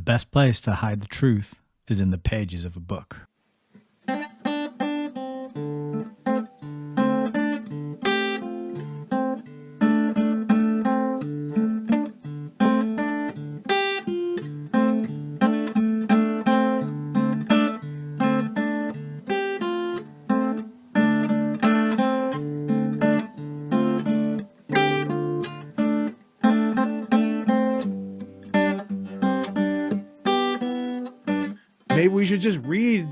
best place to hide the truth is in the pages of a book. Maybe we should just read.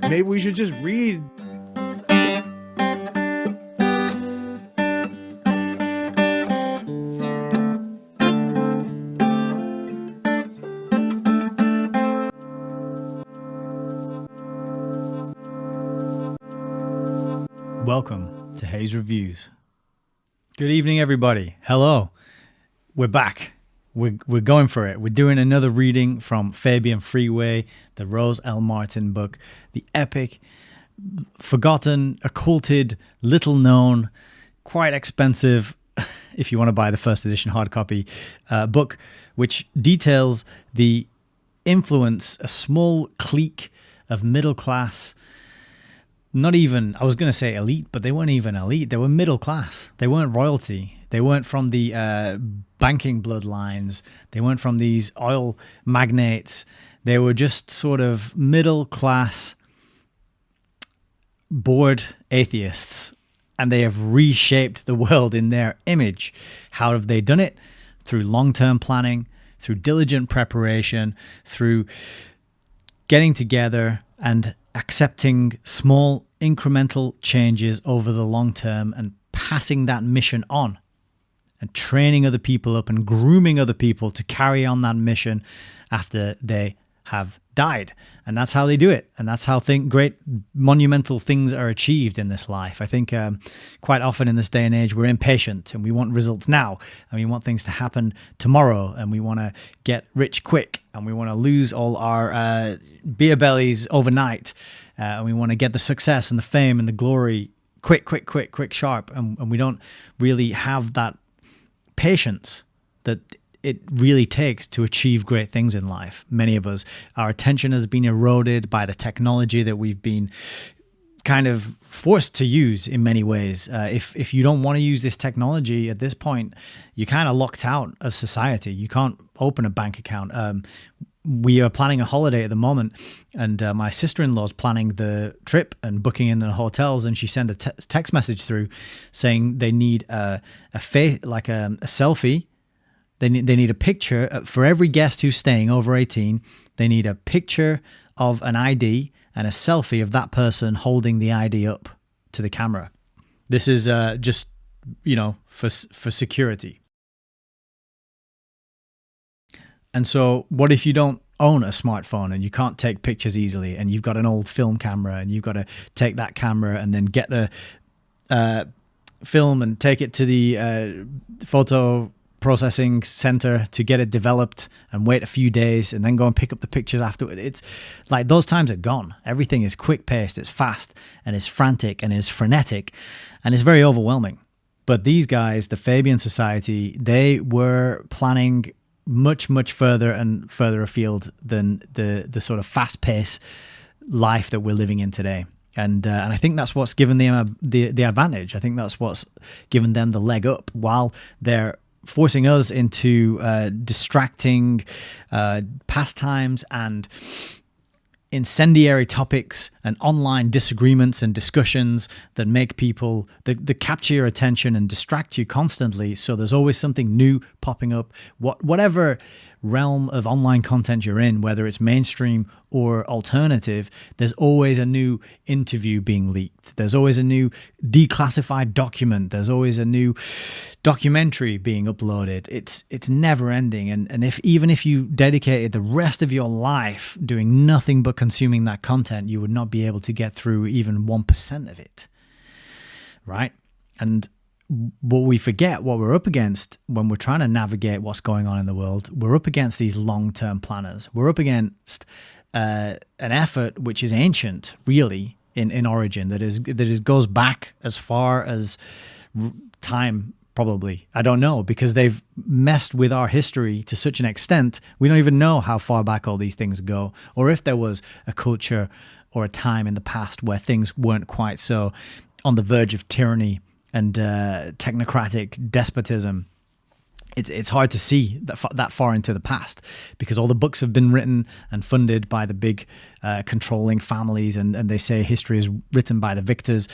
Maybe we should just read. Welcome to Hayes Reviews. Good evening, everybody. Hello. We're back. We're going for it. We're doing another reading from Fabian Freeway, the Rose L. Martin book, the epic, forgotten, occulted, little known, quite expensive, if you want to buy the first edition hard copy, book, which details the influence a small clique of middle class, not even, I was going to say elite, but they weren't even elite. They were middle class. They weren't royalty. They weren't from the banking bloodlines. They weren't from these oil magnates. They were just sort of middle class, bored atheists. And they have reshaped the world in their image. How have they done it? Through long-term planning, through diligent preparation, through getting together and accepting small incremental changes over the long term and passing that mission on and training other people up and grooming other people to carry on that mission after they have died. And that's how they do it. And that's how great monumental things are achieved in this life. I think quite often in this day and age, we're impatient and we want results now and we want things to happen tomorrow and we want to get rich quick and we want to lose all our beer bellies overnight and we want to get the success and the fame and the glory quick, sharp. And we don't really have that patience that it really takes to achieve great things in life. Many of us, our attention has been eroded by the technology that we've been kind of forced to use in many ways. If you don't want to use this technology at this point, you're kind of locked out of society. You can't open a bank account. We are planning a holiday at the moment, and my sister-in-law's planning the trip and booking in the hotels, and she sent a text message through saying they need a selfie. They need a picture for every guest who's staying over 18. They need a picture of an ID and a selfie of that person holding the ID up to the camera. This is just, for security. And so what if you don't own a smartphone and you can't take pictures easily and you've got an old film camera and you've got to take that camera and then get the film and take it to the photo processing center to get it developed and wait a few days and then go and pick up the pictures afterward. It's like those times are gone. Everything is quick paced, it's fast and it's frantic and it's frenetic and it's very overwhelming. But these guys, the Fabian Society, they were planning much further and further afield than the sort of fast paced life that we're living in today. And I think that's what's given them the advantage. I think that's what's given them the leg up while they're forcing us into distracting pastimes and incendiary topics and online disagreements and discussions that make people that capture your attention and distract you constantly. So there's always something new popping up. Whatever realm of online content you're in, whether it's mainstream or alternative, there's always a new interview being leaked. There's always a new declassified document. There's always a new documentary being uploaded. It's never ending. And even if you dedicated the rest of your life doing nothing but consuming that content, you would not be able to get through even 1% of it. Right? And what we forget, what we're up against when we're trying to navigate what's going on in the world, we're up against these long-term planners. We're up against an effort which is ancient, really, in origin, that goes back as far as time, probably. I don't know, because they've messed with our history to such an extent, we don't even know how far back all these things go, or if there was a culture or a time in the past where things weren't quite so on the verge of tyranny and technocratic despotism. It's hard to see that far into the past, because all the books have been written and funded by the big controlling families, and they say history is written by the victors.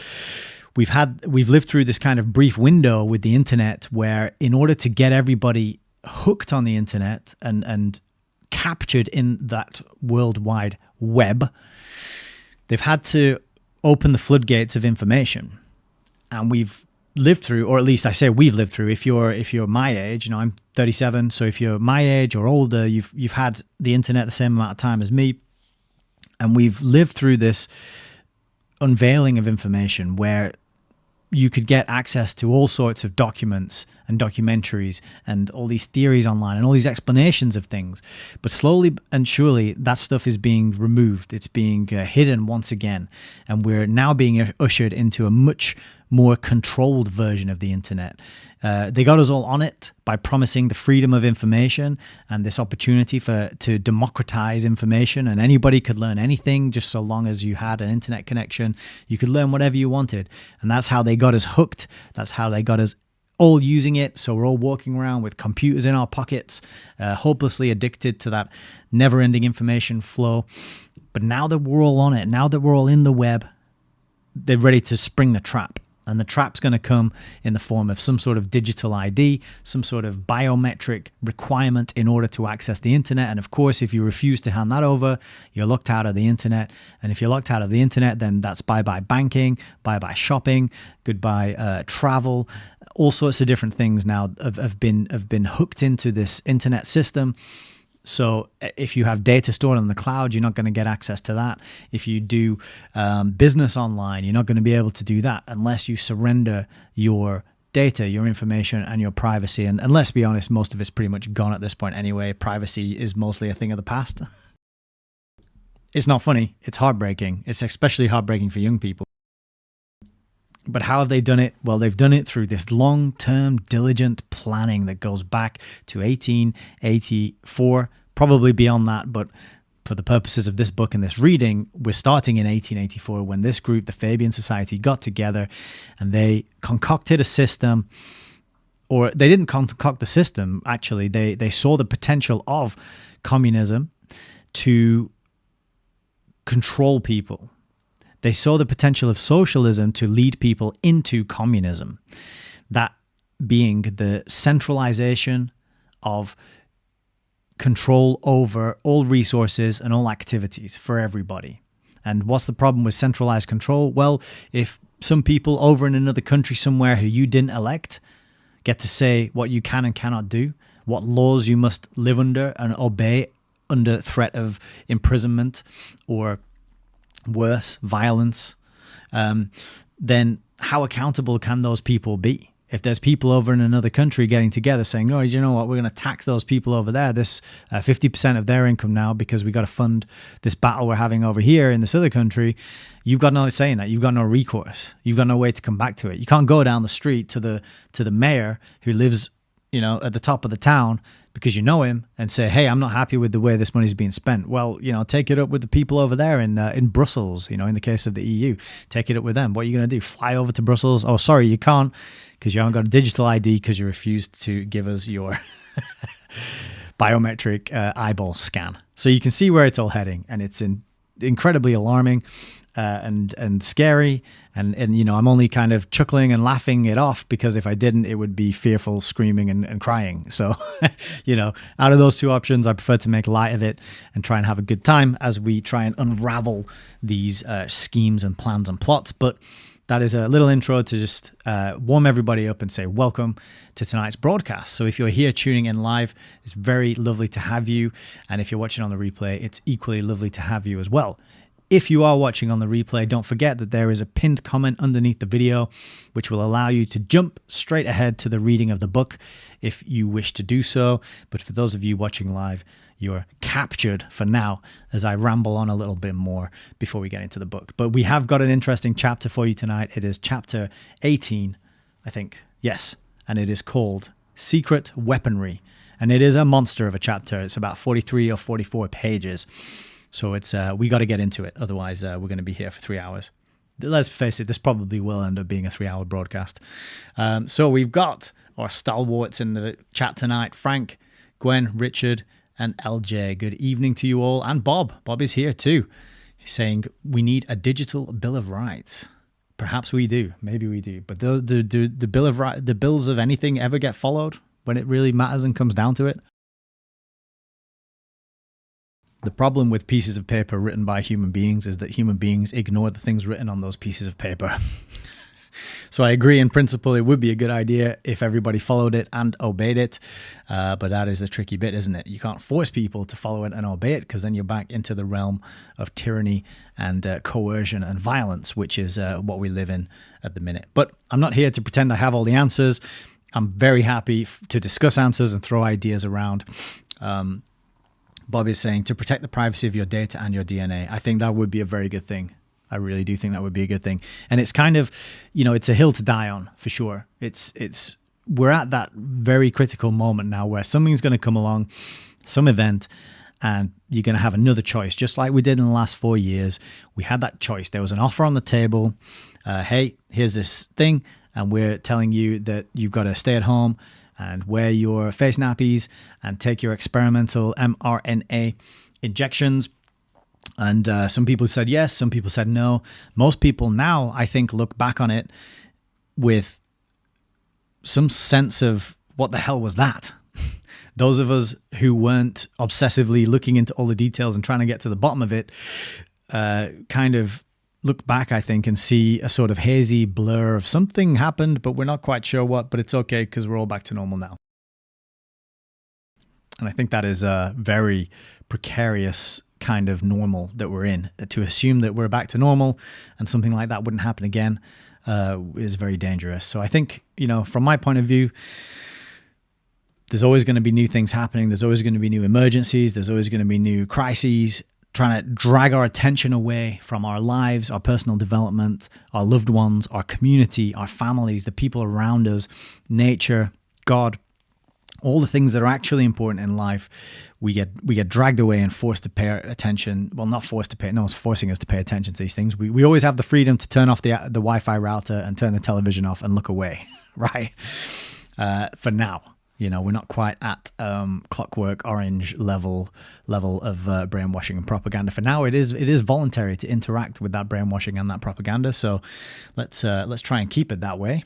We've lived through this kind of brief window with the internet, where in order to get everybody hooked on the internet and captured in that worldwide web, they've had to open the floodgates of information. And we've lived through, or at least I say we've lived through, if you're my age, I'm 37, so if you're my age or older, you've had the internet the same amount of time as me, and we've lived through this unveiling of information where you could get access to all sorts of documents and documentaries and all these theories online and all these explanations of things. But slowly and surely, that stuff is being removed. It's being hidden once again. And we're now being ushered into a much more controlled version of the internet. They got us all on it by promising the freedom of information and this opportunity to democratize information, and anybody could learn anything just so long as you had an internet connection. You could learn whatever you wanted, and that's how they got us hooked. That's how they got us all using it. So we're all walking around with computers in our pockets, hopelessly addicted to that never-ending information flow. But now that we're all on it, now that we're all in the web, they're ready to spring the trap. And the trap's going to come in the form of some sort of digital ID, some sort of biometric requirement in order to access the internet. And of course, if you refuse to hand that over, you're locked out of the internet. And if you're locked out of the internet, then that's bye-bye banking, bye-bye shopping, goodbye travel. All sorts of different things now have been hooked into this internet system. So if you have data stored on the cloud, you're not going to get access to that. If you do business online, you're not going to be able to do that unless you surrender your data, your information, and your privacy. And let's be honest, most of it's pretty much gone at this point anyway. Privacy is mostly a thing of the past. It's not funny. It's heartbreaking. It's especially heartbreaking for young people. But how have they done it? Well, they've done it through this long-term, diligent planning that goes back to 1884, probably beyond that. But for the purposes of this book and this reading, we're starting in 1884 when this group, the Fabian Society, got together and they concocted a system. Or they didn't concoct the system, actually. They saw the potential of communism to control people. They saw the potential of socialism to lead people into communism. That being the centralization of control over all resources and all activities for everybody. And what's the problem with centralized control? Well, if some people over in another country somewhere who you didn't elect get to say what you can and cannot do, what laws you must live under and obey under threat of imprisonment or worse, violence, then how accountable can those people be? If there's people over in another country getting together saying, oh, you know what, we're going to tax those people over there, this 50% of their income now because we got to fund this battle we're having over here in this other country, you've got no saying that. You've got no recourse. You've got no way to come back to it. You can't go down the street to the mayor who lives, at the top of the town because you know him and say, hey, I'm not happy with the way this money's being spent. Well, take it up with the people over there in Brussels, in the case of the EU. Take it up with them. What are you going to do? Fly over to Brussels? Oh, sorry, you can't because you haven't got a digital ID because you refused to give us your biometric eyeball scan. So you can see where it's all heading, and it's incredibly alarming and scary. And I'm only kind of chuckling and laughing it off because if I didn't, it would be fearful, screaming and crying. So, out of those two options, I prefer to make light of it and try and have a good time as we try and unravel these schemes and plans and plots. But that is a little intro to just warm everybody up and say welcome to tonight's broadcast. So if you're here tuning in live, it's very lovely to have you. And if you're watching on the replay, it's equally lovely to have you as well. If you are watching on the replay, don't forget that there is a pinned comment underneath the video, which will allow you to jump straight ahead to the reading of the book if you wish to do so. But for those of you watching live, you're captured for now as I ramble on a little bit more before we get into the book. But we have got an interesting chapter for you tonight. It is chapter 18, I think. Yes. And it is called Secret Weaponry. And it is a monster of a chapter. It's about 43 or 44 pages. So it's we got to get into it. Otherwise, we're going to be here for 3 hours. Let's face it, this probably will end up being a 3-hour broadcast. So we've got our stalwarts in the chat tonight. Frank, Gwen, Richard, and LJ. Good evening to you all. And Bob. Bob is here too. He's saying we need a digital Bill of Rights. Perhaps we do. Maybe we do. But the Bill of Rights, the bills of anything ever get followed when it really matters and comes down to it? The problem with pieces of paper written by human beings is that human beings ignore the things written on those pieces of paper. So I agree in principle it would be a good idea if everybody followed it and obeyed it. But that is a tricky bit, isn't it? You can't force people to follow it and obey it because then you're back into the realm of tyranny and coercion and violence, which is what we live in at the minute. But I'm not here to pretend I have all the answers. I'm very happy to discuss answers and throw ideas around. Bob is saying to protect the privacy of your data and your DNA. I think that would be a very good thing. I really do think that would be a good thing. And it's kind of, it's a hill to die on for sure. We're at that very critical moment now where something's going to come along, some event, and you're going to have another choice. Just like we did in the last 4 years, we had that choice. There was an offer on the table. Hey, here's this thing. And we're telling you that you've got to stay at home and wear your face nappies and take your experimental mRNA injections. And some people said yes, some people said no. Most people now, I think, look back on it with some sense of what the hell was that? Those of us who weren't obsessively looking into all the details and trying to get to the bottom of it kind of look back, I think, and see a sort of hazy blur of something happened, but we're not quite sure what, but it's okay because we're all back to normal now. And I think that is a very precarious kind of normal that we're in. To assume that we're back to normal and something like that wouldn't happen again is very dangerous. So I think, from my point of view, there's always going to be new things happening. There's always going to be new emergencies. There's always going to be new crises trying to drag our attention away from our lives, our personal development, our loved ones, our community, our families, the people around us, nature, God, all the things that are actually important in life. We get dragged away and forced to pay attention. Well, not forced to pay. No one's forcing us to pay attention to these things. We always have the freedom to turn off the Wi-Fi router and turn the television off and look away, right? For now. We're not quite at Clockwork Orange level of brainwashing and propaganda. For now, it is voluntary to interact with that brainwashing and that propaganda. So let's try and keep it that way,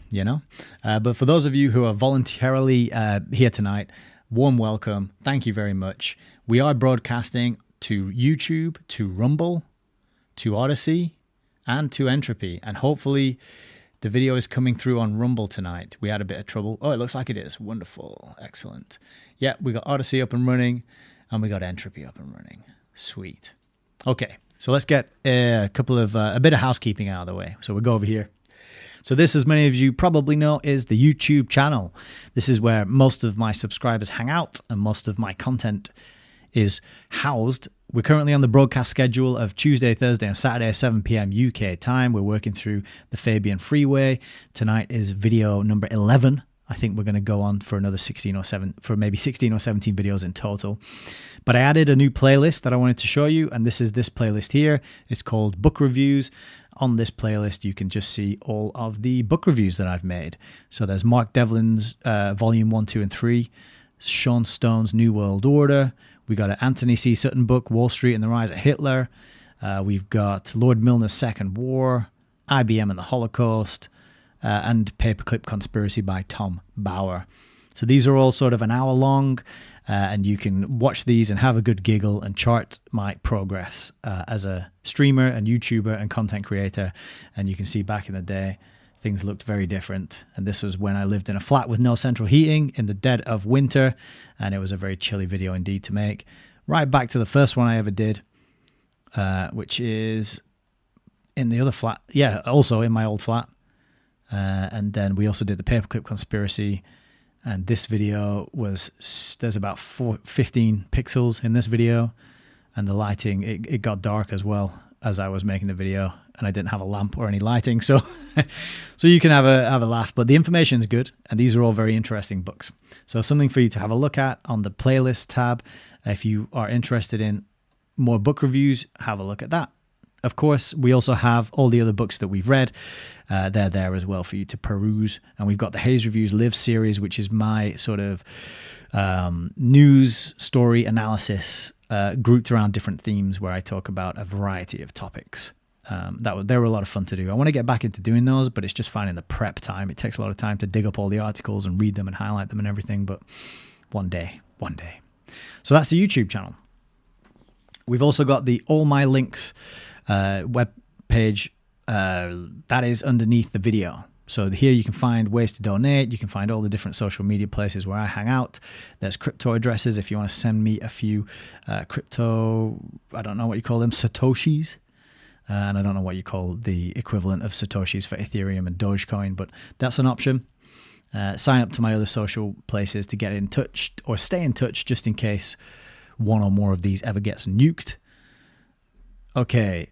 But for those of you who are voluntarily here tonight, warm welcome. Thank you very much. We are broadcasting to YouTube, to Rumble, to Odyssey, and to Entropy, and hopefully the video is coming through on Rumble tonight. We had a bit of trouble. Oh, it looks like it is. Wonderful. Excellent. Yeah, we got Odyssey up and running, and we got Entropy up and running. Sweet. Okay, so let's get a bit of housekeeping out of the way. So we'll go over here. So this, as many of you probably know, is the YouTube channel. This is where most of my subscribers hang out, and most of my content is housed. We're currently on the broadcast schedule of Tuesday, Thursday, and Saturday, 7 p.m. UK time. We're working through the Fabian Freeway. Tonight is video number 11. I think we're going to go on for another 16 or 17 videos in total. But I added a new playlist that I wanted to show you, and this is this playlist here. It's called Book Reviews. On this playlist, you can just see all of the book reviews that I've made. So there's Mark Devlin's Volume 1, 2, and 3, Sean Stone's New World Order. We got an Anthony C. Sutton book, Wall Street and the Rise of Hitler. We've got Lord Milner's Second War, IBM and the Holocaust, and Paperclip Conspiracy by Tom Bauer. So these are all sort of an hour long, and you can watch these and have a good giggle and chart my progress as a streamer and YouTuber and content creator. And you can see back in the day, things looked very different. And this was when I lived in a flat with no central heating in the dead of winter. And it was a very chilly video indeed to make. Right back to the first one I ever did. which is in the other flat. Yeah, also in my old flat. And then we also did the paperclip conspiracy. And this video there's about 15 pixels in this video. And the lighting, it got dark as well as I was making the video. And I didn't have a lamp or any lighting. So you can have a laugh. But the information is good. And these are all very interesting books. So something for you to have a look at on the playlist tab. If you are interested in more book reviews, have a look at that. Of course, we also have all the other books that we've read. They're there as well for you to peruse. And we've got the Hayes Reviews Live series, which is my sort of news story analysis grouped around different themes where I talk about a variety of topics. They were a lot of fun to do. I want to get back into doing those, but it's just finding the prep time. It takes a lot of time to dig up all the articles and read them and highlight them and everything. But one day. So that's the YouTube channel. We've also got the All My Links web page that is underneath the video. So here you can find ways to donate. You can find all the different social media places where I hang out. There's crypto addresses if you want to send me a few crypto, I don't know what you call them, Satoshis. And I don't know what you call the equivalent of Satoshis for Ethereum and Dogecoin, but that's an option. Sign up to my other social places to get in touch or stay in touch just in case one or more of these ever gets nuked. Okay,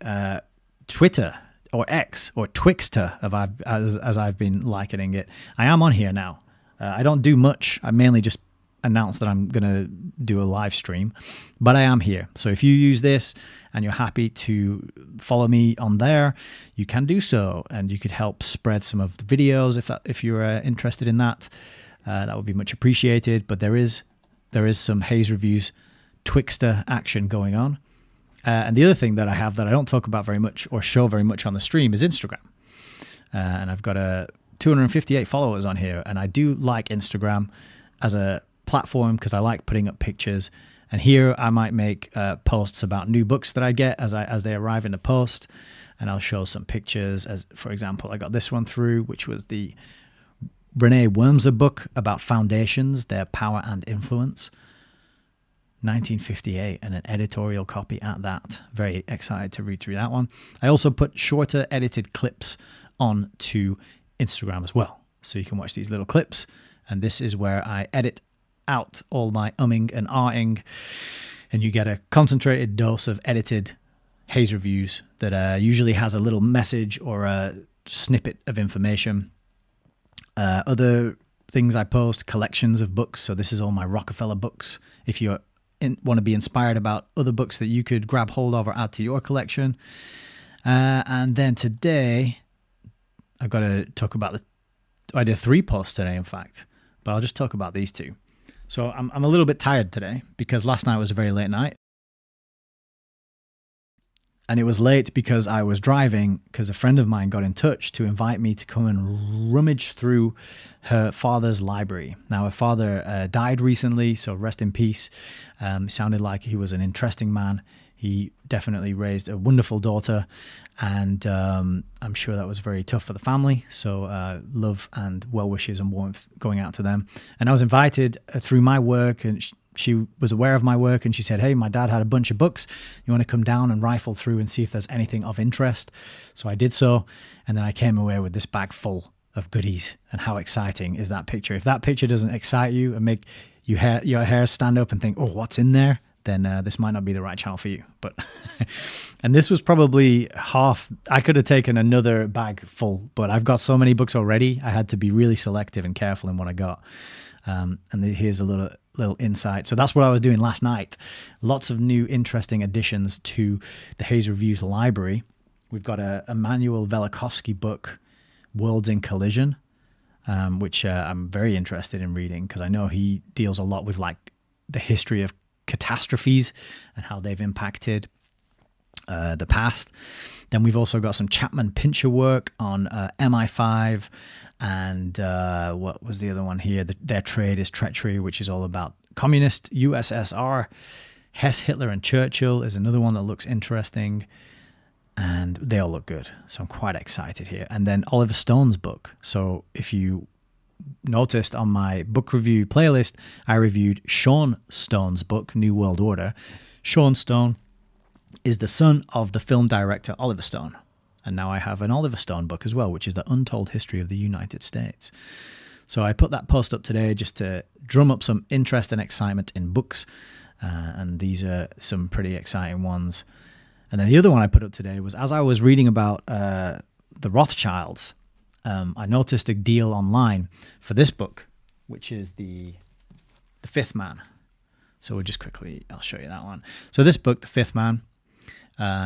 Twitter or X or Twixter, as I've been likening it. I am on here now. I don't do much. I mainly just announce that I'm going to do a live stream, but I am here. So if you use this and you're happy to follow me on there, you can do so, and you could help spread some of the videos if you're interested in that. That would be much appreciated. But there is some Hayes Reviews Twixter action going on. And the other thing that I have that I don't talk about very much or show very much on the stream is Instagram. And I've got 258 followers on here. And I do like Instagram as a platform because I like putting up pictures. And here I might make posts about new books that I get as they arrive in the post. And I'll show some pictures. As for example, I got this one through, which was the Renee Wormser book about foundations, their power and influence. 1958, and an editorial copy at that. Very excited to read through that one. I also put shorter edited clips onto Instagram as well. So you can watch these little clips. And this is where I edit out all my umming and ahhing. And you get a concentrated dose of edited Hayes Reviews that usually has a little message or a snippet of information. Other things I post, collections of books. So this is all my Rockefeller books. If you're want to be inspired about other books that you could grab hold of or add to your collection. And then today, I've got to talk about I did 3 posts today, in fact, but I'll just talk about these 2. So I'm a little bit tired today because last night was a very late night. And it was late because I was driving because a friend of mine got in touch to invite me to come and rummage through her father's library. Now, her father died recently, so rest in peace. Sounded like he was an interesting man. He definitely raised a wonderful daughter, and I'm sure that was very tough for the family. So love and well wishes and warmth going out to them. And I was invited through my work, and she was aware of my work, and she said, hey, my dad had a bunch of books. You want to come down and rifle through and see if there's anything of interest? So I did so, and then I came away with this bag full of goodies. And how exciting is that picture? If that picture doesn't excite you and make your hair stand up and think, oh, what's in there? Then this might not be the right channel for you. But and this was probably half. I could have taken another bag full, but I've got so many books already. I had to be really selective and careful in what I got. And here's a little insight. So that's what I was doing last night. Lots of new interesting additions to the Hayes Reviews library. We've got a Emanuel Velikovsky book, Worlds in Collision, which I'm very interested in reading because I know he deals a lot with like the history of catastrophes and how they've impacted the past. Then we've also got some Chapman Pincher work on MI5 and what was the other one here? Their Trade is Treachery, which is all about communist USSR. Hess, Hitler, and Churchill is another one that looks interesting, and they all look good. So I'm quite excited here. And then Oliver Stone's book. So if you noticed on my book review playlist, I reviewed Sean Stone's book, New World Order. Sean Stone is the son of the film director Oliver Stone. And now I have an Oliver Stone book as well, which is The Untold History of the United States. So I put that post up today just to drum up some interest and excitement in books. And these are some pretty exciting ones. And then the other one I put up today was, as I was reading about the Rothschilds, I noticed a deal online for this book, which is the Fifth Man. So I'll show you that one. So this book, The Fifth Man,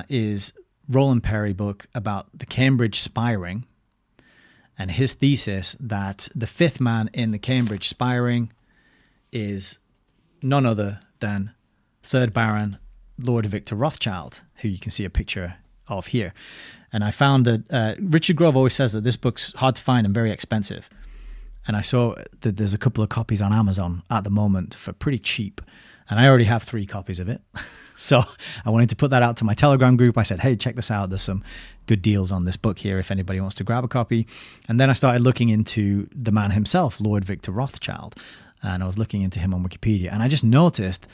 is Roland Perry book about the Cambridge spy ring, and his thesis that the fifth man in the Cambridge spy ring is none other than 3rd Baron Lord Victor Rothschild, who you can see a picture of here. And I found that Richard Grove always says that this book's hard to find and very expensive. And I saw that there's a couple of copies on Amazon at the moment for pretty cheap. And I already have 3 copies of it. So I wanted to put that out to my Telegram group. I said, hey, check this out. There's some good deals on this book here if anybody wants to grab a copy. And then I started looking into the man himself, Lord Victor Rothschild. And I was looking into him on Wikipedia. And I just noticed,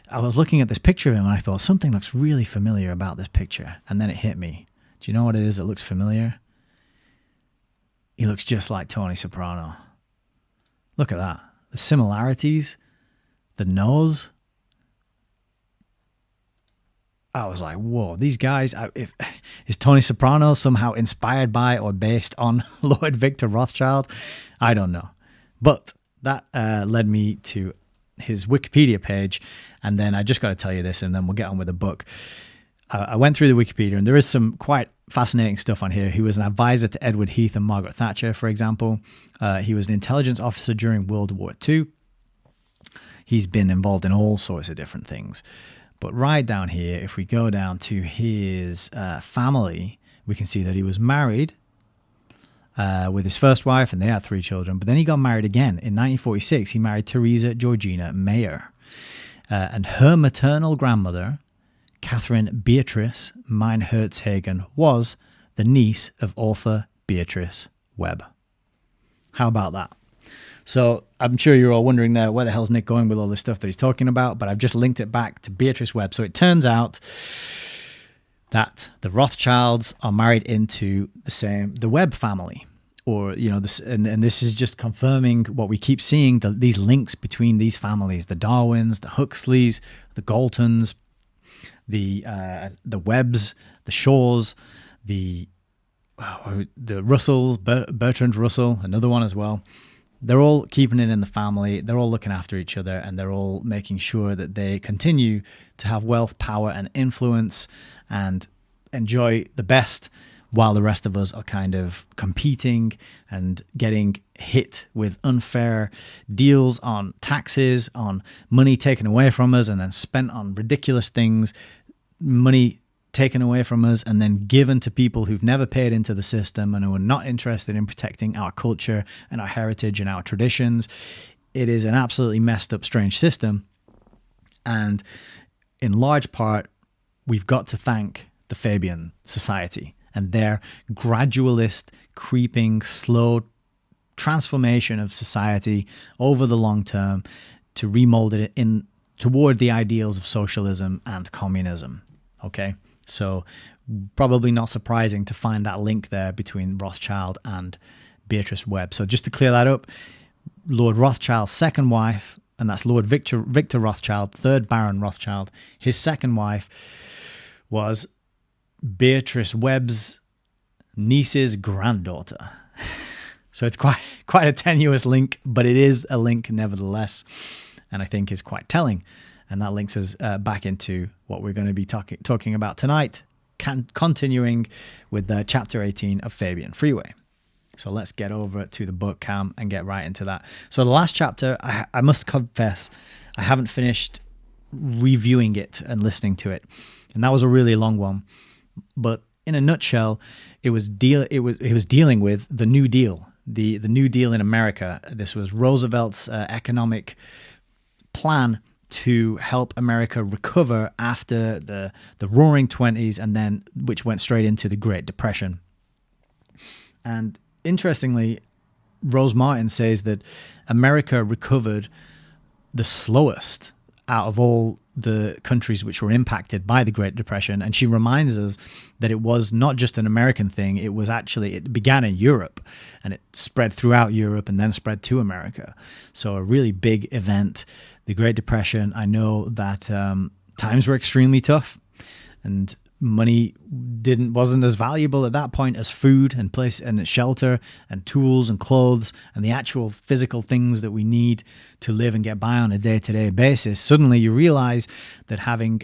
I was looking at this picture of him and I thought, something looks really familiar about this picture. And then it hit me. Do you know what it is that looks familiar? He looks just like Tony Soprano. Look at that. The similarities, the nose. I was like, whoa, these guys, is Tony Soprano somehow inspired by or based on Lord Victor Rothschild? I don't know. But that led me to his Wikipedia page. And then I just got to tell you this, and then we'll get on with the book. I went through the Wikipedia, and there is some quite fascinating stuff on here. He was an advisor to Edward Heath and Margaret Thatcher, for example. He was an intelligence officer during World War II. He's been involved in all sorts of different things. But right down here, if we go down to his family, we can see that he was married with his first wife, and they had 3 children. But then he got married again. In 1946, he married Teresa Georgina Mayer. And her maternal grandmother, Catherine Beatrice Meinhertshagen, was the niece of author Beatrice Webb. How about that? So I'm sure you're all wondering there, where the hell's Nick going with all this stuff that he's talking about? But I've just linked it back to Beatrice Webb. So it turns out that the Rothschilds are married into the Webb family. Or, you know, this, and this is just confirming what we keep seeing, these links between these families, the Darwins, the Huxleys, the Galtons, the Webbs, the Shaws, the Russells, Bertrand Russell, another one as well. They're all keeping it in the family. They're all looking after each other, and they're all making sure that they continue to have wealth, power, and influence and enjoy the best, while the rest of us are kind of competing and getting hit with unfair deals on taxes, on money taken away from us and then spent on ridiculous things, money taken away from us and then given to people who've never paid into the system and who are not interested in protecting our culture and our heritage and our traditions. It is an absolutely messed up, strange system. And in large part, we've got to thank the Fabian Society and their gradualist, creeping, slow transformation of society over the long term to remold it in toward the ideals of socialism and communism. Okay, so probably not surprising to find that link there between Rothschild and Beatrice Webb. So just to clear that up, Lord Rothschild's second wife, and that's Lord Victor Rothschild, 3rd Baron Rothschild, his second wife was Beatrice Webb's niece's granddaughter. So it's quite a tenuous link, but it is a link nevertheless, and I think is quite telling. And that links us back into what we're going to be talking about tonight, continuing with chapter 18 of Fabian Freeway. So let's get over to the book, Cam, and get right into that. So the last chapter, I must confess, I haven't finished reviewing it and listening to it, and that was a really long one. But in a nutshell, it was dealing with the New Deal, the New Deal in America. This was Roosevelt's economic plan to help America recover after the Roaring '20s, and then which went straight into the Great Depression. And interestingly, Rose Martin says that America recovered the slowest out of all the countries which were impacted by the Great Depression, and she reminds us that it was not just an American thing. It began in Europe, and it spread throughout Europe and then spread to America. So a really big event, the Great Depression. I know that times were extremely tough, and money wasn't as valuable at that point as food and place and shelter and tools and clothes and the actual physical things that we need to live and get by on a day-to-day basis. Suddenly you realize that having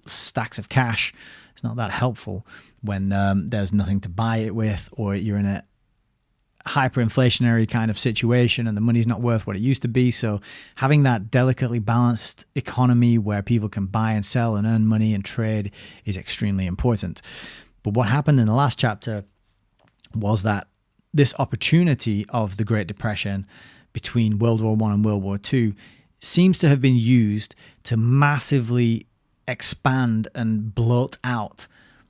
stacks of cash is not that helpful when there's nothing to buy it with, or you're in a hyperinflationary kind of situation and the money's not worth what it used to be. So having that delicately balanced economy where people can buy and sell and earn money and trade is extremely important. But what happened in the last chapter was that this opportunity of the Great Depression between World War I and World War II seems to have been used to massively expand and bloat out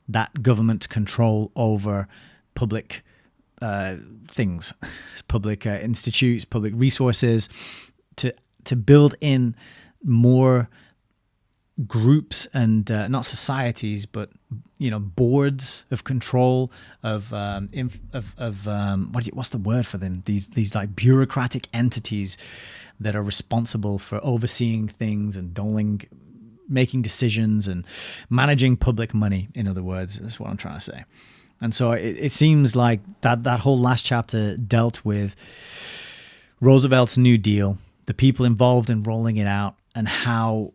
that government control over public things, public institutes, public resources, to build in more groups and not societies, but boards of control of what's the word for them? These like bureaucratic entities that are responsible for overseeing things and making decisions and managing public money. In other words, that's what I'm trying to say. And so it seems like that whole last chapter dealt with Roosevelt's New Deal, the people involved in rolling it out, and how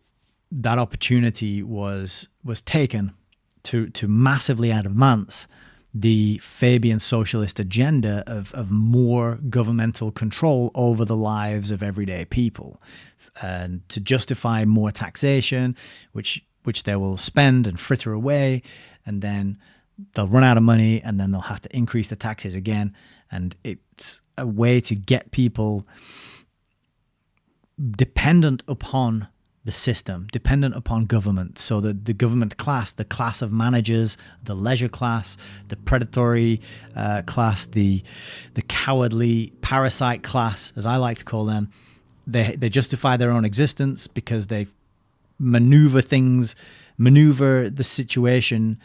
that opportunity was taken to massively advance the Fabian socialist agenda of more governmental control over the lives of everyday people, and to justify more taxation, which they will spend and fritter away, and then they'll run out of money, and then they'll have to increase the taxes again. And it's a way to get people dependent upon the system, dependent upon government. So that the government class, the class of managers, the leisure class, the predatory class, the cowardly parasite class, as I like to call them, they justify their own existence because they maneuver the situation,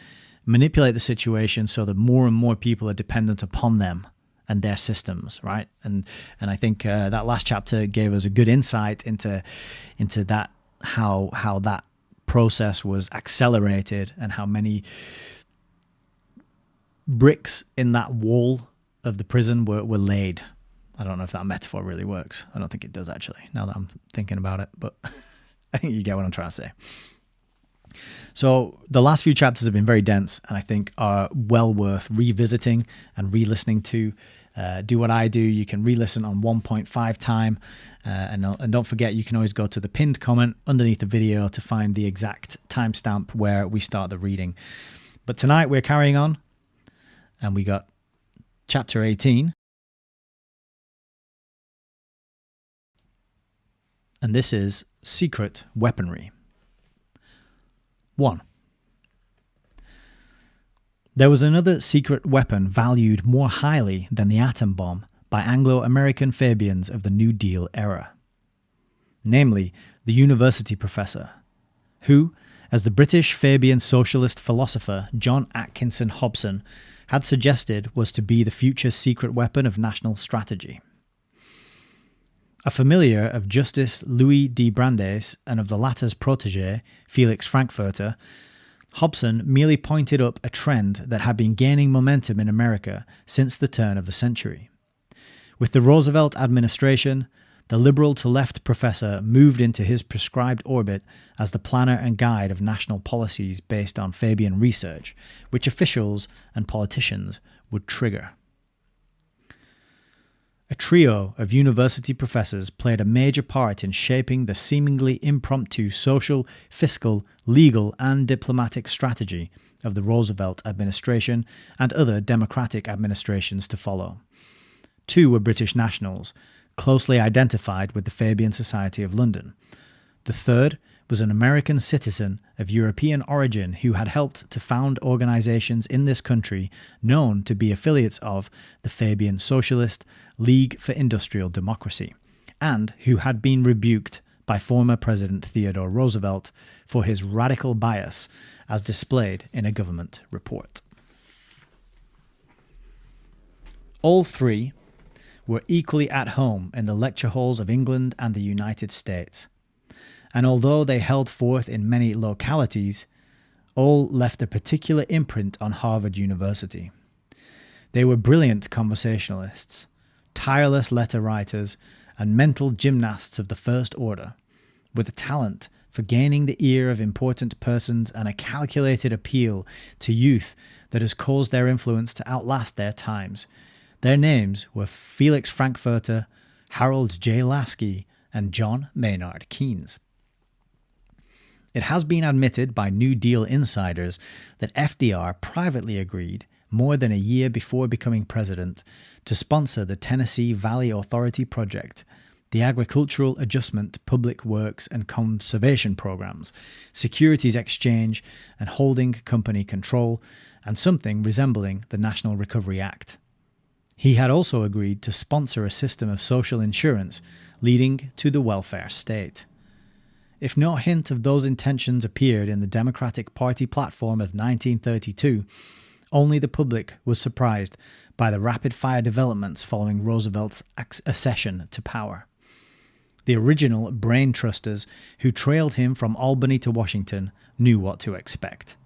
manipulate the situation so that more and more people are dependent upon them and their systems, right? And I think that last chapter gave us a good insight into that, how that process was accelerated and how many bricks in that wall of the prison were laid. I don't know if that metaphor really works. I don't think it does, actually, now that I'm thinking about it, but I think you get what I'm trying to say. So the last few chapters have been very dense, and I think are well worth revisiting and re-listening to. Do what I do. You can re-listen on 1.5 time. And don't forget, you can always go to the pinned comment underneath the video to find the exact timestamp where we start the reading. But tonight we're carrying on, and we got chapter 18. And this is Secret Weaponry. 1. There was another secret weapon valued more highly than the atom bomb by Anglo-American Fabians of the New Deal era, namely the university professor, who, as the British Fabian socialist philosopher John Atkinson Hobson had suggested, was to be the future secret weapon of national strategy. A familiar of Justice Louis de Brandes and of the latter's protégé, Felix Frankfurter, Hobson merely pointed up a trend that had been gaining momentum in America since the turn of the century. With the Roosevelt administration, the liberal-to-left professor moved into his prescribed orbit as the planner and guide of national policies based on Fabian research, which officials and politicians would trigger. A trio of university professors played a major part in shaping the seemingly impromptu social, fiscal, legal, and diplomatic strategy of the Roosevelt administration and other democratic administrations to follow. 2 were British nationals, closely identified with the Fabian Society of London. The third was an American citizen of European origin who had helped to found organizations in this country known to be affiliates of the Fabian Socialist League for Industrial Democracy, and who had been rebuked by former President Theodore Roosevelt for his radical bias as displayed in a government report. All three were equally at home in the lecture halls of England and the United States, and although they held forth in many localities, all left a particular imprint on Harvard University. They were brilliant conversationalists, tireless letter writers, and mental gymnasts of the first order, with a talent for gaining the ear of important persons and a calculated appeal to youth that has caused their influence to outlast their times. Their names were Felix Frankfurter, Harold J. Laski, and John Maynard Keynes. It has been admitted by New Deal insiders that FDR privately agreed, more than a year before becoming president, to sponsor the Tennessee Valley Authority Project, the Agricultural Adjustment, Public Works and Conservation Programs, Securities Exchange and Holding Company Control, and something resembling the National Recovery Act. He had also agreed to sponsor a system of social insurance leading to the welfare state. If no hint of those intentions appeared in the Democratic Party platform of 1932, only the public was surprised by the rapid-fire developments following Roosevelt's accession to power. The original brain trusters who trailed him from Albany to Washington knew what to expect.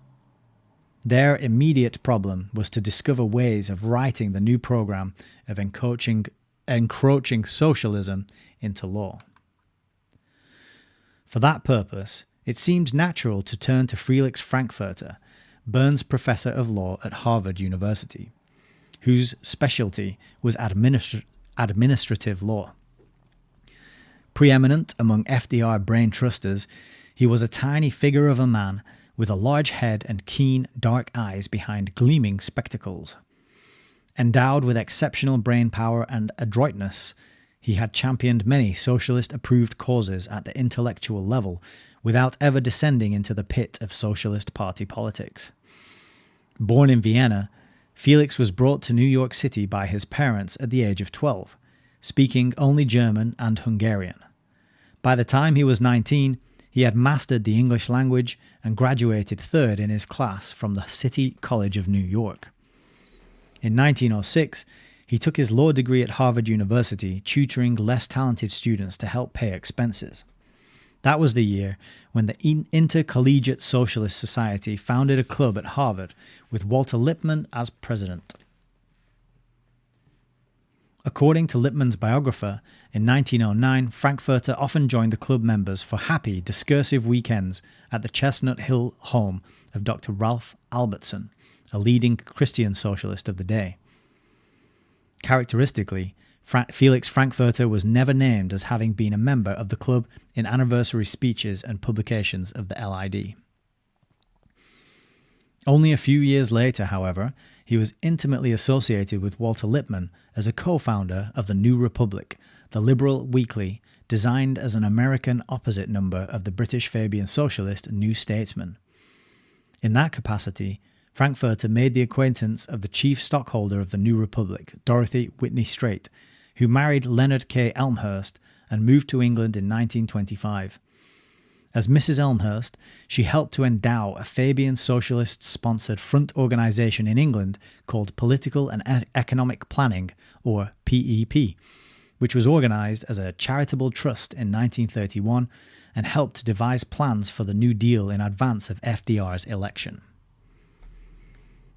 Their immediate problem was to discover ways of writing the new program of encroaching socialism into law. For that purpose, it seemed natural to turn to Felix Frankfurter, Burns Professor of Law at Harvard University, whose specialty was administrative law. Preeminent among FDR brain trusters, he was a tiny figure of a man with a large head and keen, dark eyes behind gleaming spectacles. Endowed with exceptional brain power and adroitness, he had championed many socialist-approved causes at the intellectual level without ever descending into the pit of Socialist Party politics. Born in Vienna, Felix was brought to New York City by his parents at the age of 12, speaking only German and Hungarian. By the time he was 19, he had mastered the English language and graduated third in his class from the City College of New York. In 1906, he took his law degree at Harvard University, tutoring less talented students to help pay expenses. That was the year when the Intercollegiate Socialist Society founded a club at Harvard with Walter Lippmann as president. According to Lippmann's biographer, in 1909, Frankfurter often joined the club members for happy, discursive weekends at the Chestnut Hill home of Dr. Ralph Albertson, a leading Christian socialist of the day. Characteristically, Felix Frankfurter was never named as having been a member of the club in anniversary speeches and publications of the LID. Only a few years later, however, he was intimately associated with Walter Lippmann as a co-founder of the New Republic, the liberal weekly designed as an American opposite number of the British Fabian socialist New Statesman. In that capacity, Frankfurter made the acquaintance of the chief stockholder of the New Republic, Dorothy Whitney Straight, who married Leonard K. Elmhurst and moved to England in 1925. As Mrs. Elmhurst, she helped to endow a Fabian socialist-sponsored front organisation in England called Political and Economic Planning, or PEP, which was organised as a charitable trust in 1931 and helped to devise plans for the New Deal in advance of FDR's election.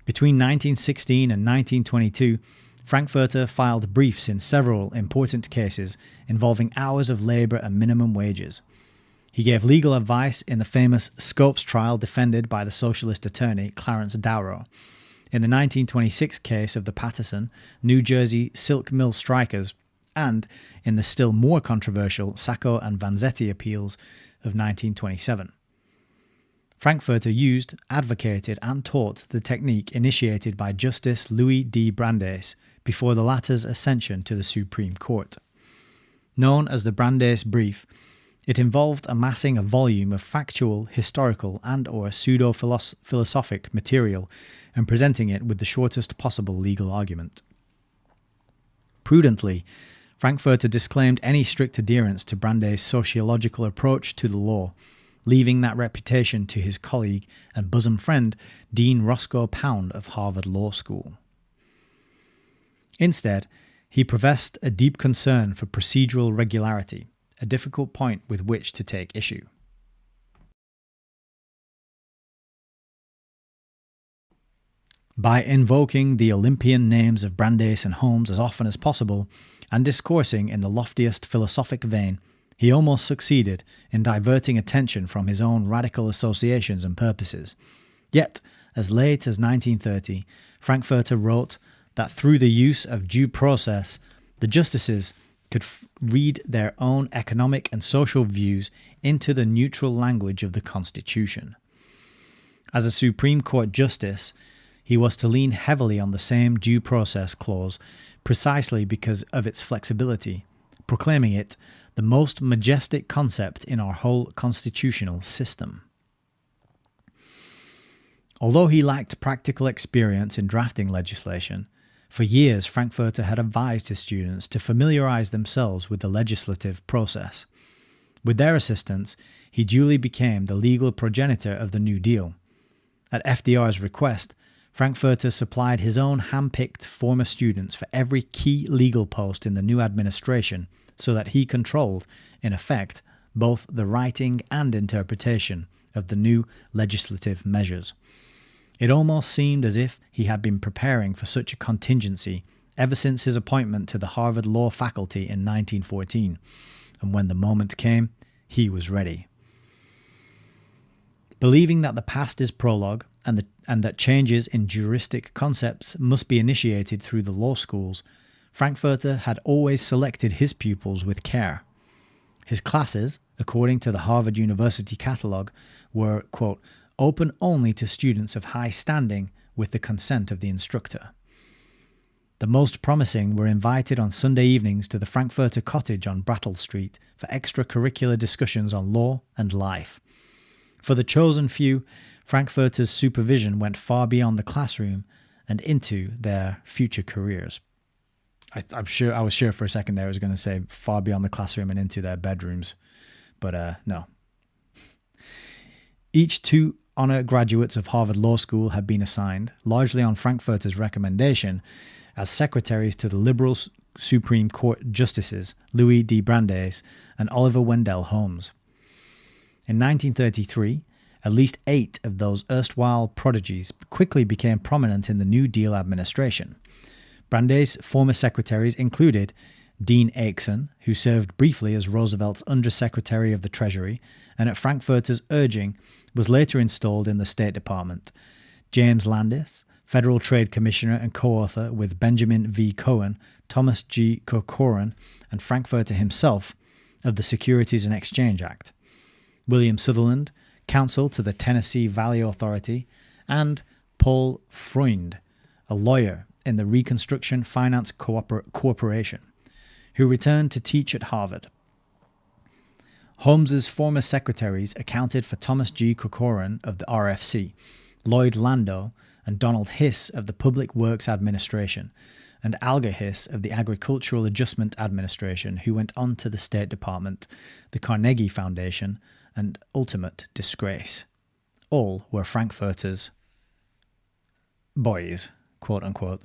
Between 1916 and 1922, Frankfurter filed briefs in several important cases involving hours of labour and minimum wages. He gave legal advice in the famous Scopes trial defended by the socialist attorney Clarence Darrow, in the 1926 case of the Paterson, New Jersey silk mill strikers, and in the still more controversial Sacco and Vanzetti appeals of 1927. Frankfurter used, advocated, and taught the technique initiated by Justice Louis D. Brandeis before the latter's ascension to the Supreme Court. Known as the Brandeis Brief, it involved amassing a volume of factual, historical, and/or pseudo-philosophic material and presenting it with the shortest possible legal argument. Prudently, Frankfurter disclaimed any strict adherence to Brandeis' sociological approach to the law, leaving that reputation to his colleague and bosom friend, Dean Roscoe Pound of Harvard Law School. Instead, he professed a deep concern for procedural regularity, a difficult point with which to take issue. By invoking the Olympian names of Brandeis and Holmes as often as possible, and discoursing in the loftiest philosophic vein, he almost succeeded in diverting attention from his own radical associations and purposes. Yet, as late as 1930, Frankfurter wrote that through the use of due process, the justices could read their own economic and social views into the neutral language of the Constitution. As a Supreme Court justice, he was to lean heavily on the same due process clause precisely because of its flexibility, proclaiming it the most majestic concept in our whole constitutional system. Although he lacked practical experience in drafting legislation, for years Frankfurter had advised his students to familiarize themselves with the legislative process. With their assistance, he duly became the legal progenitor of the New Deal. At FDR's request, Frankfurter supplied his own hand-picked former students for every key legal post in the new administration so that he controlled, in effect, both the writing and interpretation of the new legislative measures. It almost seemed as if he had been preparing for such a contingency ever since his appointment to the Harvard Law faculty in 1914, and when the moment came, he was ready. Believing that the past is prologue and that changes in juristic concepts must be initiated through the law schools, Frankfurter had always selected his pupils with care. His classes, according to the Harvard University Catalogue, were, quote, open only to students of high standing with the consent of the instructor. The most promising were invited on Sunday evenings to the Frankfurter Cottage on Brattle Street for extracurricular discussions on law and life. For the chosen few, Frankfurter's supervision went far beyond the classroom and into their future careers. I was sure for a second there I was going to say far beyond the classroom and into their bedrooms, but no. Each two honor graduates of Harvard Law School had been assigned, largely on Frankfurter's recommendation, as secretaries to the liberal Supreme Court justices Louis D. Brandeis and Oliver Wendell Holmes. In 1933, at least 8 of those erstwhile prodigies quickly became prominent in the New Deal administration. Brandeis' former secretaries included Dean Acheson, who served briefly as Roosevelt's Undersecretary of the Treasury and at Frankfurter's urging was later installed in the State Department, James Landis, Federal Trade Commissioner and co-author with Benjamin V. Cohen, Thomas G. Corcoran, and Frankfurter himself of the Securities and Exchange Act, William Sutherland, counsel to the Tennessee Valley Authority, and Paul Freund, a lawyer in the Reconstruction Finance Corporation, who returned to teach at Harvard. Holmes's former secretaries accounted for Thomas G. Corcoran of the RFC, Lloyd Landau and Donald Hiss of the Public Works Administration, and Alger Hiss of the Agricultural Adjustment Administration, who went on to the State Department, the Carnegie Foundation, and ultimate disgrace. All were Frankfurter's boys, quote unquote.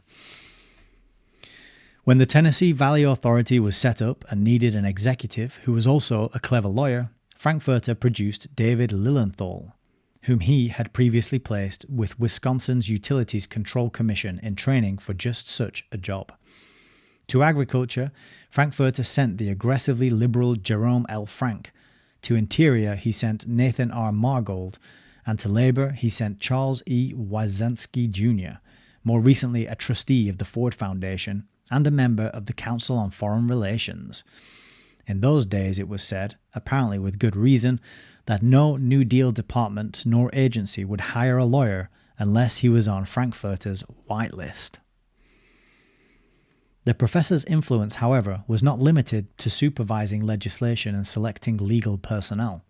When the Tennessee Valley Authority was set up and needed an executive who was also a clever lawyer, Frankfurter produced David Lilienthal, whom he had previously placed with Wisconsin's Utilities Control Commission in training for just such a job. To agriculture, Frankfurter sent the aggressively liberal Jerome L. Frank. To Interior, he sent Nathan R. Margold, and to Labor, he sent Charles E. Wyzynski Jr., more recently a trustee of the Ford Foundation and a member of the Council on Foreign Relations. In those days, it was said, apparently with good reason, that no New Deal department nor agency would hire a lawyer unless he was on Frankfurter's whitelist. The professor's influence, however, was not limited to supervising legislation and selecting legal personnel.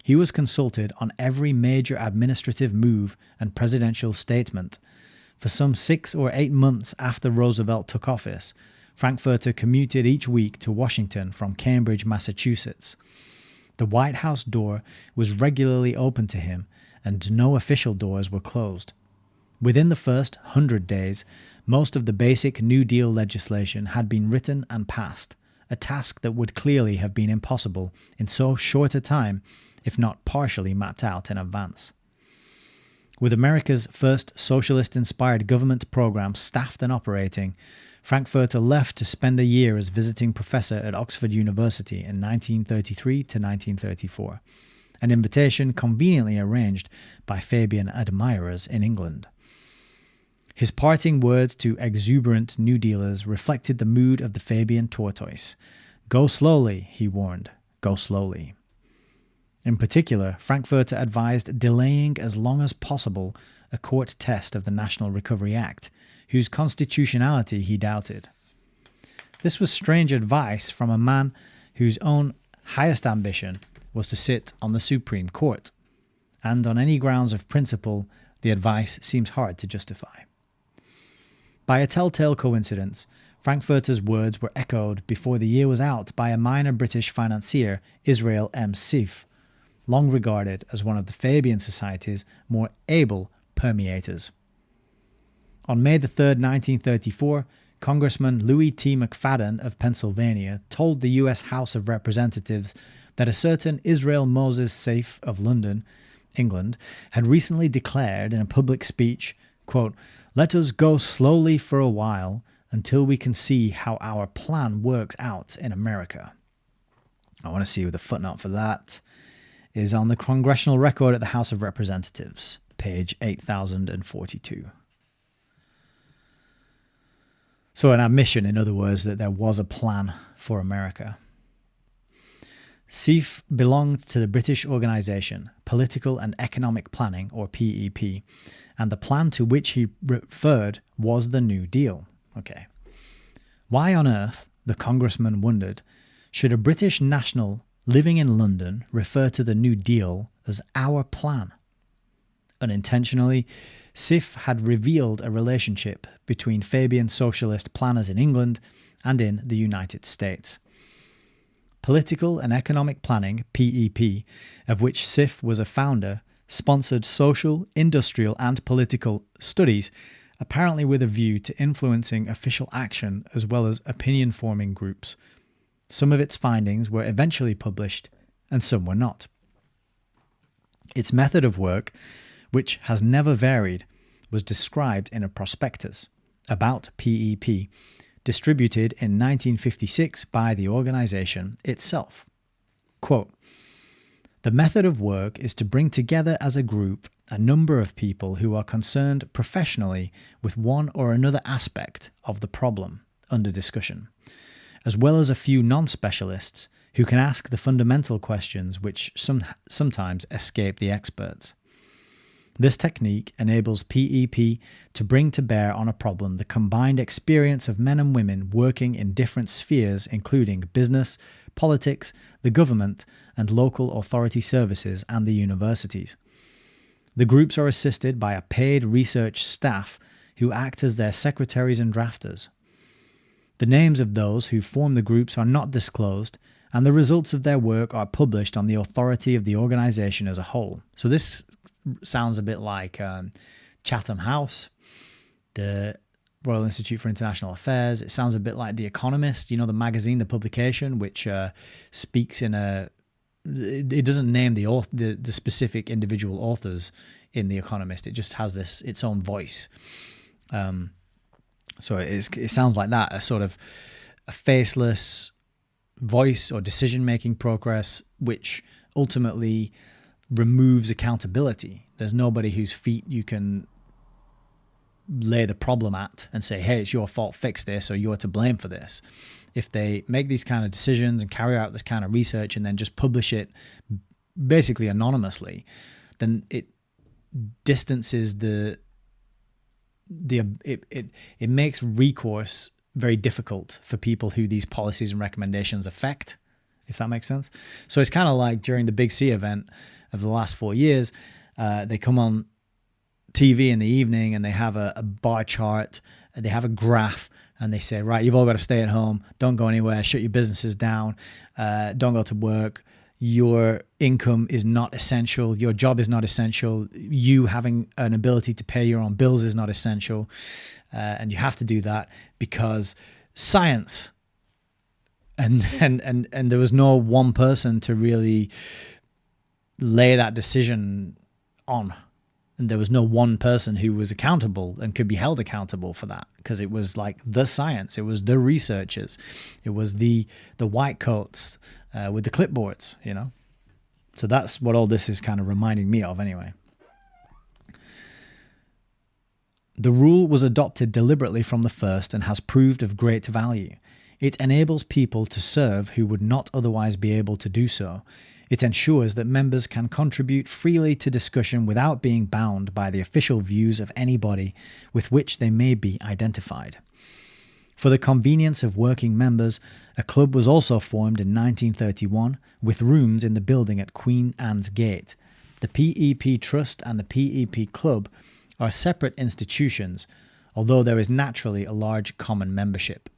He was consulted on every major administrative move and presidential statement. For some 6 or 8 months after Roosevelt took office, Frankfurter commuted each week to Washington from Cambridge, Massachusetts. The White House door was regularly open to him, and no official doors were closed. Within the first 100 days, most of the basic New Deal legislation had been written and passed, a task that would clearly have been impossible in so short a time, if not partially mapped out in advance. With America's first socialist-inspired government program staffed and operating, Frankfurter left to spend a year as visiting professor at Oxford University in 1933 to 1934, an invitation conveniently arranged by Fabian admirers in England. His parting words to exuberant New Dealers reflected the mood of the Fabian tortoise. "Go slowly," he warned, "go slowly." In particular, Frankfurter advised delaying as long as possible a court test of the National Recovery Act, whose constitutionality he doubted. This was strange advice from a man whose own highest ambition was to sit on the Supreme Court, and on any grounds of principle, the advice seems hard to justify. By a telltale coincidence, Frankfurter's words were echoed before the year was out by a minor British financier, Israel M. Seif, long regarded as one of the Fabian Society's more able permeators. On May 3, 1934, Congressman Louis T. McFadden of Pennsylvania told the U.S. House of Representatives that a certain Israel Moses Seif of London, England, had recently declared in a public speech, quote, "Let us go slowly for a while until we can see how our plan works out in America." I want to see the footnote for that is on the Congressional Record at the House of Representatives, page 8042. So an admission, in other words, that there was a plan for America. Seif belonged to the British organisation Political and Economic Planning, or PEP, and the plan to which he referred was the New Deal. Okay. Why on earth, the congressman wondered, should a British national living in London refer to the New Deal as our plan? Unintentionally, Seif had revealed a relationship between Fabian socialist planners in England and in the United States. Political and Economic Planning, PEP, of which Seif was a founder, sponsored social, industrial and political studies, apparently with a view to influencing official action as well as opinion-forming groups. Some of its findings were eventually published and some were not. Its method of work, which has never varied, was described in a prospectus about PEP, distributed in 1956 by the organization itself. Quote, "The method of work is to bring together as a group a number of people who are concerned professionally with one or another aspect of the problem under discussion, as well as a few non-specialists who can ask the fundamental questions which sometimes escape the experts. This technique enables PEP to bring to bear on a problem the combined experience of men and women working in different spheres, including business, politics, the government, and local authority services and the universities. The groups are assisted by a paid research staff who act as their secretaries and drafters. The names of those who form the groups are not disclosed, and the results of their work are published on the authority of the organization as a whole." So this sounds a bit like Chatham House, the Royal Institute for International Affairs. It sounds a bit like The Economist, the magazine, the publication, which speaks in a... It doesn't name the specific individual authors in The Economist. It just has its own voice. So it sounds like that, a sort of a faceless voice or decision-making progress, which ultimately removes accountability. There's nobody whose feet you can lay the problem at and say, hey, it's your fault, fix this, or you're to blame for this. If they make these kind of decisions and carry out this kind of research and then just publish it basically anonymously, then it distances it makes recourse very difficult for people who these policies and recommendations affect, if that makes sense. So it's kind of like during the Big C event of the last 4 years, they come on TV in the evening and they have a bar chart, they have a graph and they say, right, you've all got to stay at home, don't go anywhere, shut your businesses down, don't go to work, your income is not essential, your job is not essential, you having an ability to pay your own bills is not essential, and you have to do that because science. And there was no one person to really lay that decision on. And there was no one person who was accountable and could be held accountable for that, because it was like the science, it was the researchers, it was the white coats with the clipboards, you know. So that's what all this is kind of reminding me of anyway. The rule was adopted deliberately from the first and has proved of great value. It enables people to serve who would not otherwise be able to do so. It ensures that members can contribute freely to discussion without being bound by the official views of anybody with which they may be identified. For the convenience of working members, a club was also formed in 1931 with rooms in the building at Queen Anne's Gate. The PEP Trust and the PEP Club are separate institutions, although there is naturally a large common membership.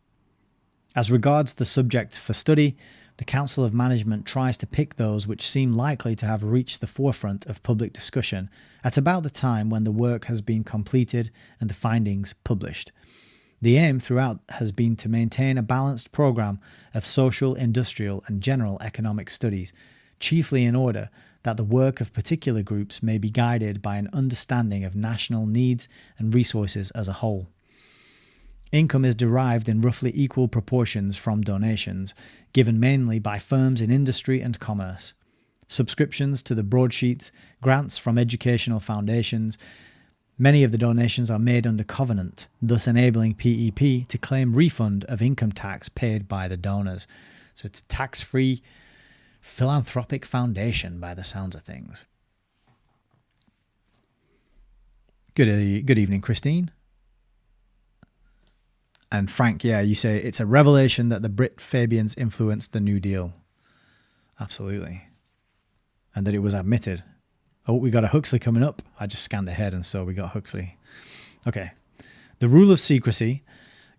As regards the subject for study, the Council of Management tries to pick those which seem likely to have reached the forefront of public discussion at about the time when the work has been completed and the findings published. The aim throughout has been to maintain a balanced program of social, industrial, and general economic studies, chiefly in order that the work of particular groups may be guided by an understanding of national needs and resources as a whole. Income is derived in roughly equal proportions from donations, given mainly by firms in industry and commerce. Subscriptions to the broadsheets, grants from educational foundations. Many of the donations are made under covenant, thus enabling PEP to claim refund of income tax paid by the donors. So it's a tax-free philanthropic foundation by the sounds of things. Good evening, Christine. And Frank, yeah, you say it's a revelation that the Brit Fabians influenced the New Deal. Absolutely. And that it was admitted. Oh, we got a Huxley coming up. I just scanned ahead and so we got Huxley. Okay. The rule of secrecy,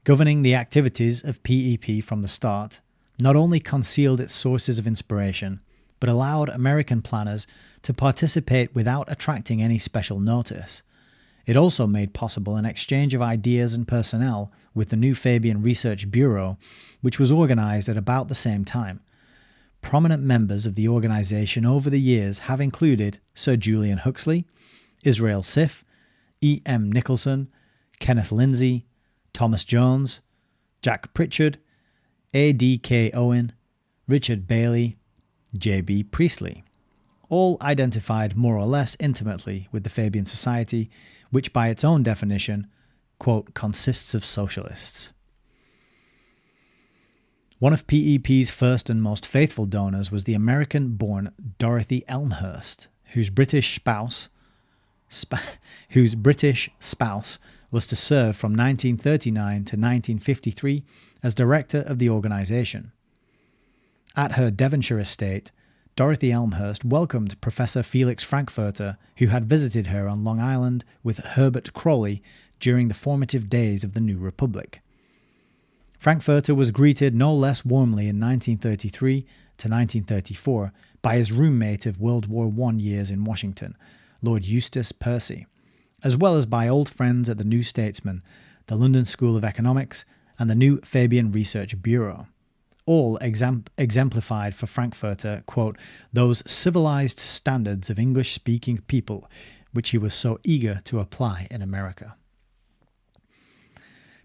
governing the activities of PEP from the start, not only concealed its sources of inspiration, but allowed American planners to participate without attracting any special notice. It also made possible an exchange of ideas and personnel with the new Fabian Research Bureau, which was organized at about the same time. Prominent members of the organization over the years have included Sir Julian Huxley, Israel Sif, E. M. Nicholson, Kenneth Lindsay, Thomas Jones, Jack Pritchard, A. D. K. Owen, Richard Bailey, J. B. Priestley, all identified more or less intimately with the Fabian Society, which by its own definition, quote, consists of socialists. One of PEP's first and most faithful donors was the American-born Dorothy Elmhurst, whose British spouse was to serve from 1939 to 1953 as director of the organization. At her Devonshire estate, Dorothy Elmhurst welcomed Professor Felix Frankfurter, who had visited her on Long Island with Herbert Crowley during the formative days of the New Republic. Frankfurter was greeted no less warmly in 1933 to 1934 by his roommate of World War I years in Washington, Lord Eustace Percy, as well as by old friends at the New Statesman, the London School of Economics, and the new Fabian Research Bureau. All exemplified for Frankfurter, quote, those civilized standards of English-speaking people which he was so eager to apply in America.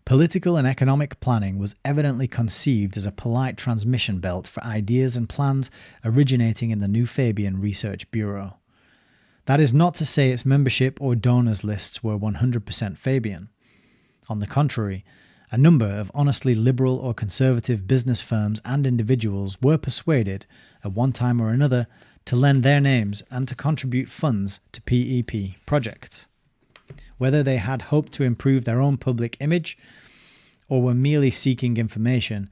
Political and economic planning was evidently conceived as a polite transmission belt for ideas and plans originating in the new Fabian Research Bureau. That is not to say its membership or donors lists were 100% Fabian. On the contrary, a number of honestly liberal or conservative business firms and individuals were persuaded, at one time or another, to lend their names and to contribute funds to PEP projects. Whether they had hoped to improve their own public image or were merely seeking information,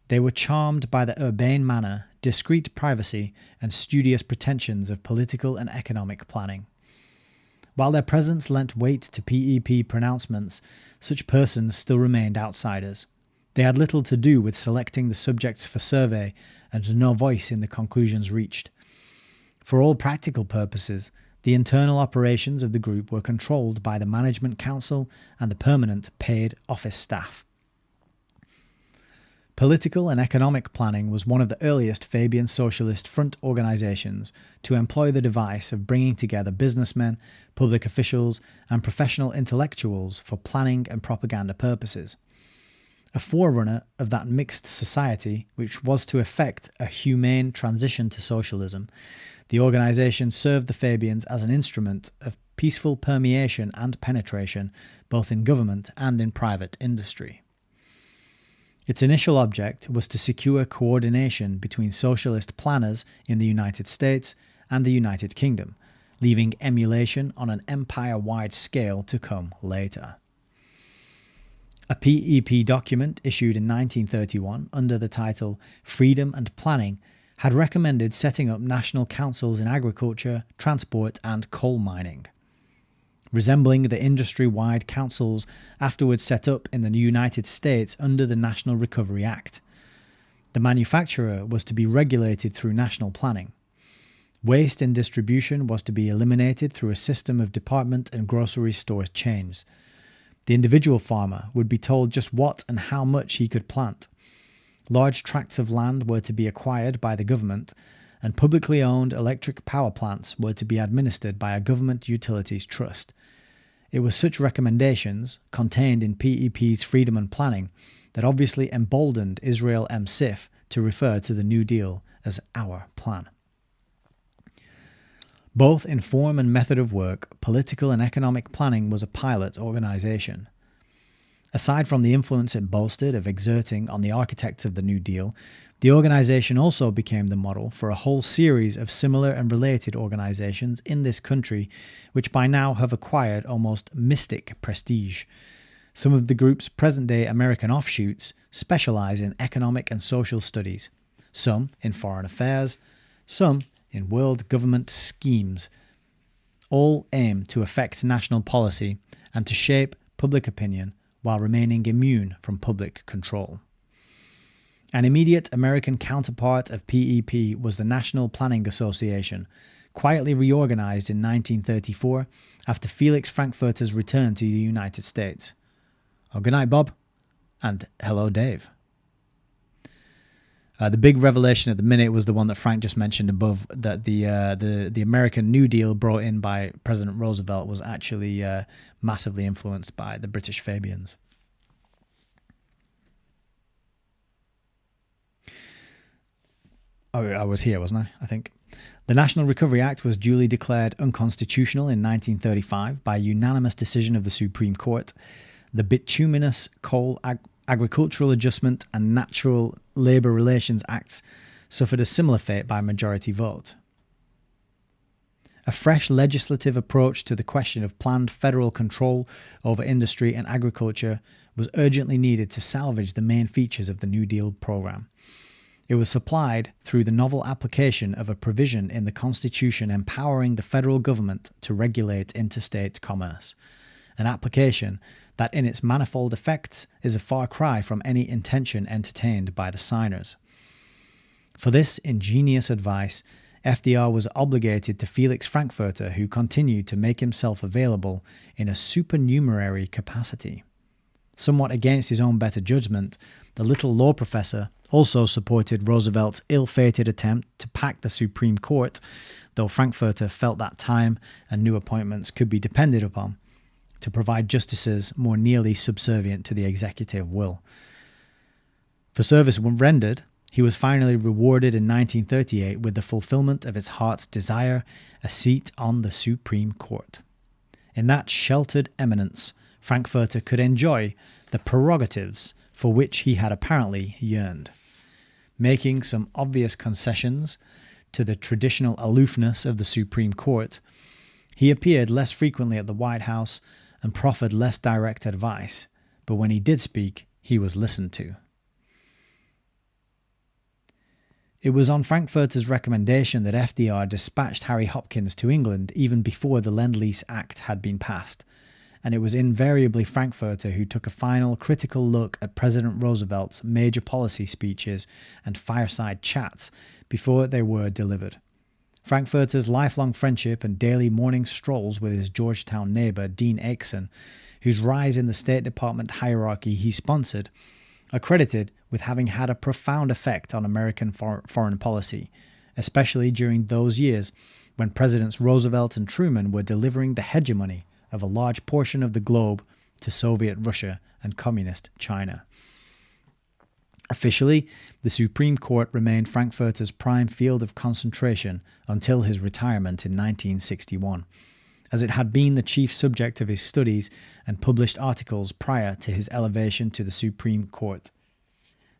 they were charmed by the urbane manner, discreet privacy, and studious pretensions of political and economic planning. While their presence lent weight to PEP pronouncements, such persons still remained outsiders. They had little to do with selecting the subjects for survey and no voice in the conclusions reached. For all practical purposes, the internal operations of the group were controlled by the Management Council and the permanent paid office staff. Political and economic planning was one of the earliest Fabian socialist front organizations to employ the device of bringing together businessmen, public officials, and professional intellectuals for planning and propaganda purposes. A forerunner of that mixed society, which was to effect a humane transition to socialism, the organization served the Fabians as an instrument of peaceful permeation and penetration, both in government and in private industry. Its initial object was to secure coordination between socialist planners in the United States and the United Kingdom, leaving emulation on an empire-wide scale to come later. A PEP document issued in 1931 under the title Freedom and Planning had recommended setting up national councils in agriculture, transport, and coal mining. Resembling the industry-wide councils afterwards set up in the United States under the National Recovery Act. The manufacturer was to be regulated through national planning. Waste in distribution was to be eliminated through a system of department and grocery store chains. The individual farmer would be told just what and how much he could plant. Large tracts of land were to be acquired by the government, and publicly owned electric power plants were to be administered by a government utilities trust. It was such recommendations, contained in PEP's Freedom and Planning, that obviously emboldened Israel M. Sif to refer to the New Deal as our plan. Both in form and method of work, political and economic planning was a pilot organization. Aside from the influence it boasted of exerting on the architects of the New Deal, the organization also became the model for a whole series of similar and related organizations in this country, which by now have acquired almost mystic prestige. Some of the group's present-day American offshoots specialize in economic and social studies, some in foreign affairs, some in world government schemes. All aim to affect national policy and to shape public opinion while remaining immune from public control. An immediate American counterpart of PEP was the National Planning Association, quietly reorganized in 1934 after Felix Frankfurter's return to the United States. Oh, good night, Bob, and hello, Dave. The big revelation at the minute was the one that Frank just mentioned above, that the American New Deal brought in by President Roosevelt was actually massively influenced by the British Fabians. Oh, I was here, wasn't I think. The National Recovery Act was duly declared unconstitutional in 1935 by unanimous decision of the Supreme Court. The Bituminous Coal Agricultural Adjustment and Natural Labour Relations Acts suffered a similar fate by majority vote. A fresh legislative approach to the question of planned federal control over industry and agriculture was urgently needed to salvage the main features of the New Deal programme. It was supplied through the novel application of a provision in the Constitution empowering the federal government to regulate interstate commerce, an application that in its manifold effects is a far cry from any intention entertained by the signers. For this ingenious advice, FDR was obligated to Felix Frankfurter, who continued to make himself available in a supernumerary capacity. Somewhat against his own better judgment, the little law professor also supported Roosevelt's ill-fated attempt to pack the Supreme Court, though Frankfurter felt that time and new appointments could be depended upon to provide justices more nearly subservient to the executive will. For service rendered, he was finally rewarded in 1938 with the fulfillment of his heart's desire, a seat on the Supreme Court. In that sheltered eminence, Frankfurter could enjoy the prerogatives for which he had apparently yearned. Making some obvious concessions to the traditional aloofness of the Supreme Court, he appeared less frequently at the White House and proffered less direct advice, but when he did speak, he was listened to. It was on Frankfurter's recommendation that FDR dispatched Harry Hopkins to England even before the Lend-Lease Act had been passed, and it was invariably Frankfurter who took a final critical look at President Roosevelt's major policy speeches and fireside chats before they were delivered. Frankfurter's lifelong friendship and daily morning strolls with his Georgetown neighbour, Dean Acheson, whose rise in the State Department hierarchy he sponsored, are credited with having had a profound effect on American foreign policy, especially during those years when Presidents Roosevelt and Truman were delivering the hegemony of a large portion of the globe to Soviet Russia and Communist China. Officially, the Supreme Court remained Frankfurter's prime field of concentration until his retirement in 1961, as it had been the chief subject of his studies and published articles prior to his elevation to the Supreme Court.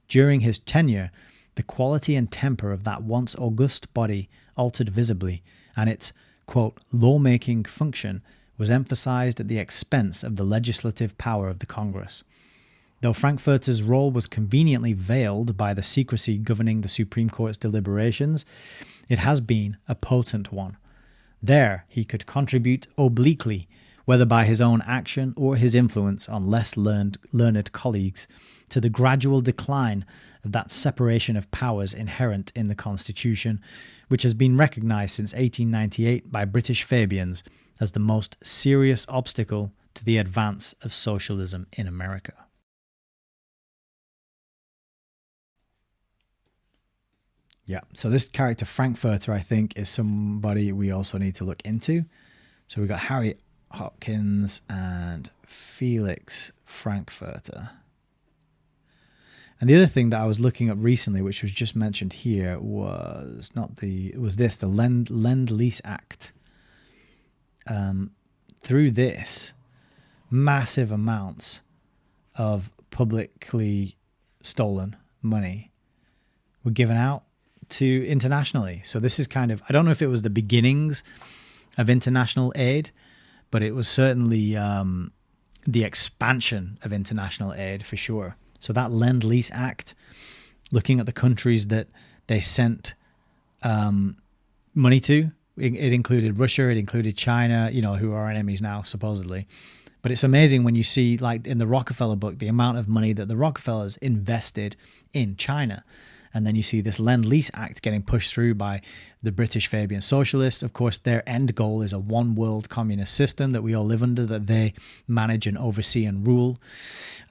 During his tenure, the quality and temper of that once august body altered visibly, and its, quote, lawmaking function was emphasized at the expense of the legislative power of the Congress. Though Frankfurter's role was conveniently veiled by the secrecy governing the Supreme Court's deliberations, it has been a potent one. There he could contribute obliquely, whether by his own action or his influence on less learned colleagues, to the gradual decline of that separation of powers inherent in the Constitution, which has been recognised since 1898 by British Fabians as the most serious obstacle to the advance of socialism in America. Yeah, so this character Frankfurter, I think, is somebody we also need to look into. So we've got Harry Hopkins and Felix Frankfurter. And the other thing that I was looking up recently, which was just mentioned here, was the Lend-Lease Act. Through this, massive amounts of publicly stolen money were given out to internationally. So this is kind of, I don't know if it was the beginnings of international aid, but it was certainly the expansion of international aid for sure. So that Lend-Lease Act, looking at the countries that they sent money to, it included Russia, it included China, who are our enemies now, supposedly. But it's amazing when you see, like in the Rockefeller book, the amount of money that the Rockefellers invested in China. And then you see this Lend-Lease Act getting pushed through by the British Fabian socialists. Of course, their end goal is a one-world communist system that we all live under, that they manage and oversee and rule.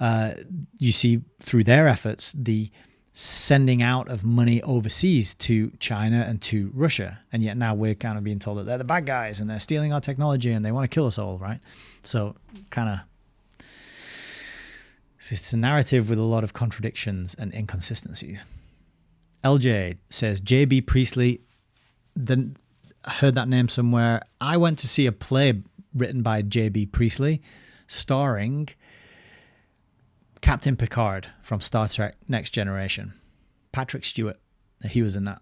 You see through their efforts the sending out of money overseas to China and to Russia. And yet now we're kind of being told that they're the bad guys and they're stealing our technology and they want to kill us all, right? So kind of, it's a narrative with a lot of contradictions and inconsistencies. LJ says, J.B. Priestley, I heard that name somewhere. I went to see a play written by J.B. Priestley starring Captain Picard from Star Trek Next Generation. Patrick Stewart, he was in that.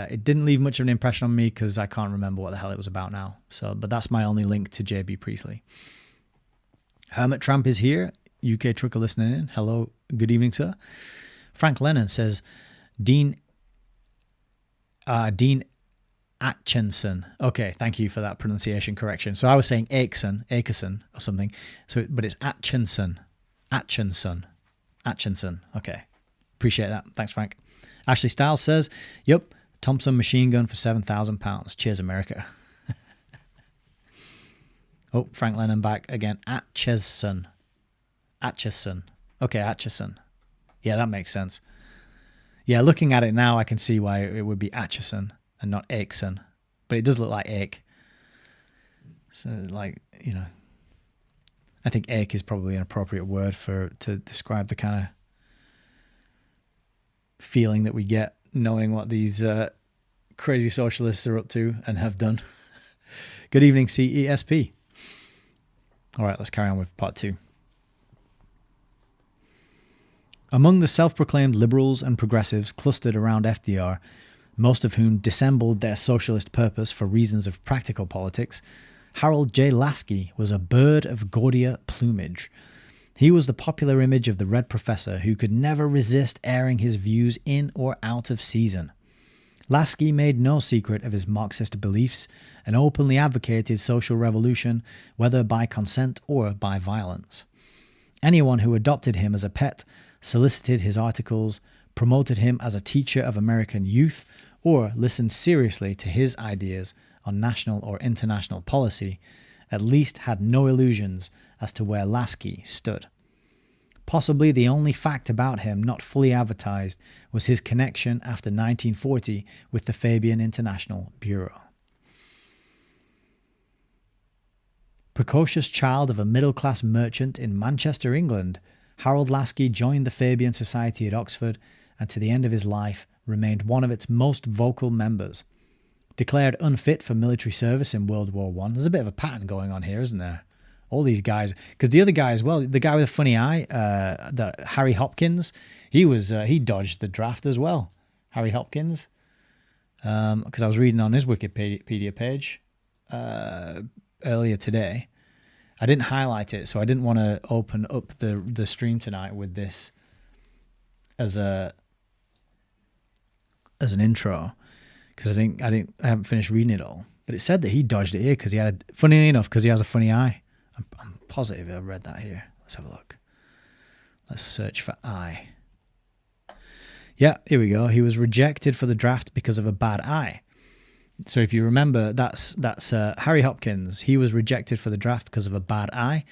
It didn't leave much of an impression on me because I can't remember what the hell it was about now. But that's my only link to J.B. Priestley. Hermit Tramp is here. UK Trucker listening in. Hello, good evening, sir. Frank Lennon says, Dean Acheson. Okay, thank you for that pronunciation correction. So I was saying Acheson or something. But it's Atchison. Okay, appreciate that. Thanks, Frank. Ashley Styles says, "Yep, Thompson machine gun for £7,000. Cheers, America." Oh, Frank Lennon back again. Atchison. Okay, Atchison. Yeah, that makes sense. Yeah, looking at it now, I can see why it would be Atchison and not Acheson. But it does look like ache. So, I think ache is probably an appropriate word to describe the kind of feeling that we get knowing what these crazy socialists are up to and have done. Good evening, CESP. All right, let's carry on with part 2. Among the self-proclaimed liberals and progressives clustered around FDR, most of whom dissembled their socialist purpose for reasons of practical politics, Harold J. Laski was a bird of gaudier plumage. He was the popular image of the Red Professor who could never resist airing his views in or out of season. Laski made no secret of his Marxist beliefs and openly advocated social revolution, whether by consent or by violence. Anyone who adopted him as a pet, solicited his articles, promoted him as a teacher of American youth, or listened seriously to his ideas on national or international policy, at least had no illusions as to where Laski stood. Possibly the only fact about him not fully advertised was his connection after 1940 with the Fabian International Bureau. Precocious child of a middle-class merchant in Manchester, England, Harold Laski joined the Fabian Society at Oxford and to the end of his life remained one of its most vocal members. Declared unfit for military service in World War I. There's a bit of a pattern going on here, isn't there? All these guys, because the other guy as well, the guy with the funny eye, Harry Hopkins, he dodged the draft as well. Harry Hopkins, because I was reading on his Wikipedia page earlier today. I didn't highlight it, so I didn't want to open up the stream tonight with this as an intro, because I haven't finished reading it all. But it said that he dodged it here because he had funny enough, because he has a funny eye. I'm positive I read that here. Let's have a look. Let's search for eye. Yeah, here we go. He was rejected for the draft because of a bad eye. So if you remember, that's Harry Hopkins. He was rejected for the draft because of a bad eye.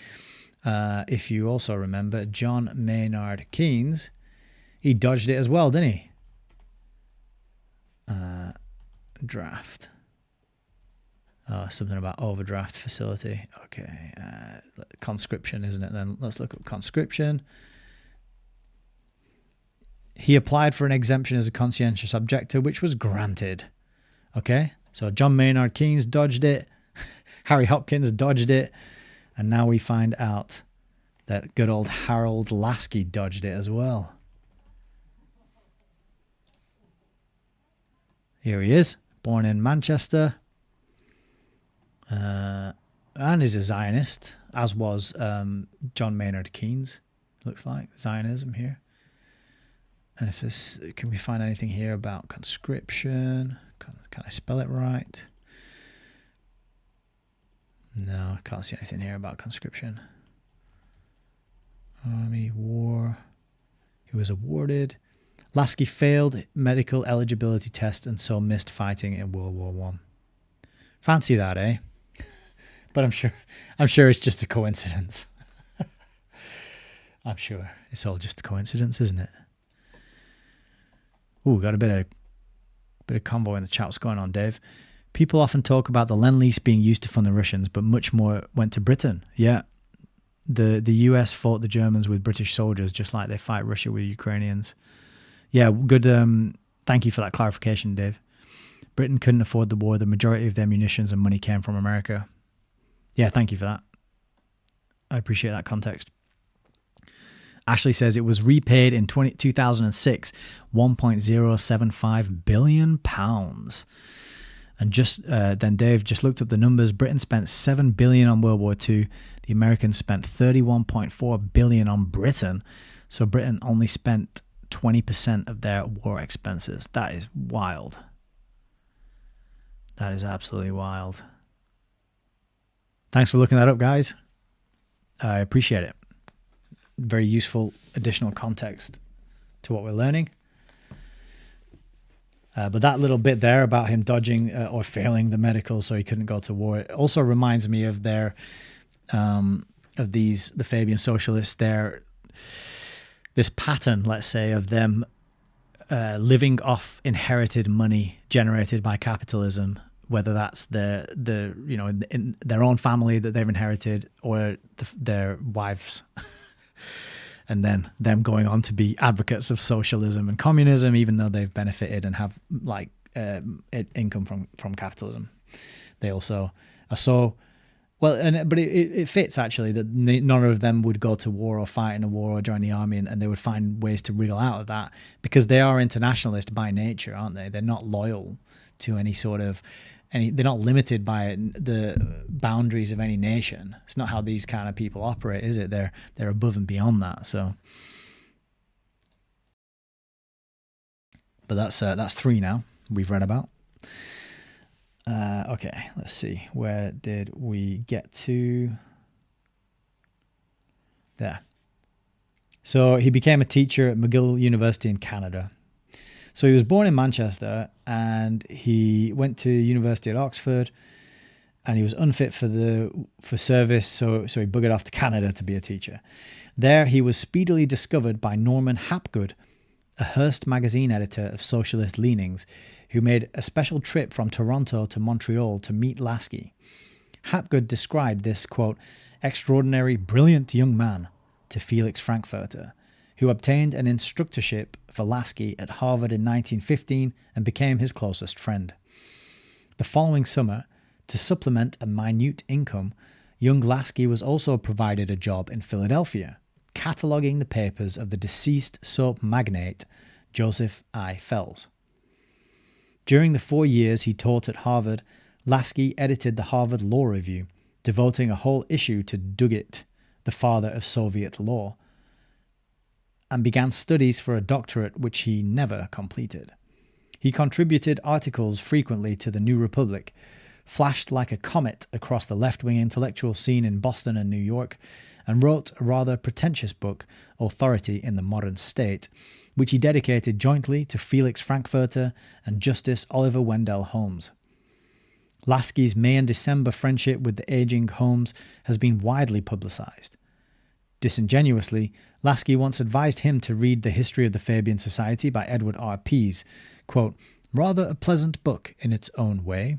If you also remember, John Maynard Keynes, he dodged it as well, didn't he? Draft. Oh, something about overdraft facility. Okay. Conscription, isn't it? Then let's look up conscription. He applied for an exemption as a conscientious objector, which was granted. Okay. So John Maynard Keynes dodged it. Harry Hopkins dodged it. And now we find out that good old Harold Laski dodged it as well. Here he is, born in Manchester. And is a Zionist, as was John Maynard Keynes. Looks like Zionism here. And if this, can we find anything here about conscription? Can I spell it right? No, I can't see anything here about conscription. Army, war. He was awarded. Laski failed medical eligibility test and so missed fighting in World War I. Fancy that, eh? But I'm sure it's just a coincidence. I'm sure it's all just a coincidence, isn't it? Ooh, got a bit of convo in the chat. What's going on, Dave? People often talk about the Lend-Lease being used to fund the Russians, but much more went to Britain. Yeah, the US fought the Germans with British soldiers, just like they fight Russia with Ukrainians. Yeah, good. Thank you for that clarification, Dave. Britain couldn't afford the war. The majority of their munitions and money came from America. Yeah, thank you for that. I appreciate that context. Ashley says it was repaid in 2006, £1.075 billion. And just then Dave just looked up the numbers. Britain spent $7 billion on World War II. The Americans spent $31.4 billion on Britain. So Britain only spent 20% of their war expenses. That is wild. That is absolutely wild. Thanks for looking that up, guys. I appreciate it. Very useful additional context to what we're learning. But that little bit there about him dodging or failing the medical so he couldn't go to war, it also reminds me of the Fabian socialists, this pattern, let's say, of them living off inherited money generated by capitalism, whether that's in their own family that they've inherited or their wives. And then them going on to be advocates of socialism and communism, even though they've benefited and have income from capitalism. They also are so well, but it fits actually that none of them would go to war or fight in a war or join the army, and they would find ways to wriggle out of that because they are internationalist by nature, aren't they? They're not loyal to any sort of they're not limited by the boundaries of any nation. It's not how these kind of people operate, is it? They're above and beyond that. So, but that's 3 now. we've read about. Okay, let's see. Where did we get to? There. So he became a teacher at McGill University in Canada. So he was born in Manchester and he went to university at Oxford, and he was unfit for service, so he buggered off to Canada to be a teacher. There he was speedily discovered by Norman Hapgood, a Hearst magazine editor of socialist leanings, who made a special trip from Toronto to Montreal to meet Laski. Hapgood described this, quote, extraordinary, brilliant young man to Felix Frankfurter, who obtained an instructorship for Laski at Harvard in 1915 and became his closest friend. The following summer, to supplement a minute income, young Laski was also provided a job in Philadelphia, cataloguing the papers of the deceased soap magnate Joseph I. Fels. During the 4 years he taught at Harvard, Laski edited the Harvard Law Review, devoting a whole issue to DOGE, the father of Soviet law, and began studies for a doctorate which he never completed. He contributed articles frequently to the New Republic, flashed like a comet across the left-wing intellectual scene in Boston and New York, and wrote a rather pretentious book, Authority in the Modern State, which he dedicated jointly to Felix Frankfurter and Justice Oliver Wendell Holmes. Laski's May and December friendship with the aging Holmes has been widely publicized. Disingenuously, Laski once advised him to read The History of the Fabian Society by Edward R. Pease, quote, rather a pleasant book in its own way.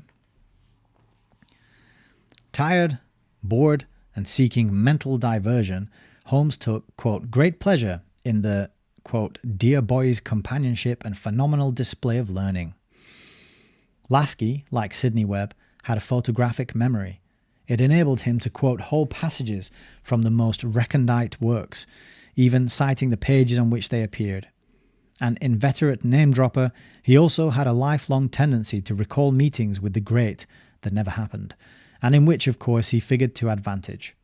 Tired, bored, and seeking mental diversion, Holmes took, quote, great pleasure in the, quote, dear boy's companionship and phenomenal display of learning. Laski, like Sidney Webb, had a photographic memory. It enabled him to quote whole passages from the most recondite works, even citing the pages on which they appeared. An inveterate name-dropper, he also had a lifelong tendency to recall meetings with the great that never happened, and in which, of course, he figured to advantage.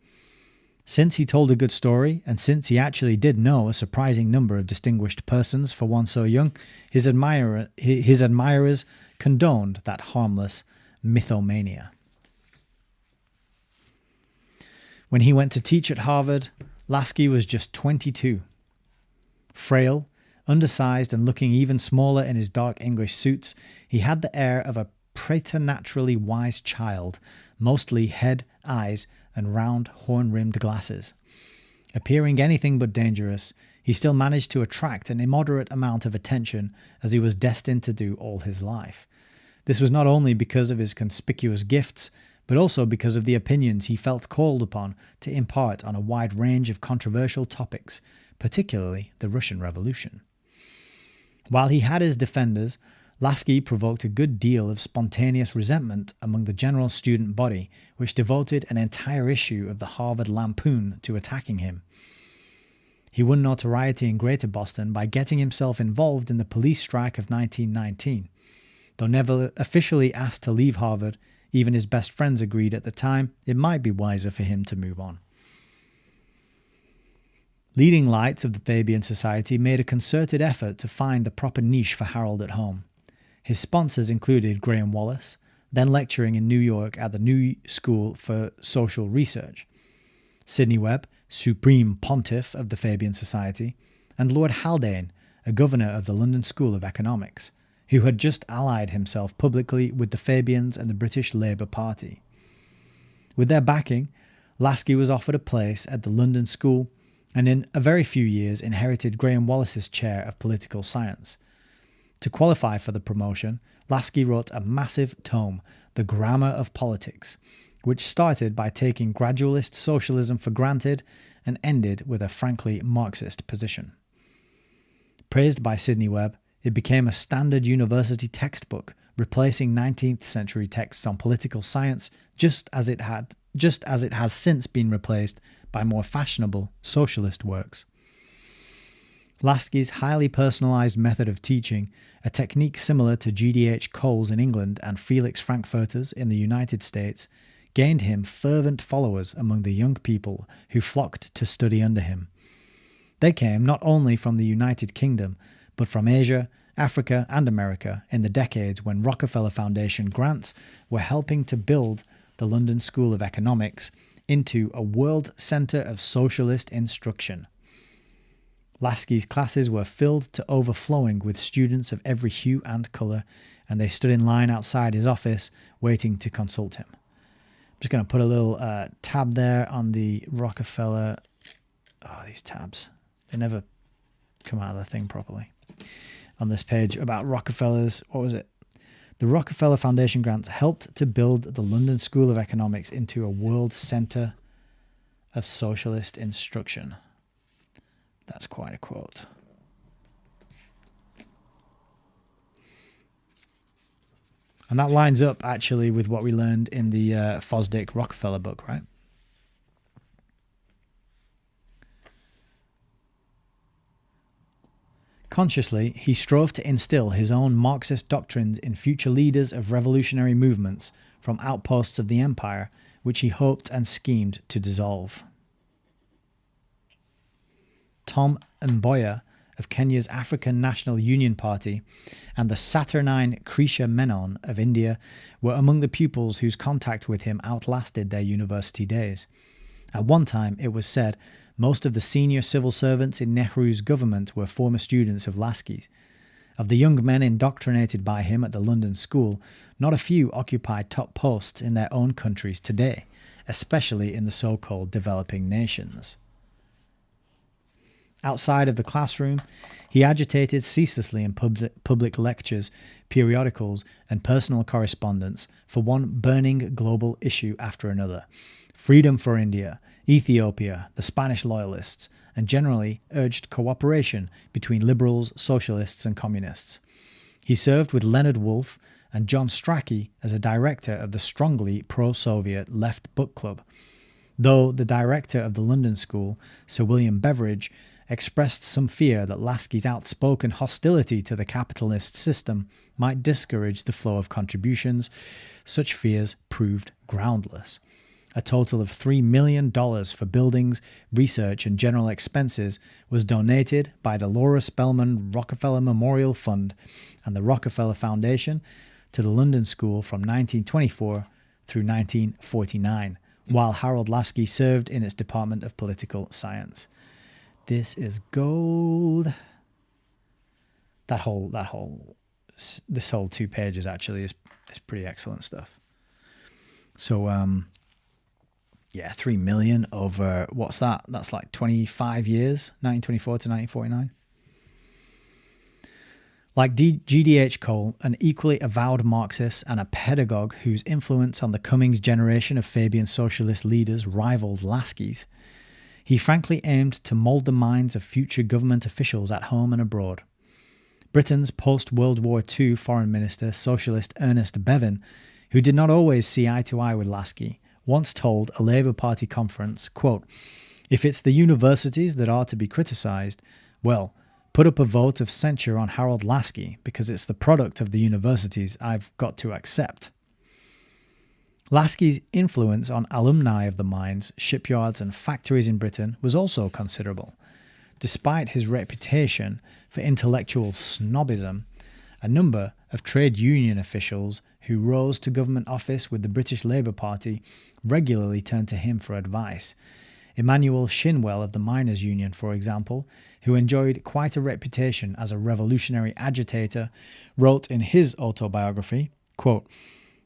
Since he told a good story, and since he actually did know a surprising number of distinguished persons for one so young, his admirers condoned that harmless mythomania. When he went to teach at Harvard, Laski was just 22. Frail, undersized, and looking even smaller in his dark English suits, he had the air of a preternaturally wise child, mostly head, eyes, and round horn-rimmed glasses. Appearing anything but dangerous, he still managed to attract an immoderate amount of attention, as he was destined to do all his life. This was not only because of his conspicuous gifts, but also because of the opinions he felt called upon to impart on a wide range of controversial topics, particularly the Russian Revolution. While he had his defenders, Laski provoked a good deal of spontaneous resentment among the general student body, which devoted an entire issue of the Harvard Lampoon to attacking him. He won notoriety in Greater Boston by getting himself involved in the police strike of 1919. Though never officially asked to leave Harvard, even his best friends agreed at the time it might be wiser for him to move on. Leading lights of the Fabian Society made a concerted effort to find the proper niche for Harold at home. His sponsors included Graham Wallas, then lecturing in New York at the New School for Social Research, Sidney Webb, Supreme Pontiff of the Fabian Society, and Lord Haldane, a governor of the London School of Economics, who had just allied himself publicly with the Fabians and the British Labour Party. With their backing, Laski was offered a place at the London School and in a very few years inherited Graham Wallas's chair of political science. To qualify for the promotion, Laski wrote a massive tome, The Grammar of Politics, which started by taking gradualist socialism for granted and ended with a frankly Marxist position. Praised by Sidney Webb, it became a standard university textbook, replacing 19th century texts on political science just as it has since been replaced by more fashionable socialist works. Laski's highly personalized method of teaching, a technique similar to G.D.H. Cole's in England and Felix Frankfurter's in the United States, gained him fervent followers among the young people who flocked to study under him. They came not only from the United Kingdom, but from Asia Africa and America in the decades when Rockefeller Foundation grants were helping to build the London School of Economics into a world centre of socialist instruction. Laski's classes were filled to overflowing with students of every hue and colour, and they stood in line outside his office waiting to consult him. I'm just going to put a little tab there on the Rockefeller. Oh, these tabs. They never come out of the thing properly. On this page about Rockefeller's, what was it? The Rockefeller Foundation grants helped to build the London School of Economics into a world centre of socialist instruction. That's quite a quote. And that lines up actually with what we learned in the Fosdick Rockefeller book, right? Consciously, he strove to instill his own Marxist doctrines in future leaders of revolutionary movements from outposts of the empire, which he hoped and schemed to dissolve. Tom Mboya of Kenya's African National Union Party and the saturnine Krisha Menon of India were among the pupils whose contact with him outlasted their university days. At one time, it was said, most of the senior civil servants in Nehru's government were former students of Laski's. Of the young men indoctrinated by him at the London School, not a few occupy top posts in their own countries today, especially in the so-called developing nations. Outside of the classroom, he agitated ceaselessly in public lectures, periodicals, and personal correspondence for one burning global issue after another. Freedom for India, Ethiopia, the Spanish loyalists, and generally urged cooperation between liberals, socialists, and communists. He served with Leonard Woolf and John Strachey as a director of the strongly pro-Soviet Left Book Club, though the director of the London School, Sir William Beveridge, expressed some fear that Laski's outspoken hostility to the capitalist system might discourage the flow of contributions. Such fears proved groundless. A total of $3 million for buildings, research, and general expenses was donated by the Laura Spelman Rockefeller Memorial Fund and the Rockefeller Foundation to the London School from 1924 through 1949, while Harold Laski served in its Department of Political Science. This is gold. This whole 2 pages actually is pretty excellent stuff. So, 3 million over, what's that? That's like 25 years, 1924 to 1949. Like G.D.H. Cole, an equally avowed Marxist and a pedagogue whose influence on the coming generation of Fabian socialist leaders rivaled Laski's, he frankly aimed to mould the minds of future government officials at home and abroad. Britain's post-World War II Foreign Minister, socialist Ernest Bevin, who did not always see eye to eye with Laski, once told a Labour Party conference, quote, "If it's the universities that are to be criticised, well, put up a vote of censure on Harold Laski because it's the product of the universities I've got to accept." Laski's influence on alumni of the mines, shipyards and factories in Britain was also considerable. Despite his reputation for intellectual snobism, a number of trade union officials who rose to government office with the British Labour Party regularly turned to him for advice. Emmanuel Shinwell of the Miners' Union, for example, who enjoyed quite a reputation as a revolutionary agitator, wrote in his autobiography, quote,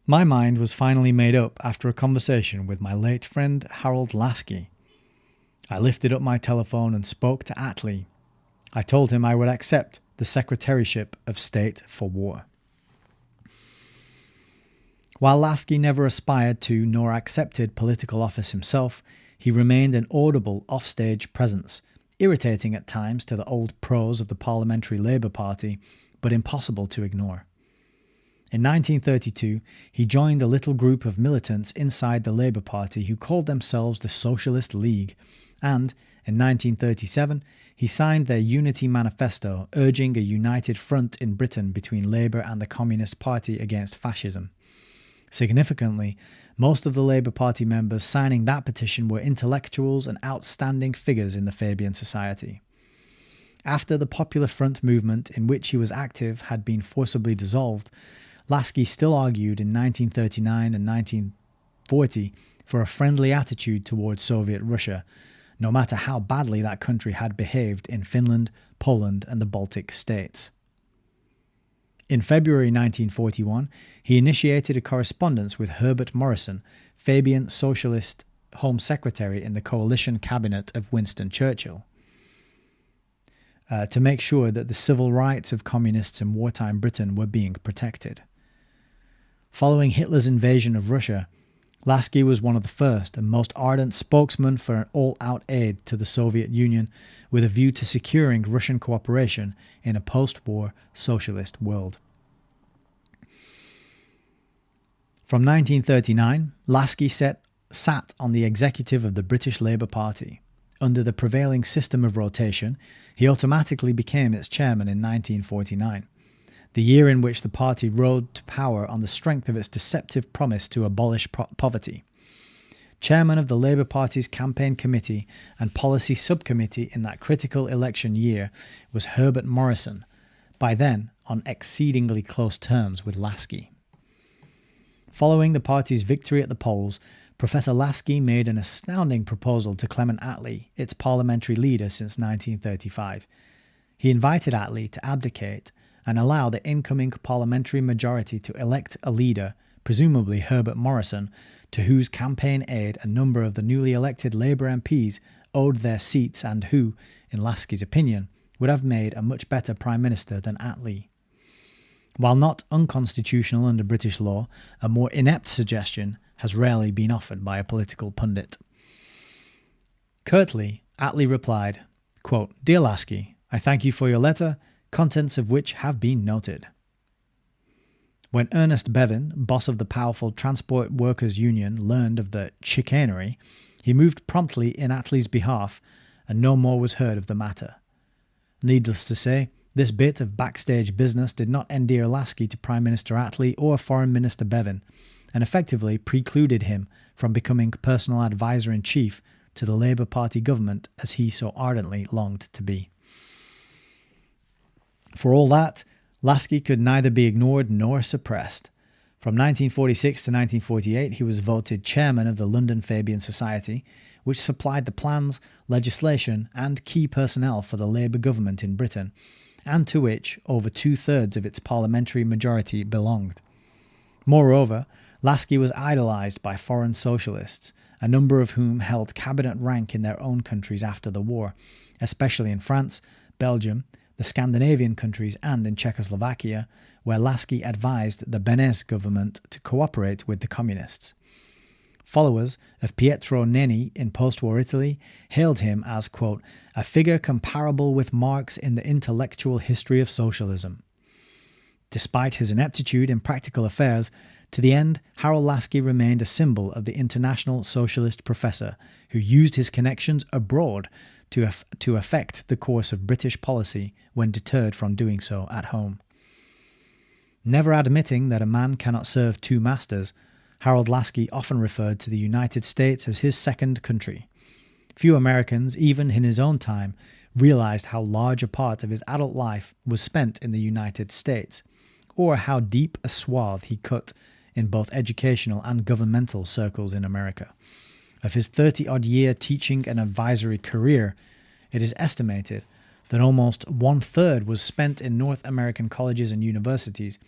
"My mind was finally made up after a conversation with my late friend Harold Laski. I lifted up my telephone and spoke to Attlee. I told him I would accept the Secretaryship of State for War." While Laski never aspired to nor accepted political office himself, he remained an audible offstage presence, irritating at times to the old pros of the Parliamentary Labour Party, but impossible to ignore. In 1932, he joined a little group of militants inside the Labour Party who called themselves the Socialist League, and in 1937, he signed their Unity Manifesto urging a united front in Britain between Labour and the Communist Party against fascism. Significantly, most of the Labour Party members signing that petition were intellectuals and outstanding figures in the Fabian Society. After the Popular Front movement in which he was active had been forcibly dissolved, Laski still argued in 1939 and 1940 for a friendly attitude towards Soviet Russia, no matter how badly that country had behaved in Finland, Poland, and the Baltic states. In February 1941, he initiated a correspondence with Herbert Morrison, Fabian Socialist Home Secretary in the coalition cabinet of Winston Churchill, to make sure that the civil rights of communists in wartime Britain were being protected. Following Hitler's invasion of Russia, Laski was one of the first and most ardent spokesmen for an all-out aid to the Soviet Union with a view to securing Russian cooperation in a post-war socialist world. From 1939, Laski sat on the executive of the British Labour Party. Under the prevailing system of rotation, he automatically became its chairman in 1949, the year in which the party rose to power on the strength of its deceptive promise to abolish poverty. Chairman of the Labour Party's campaign committee and policy subcommittee in that critical election year was Herbert Morrison, by then on exceedingly close terms with Laski. Following the party's victory at the polls, Professor Laski made an astounding proposal to Clement Attlee, its parliamentary leader since 1935. He invited Attlee to abdicate and allow the incoming parliamentary majority to elect a leader, presumably Herbert Morrison, to whose campaign aid a number of the newly elected Labour MPs owed their seats and who, in Laski's opinion, would have made a much better Prime Minister than Attlee. While not unconstitutional under British law, a more inept suggestion has rarely been offered by a political pundit. Curtly, Attlee replied, quote, "Dear Laski, I thank you for your letter, contents of which have been noted." When Ernest Bevin, boss of the powerful Transport Workers' Union, learned of the chicanery, he moved promptly in Attlee's behalf, and no more was heard of the matter. Needless to say, this bit of backstage business did not endear Laski to Prime Minister Attlee or Foreign Minister Bevin, and effectively precluded him from becoming personal advisor-in-chief to the Labour Party government as he so ardently longed to be. For all that, Laski could neither be ignored nor suppressed. From 1946 to 1948, he was voted chairman of the London Fabian Society, which supplied the plans, legislation, and key personnel for the Labour government in Britain, and to which over two-thirds of its parliamentary majority belonged. Moreover, Laski was idolised by foreign socialists, a number of whom held cabinet rank in their own countries after the war, especially in France, Belgium, the Scandinavian countries, and in Czechoslovakia, where Laski advised the Beneš government to cooperate with the communists. Followers of Pietro Nenni in post-war Italy hailed him as, quote, "a figure comparable with Marx in the intellectual history of socialism." Despite his ineptitude in practical affairs, to the end, Harold Laski remained a symbol of the international socialist professor who used his connections abroad to affect the course of British policy when deterred from doing so at home. Never admitting that a man cannot serve two masters, Harold Laski often referred to the United States as his second country. Few Americans, even in his own time, realized how large a part of his adult life was spent in the United States, or how deep a swath he cut in both educational and governmental circles in America. Of his 30-odd year teaching and advisory career, it is estimated that almost one-third was spent in North American colleges and universities,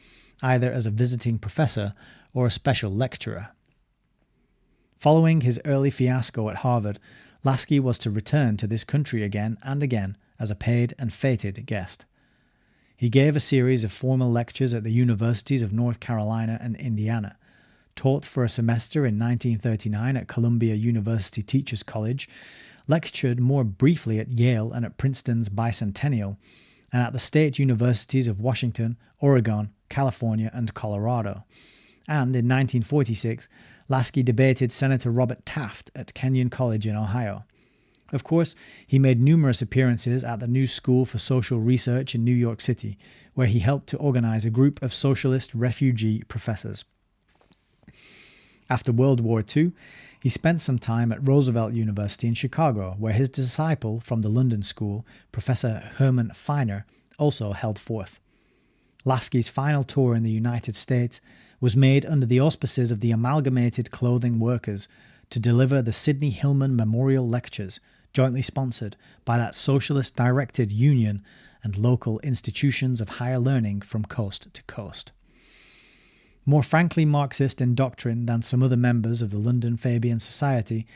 either as a visiting professor or a special lecturer. Following his early fiasco at Harvard, Laski was to return to this country again and again as a paid and feted guest. He gave a series of formal lectures at the universities of North Carolina and Indiana, taught for a semester in 1939 at Columbia University Teachers College, lectured more briefly at Yale and at Princeton's Bicentennial, and at the state universities of Washington, Oregon, California, and Colorado. And in 1946, Laski debated Senator Robert Taft at Kenyon College in Ohio. Of course, he made numerous appearances at the New School for Social Research in New York City, where he helped to organize a group of socialist refugee professors. After World War II, He spent some time at Roosevelt University in Chicago, where his disciple from the London School, Professor Herman Feiner, also held forth. Laski's final tour in the United States was made under the auspices of the Amalgamated Clothing Workers to deliver the Sidney Hillman Memorial Lectures, jointly sponsored by that socialist-directed union and local institutions of higher learning from coast to coast. More frankly Marxist in doctrine than some other members of the London Fabian Society,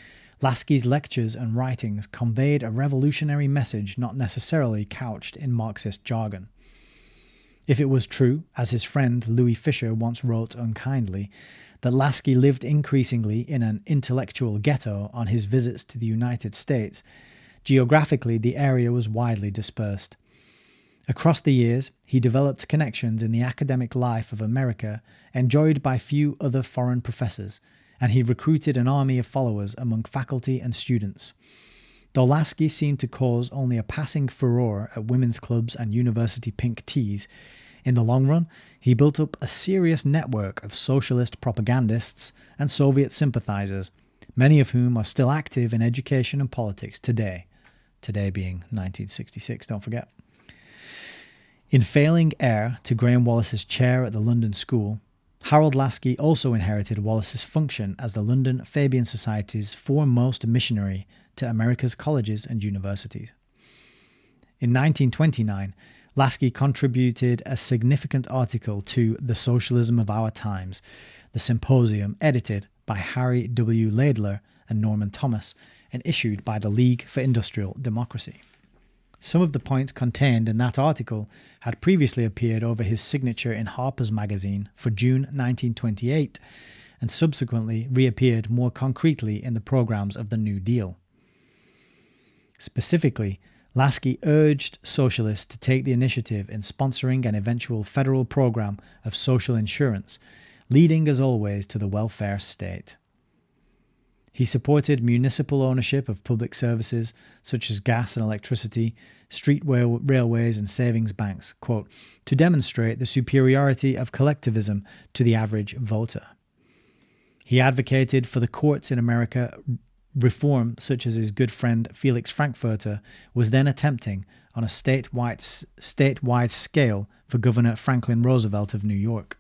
Laski's lectures and writings conveyed a revolutionary message not necessarily couched in Marxist jargon. If it was true, as his friend Louis Fisher once wrote unkindly, that Laski lived increasingly in an intellectual ghetto on his visits to the United States, geographically the area was widely dispersed. Across the years, he developed connections in the academic life of America enjoyed by few other foreign professors, and he recruited an army of followers among faculty and students. Though Laski seemed to cause only a passing furore at women's clubs and university pink teas, in the long run, he built up a serious network of socialist propagandists and Soviet sympathizers, many of whom are still active in education and politics today. Today being 1966, don't forget. In failing heir to Graham Wallas's chair at the London School, Harold Laski also inherited Wallas's function as the London Fabian Society's foremost missionary to America's colleges and universities. In 1929, Laski contributed a significant article to The Socialism of Our Times, the symposium edited by Harry W. Laidler and Norman Thomas, and issued by the League for Industrial Democracy. Some of the points contained in that article had previously appeared over his signature in Harper's Magazine for June 1928, and subsequently reappeared more concretely in the programs of the New Deal. Specifically, Laski urged socialists to take the initiative in sponsoring an eventual federal program of social insurance, leading as always to the welfare state. He supported municipal ownership of public services such as gas and electricity, street railways and savings banks, quote, to demonstrate the superiority of collectivism to the average voter. He advocated for the courts in America, reform such as his good friend Felix Frankfurter was then attempting on a statewide scale for Governor Franklin Roosevelt of New York.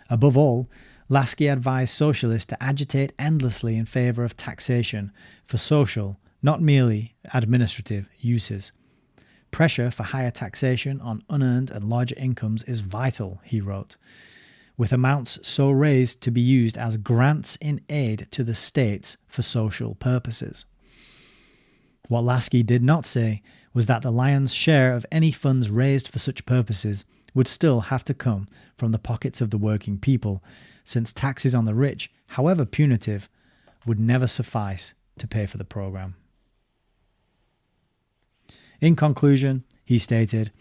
Above all, Laski advised socialists to agitate endlessly in favor of taxation for social, not merely administrative, uses. Pressure for higher taxation on unearned and larger incomes is vital, he wrote, with amounts so raised to be used as grants in aid to the states for social purposes. What Laski did not say was that the lion's share of any funds raised for such purposes would still have to come from the pockets of the working people, since taxes on the rich, however punitive, would never suffice to pay for the program. In conclusion, he stated,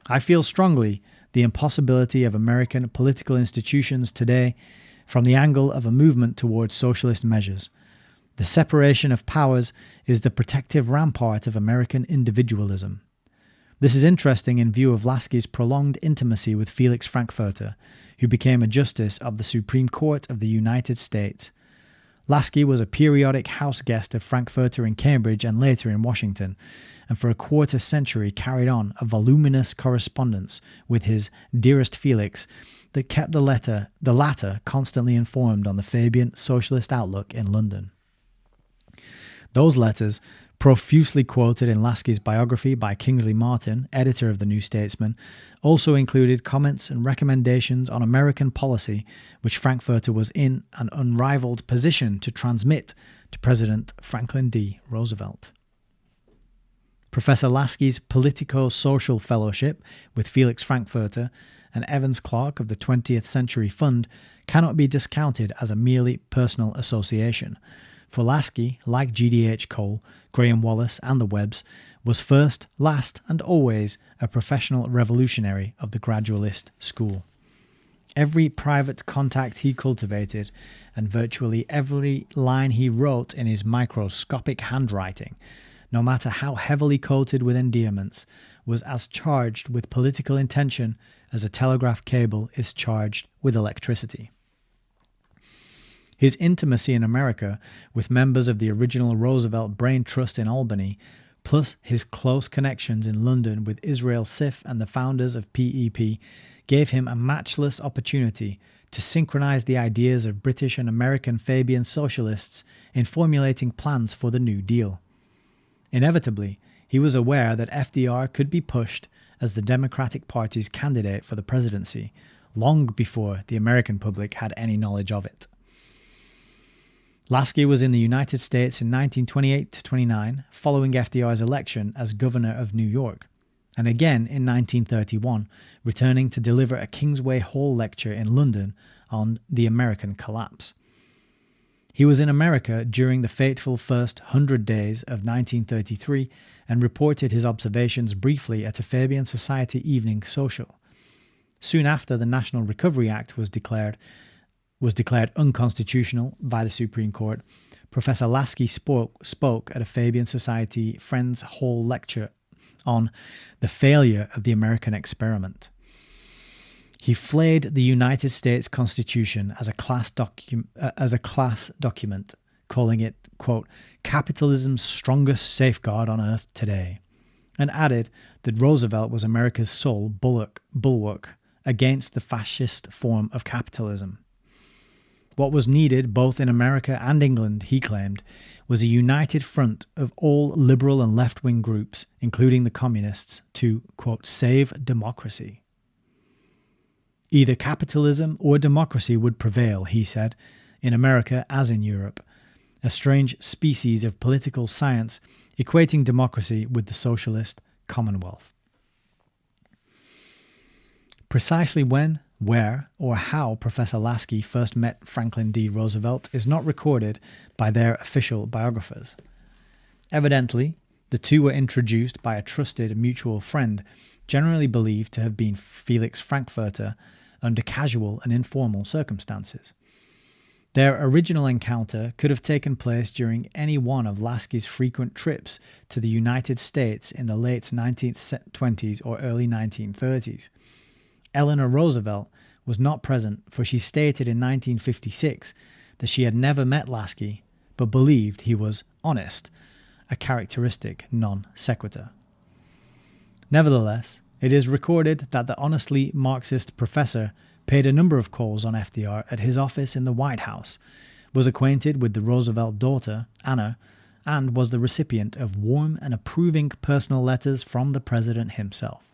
"I feel strongly the impossibility of American political institutions today from the angle of a movement towards socialist measures. The separation of powers is the protective rampart of American individualism. This is interesting in view of Laski's prolonged intimacy with Felix Frankfurter, who became a justice of the Supreme Court of the United States. Laski was a periodic house guest of Frankfurter in Cambridge and later in Washington, and for a quarter century carried on a voluminous correspondence with his dearest Felix that kept the latter constantly informed on the Fabian socialist outlook in London. Those letters, profusely quoted in Laski's biography by Kingsley Martin, editor of the New Statesman, also included comments and recommendations on American policy which Frankfurter was in an unrivaled position to transmit to President Franklin D. Roosevelt. Professor Laski's Politico-Social Fellowship with Felix Frankfurter and Evans Clark of the 20th Century Fund cannot be discounted as a merely personal association, for Laski, like G.D.H. Cole, Graham Wallas and the Webbs, was first, last and always a professional revolutionary of the gradualist school. Every private contact he cultivated and virtually every line he wrote in his microscopic handwriting, no matter how heavily coated with endearments, was as charged with political intention as a telegraph cable is charged with electricity. His intimacy in America with members of the original Roosevelt Brain Trust in Albany, plus his close connections in London with Israel Sif and the founders of PEP, gave him a matchless opportunity to synchronize the ideas of British and American Fabian socialists in formulating plans for the New Deal. Inevitably, he was aware that FDR could be pushed as the Democratic Party's candidate for the presidency, long before the American public had any knowledge of it. Laski was in the United States in 1928-29, following FDR's election as governor of New York, and again in 1931, returning to deliver a Kingsway Hall lecture in London on the American collapse. He was in America during the fateful first 100 days of 1933 and reported his observations briefly at a Fabian Society evening social. Soon after the National Recovery Act was declared unconstitutional by the Supreme Court, Professor Laski spoke at a Fabian Society Friends Hall lecture on the failure of the American experiment. He flayed the United States Constitution as a class document, calling it, quote, capitalism's strongest safeguard on earth today, and added that Roosevelt was America's sole bulwark against the fascist form of capitalism. What was needed both in America and England, he claimed, was a united front of all liberal and left-wing groups, including the communists, to, quote, save democracy. Either capitalism or democracy would prevail, he said, in America as in Europe, a strange species of political science equating democracy with the socialist commonwealth. Precisely when, where, or how Professor Laski first met Franklin D. Roosevelt is not recorded by their official biographers. Evidently, the two were introduced by a trusted mutual friend, generally believed to have been Felix Frankfurter, under casual and informal circumstances. Their original encounter could have taken place during any one of Laski's frequent trips to the United States in the late 1920s or early 1930s. Eleanor Roosevelt was not present, for she stated in 1956 that she had never met Laski, but believed he was honest, a characteristic non sequitur. Nevertheless, it is recorded that the honestly Marxist professor paid a number of calls on FDR at his office in the White House, was acquainted with the Roosevelt daughter, Anna, and was the recipient of warm and approving personal letters from the president himself.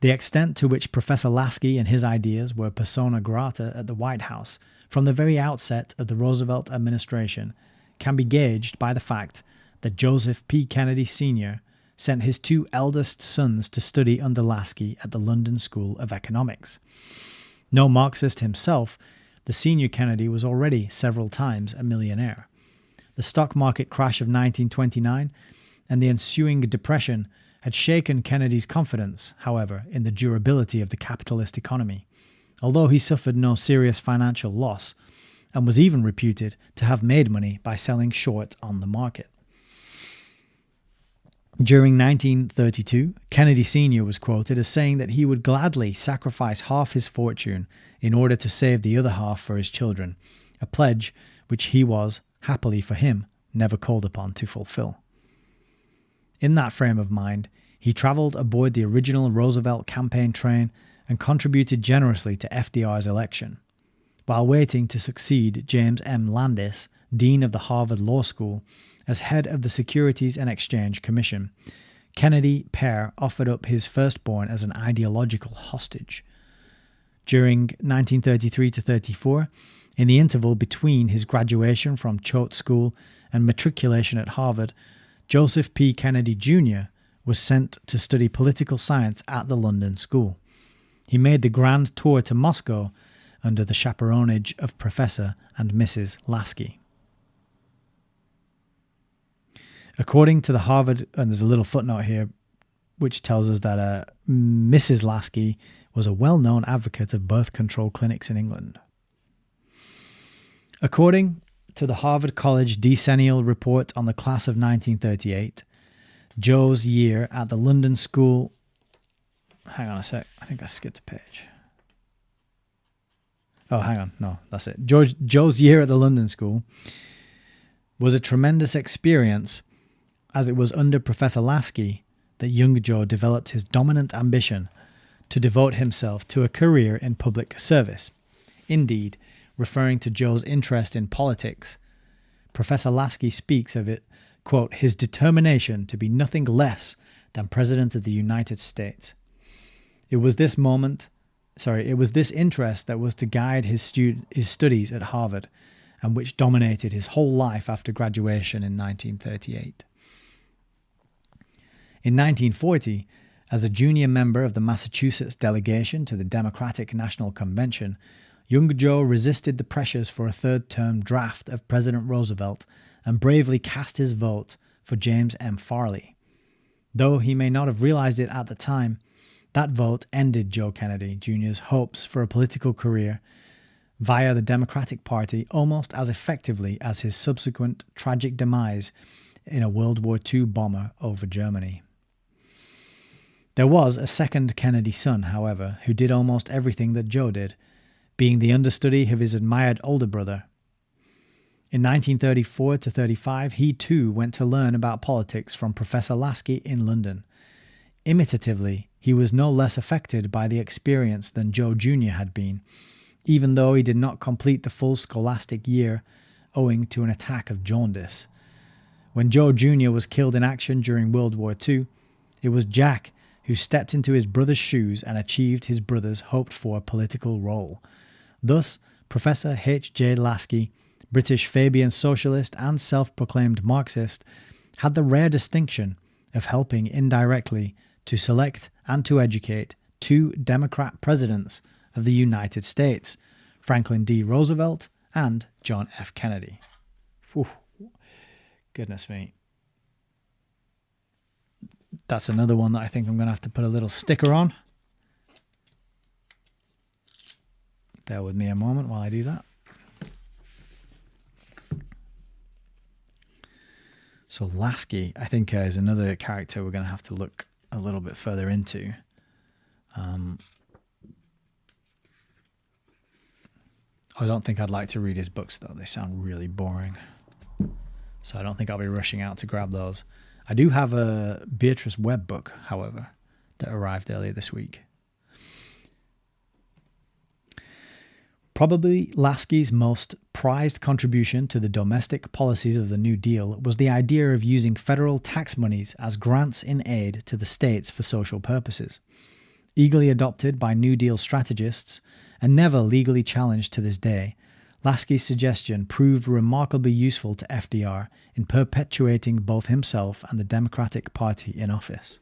The extent to which Professor Laski and his ideas were persona grata at the White House from the very outset of the Roosevelt administration can be gauged by the fact that Joseph P. Kennedy Sr. sent his two eldest sons to study under Laski at the London School of Economics. No Marxist himself, the senior Kennedy was already several times a millionaire. The stock market crash of 1929 and the ensuing depression had shaken Kennedy's confidence, however, in the durability of the capitalist economy, although he suffered no serious financial loss and was even reputed to have made money by selling short on the market. During 1932, Kennedy Sr. was quoted as saying that he would gladly sacrifice half his fortune in order to save the other half for his children, a pledge which he was, happily for him, never called upon to fulfill. In that frame of mind, he travelled aboard the original Roosevelt campaign train and contributed generously to FDR's election. While waiting to succeed James M. Landis, Dean of the Harvard Law School, as head of the Securities and Exchange Commission, Kennedy père offered up his firstborn as an ideological hostage. During 1933-34, in the interval between his graduation from Choate School and matriculation at Harvard, Joseph P. Kennedy Jr. was sent to study political science at the London School. He made the grand tour to Moscow under the chaperonage of Professor and Mrs. Laski. According to the Harvard, and there's a little footnote here which tells us that Mrs. Laski was a well-known advocate of birth control clinics in England. According to the Harvard College Decennial Report on the class of 1938, Joe's year at the London School... Hang on a sec, I think I skipped a page. Oh, hang on. No, that's it. Joe's year at the London School was a tremendous experience, as it was under Professor Laski that young Joe developed his dominant ambition to devote himself to a career in public service. Indeed, referring to Joe's interest in politics, Professor Laski speaks of it, quote, his determination to be nothing less than President of the United States. It was this interest that was to guide his studies at Harvard, and which dominated his whole life after graduation in 1938. In 1940, as a junior member of the Massachusetts delegation to the Democratic National Convention, young Joe resisted the pressures for a third-term draft of President Roosevelt and bravely cast his vote for James M. Farley. Though he may not have realized it at the time, that vote ended Joe Kennedy Jr.'s hopes for a political career via the Democratic Party almost as effectively as his subsequent tragic demise in a World War II bomber over Germany. There was a second Kennedy son, however, who did almost everything that Joe did, being the understudy of his admired older brother. In 1934 to 35, he too went to learn about politics from Professor Laski in London. Imitatively, he was no less affected by the experience than Joe Jr. had been, even though he did not complete the full scholastic year owing to an attack of jaundice. When Joe Jr. was killed in action during World War II, it was Jack who stepped into his brother's shoes and achieved his brother's hoped-for political role. Thus, Professor H.J. Laski, British Fabian socialist and self-proclaimed Marxist, had the rare distinction of helping indirectly to select and to educate two Democrat presidents of the United States, Franklin D. Roosevelt and John F. Kennedy. Whew. Goodness me. That's another one that I think I'm going to have to put a little sticker on. Bear with me a moment while I do that. So Laski, I think, is another character we're going to have to look a little bit further into. I don't think I'd like to read his books, though. They sound really boring. So I don't think I'll be rushing out to grab those. I do have a Beatrice Webb book, however, that arrived earlier this week. Probably Laski's most prized contribution to the domestic policies of the New Deal was the idea of using federal tax monies as grants in aid to the states for social purposes. Eagerly adopted by New Deal strategists and never legally challenged to this day, Laski's suggestion proved remarkably useful to FDR in perpetuating both himself and the Democratic Party in office.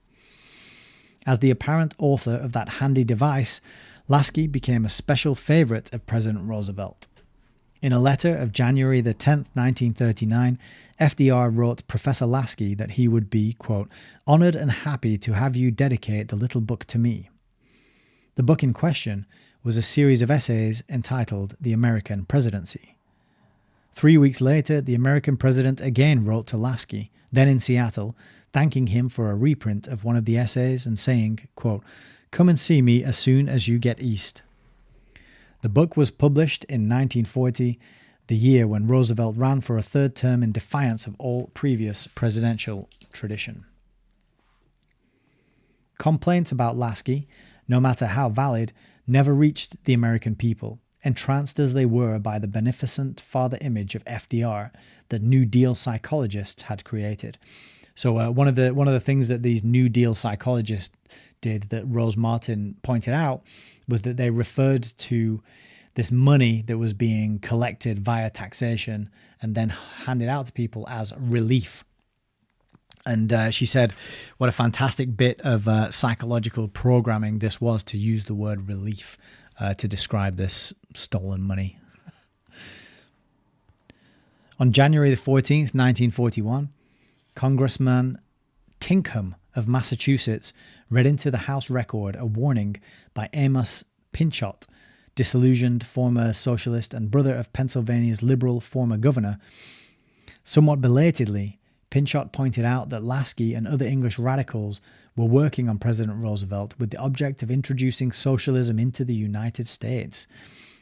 As the apparent author of that handy device, Laski became a special favorite of President Roosevelt. In a letter of January the 10th, 1939, FDR wrote Professor Laski that he would be, quote, honored and happy to have you dedicate the little book to me. The book in question was a series of essays entitled The American Presidency. 3 weeks later, the American president again wrote to Laski, then in Seattle, thanking him for a reprint of one of the essays and saying, quote, come and see me as soon as you get east. The book was published in 1940, the year when Roosevelt ran for a third term in defiance of all previous presidential tradition. Complaints about Laski, no matter how valid, never reached the American people, entranced as they were by the beneficent father image of FDR that New Deal psychologists had created. So one of the things that these New Deal psychologists did that Rose Martin pointed out was that they referred to this money that was being collected via taxation and then handed out to people as relief. And she said what a fantastic bit of psychological programming this was to use the word relief to describe this stolen money. On January the 14th, 1941, Congressman Tinkham of Massachusetts read into the House record a warning by Amos Pinchot, disillusioned former socialist and brother of Pennsylvania's liberal former governor. Somewhat belatedly, Pinchot pointed out that Laski and other English radicals were working on President Roosevelt with the object of introducing socialism into the United States.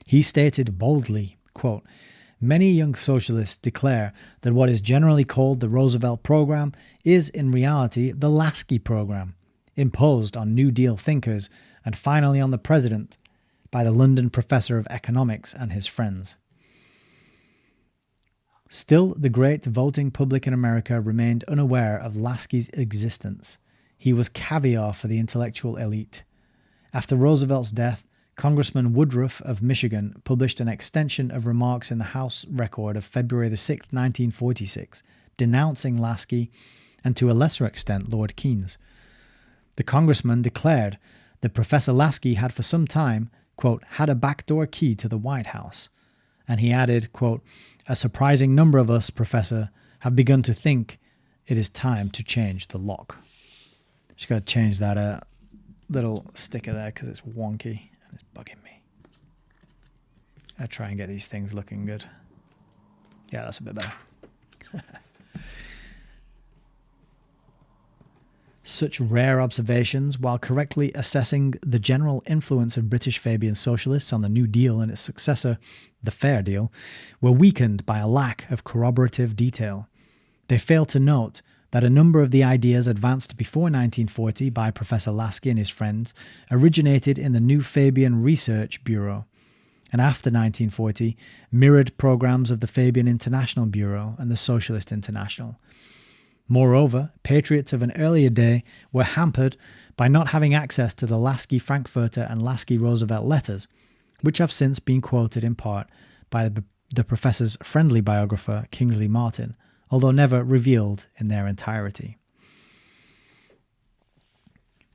He stated boldly, quote, "Many young socialists declare that what is generally called the Roosevelt program is in reality the Laski program, imposed on New Deal thinkers and finally on the president by the London professor of economics and his friends." Still, the great voting public in America remained unaware of Laski's existence. He was caviar for the intellectual elite. After Roosevelt's death, Congressman Woodruff of Michigan published an extension of remarks in the House Record of February 6, 1946, denouncing Laski and to a lesser extent Lord Keynes. The congressman declared that Professor Laski had for some time, quote, "had a backdoor key to the White House." And he added, quote, "A surprising number of us, Professor, have begun to think it is time to change the lock." Just got to change that little sticker there because it's wonky and it's bugging me. I try and get these things looking good. Yeah, that's a bit better. Such rare observations, while correctly assessing the general influence of British Fabian socialists on the New Deal and its successor, the Fair Deal, were weakened by a lack of corroborative detail. They failed to note that a number of the ideas advanced before 1940 by Professor Laski and his friends originated in the New Fabian Research Bureau, and after 1940 mirrored programs of the Fabian International Bureau and the Socialist International. Moreover, patriots of an earlier day were hampered by not having access to the Laski Frankfurter and Laski Roosevelt letters, which have since been quoted in part by the professor's friendly biographer Kingsley Martin, although never revealed in their entirety.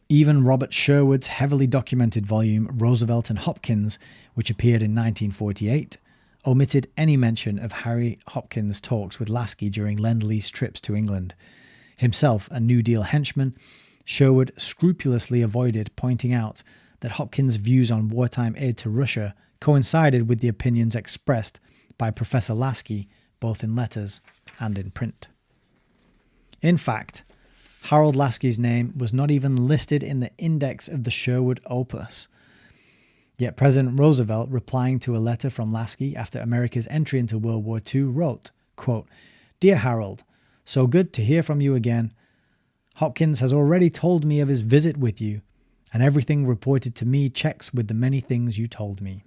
Even Robert Sherwood's heavily documented volume Roosevelt and Hopkins, which appeared in 1948, omitted any mention of Harry Hopkins' talks with Laski during Lend-Lease trips to England. Himself a New Deal henchman, Sherwood scrupulously avoided pointing out that Hopkins' views on wartime aid to Russia coincided with the opinions expressed by Professor Laski both in letters and in print. In fact, Harold Laski's name was not even listed in the index of the Sherwood opus. Yet President Roosevelt, replying to a letter from Laski after America's entry into World War II, wrote, quote, "Dear Harold, so good to hear from you again. Hopkins has already told me of his visit with you, and everything reported to me checks with the many things you told me."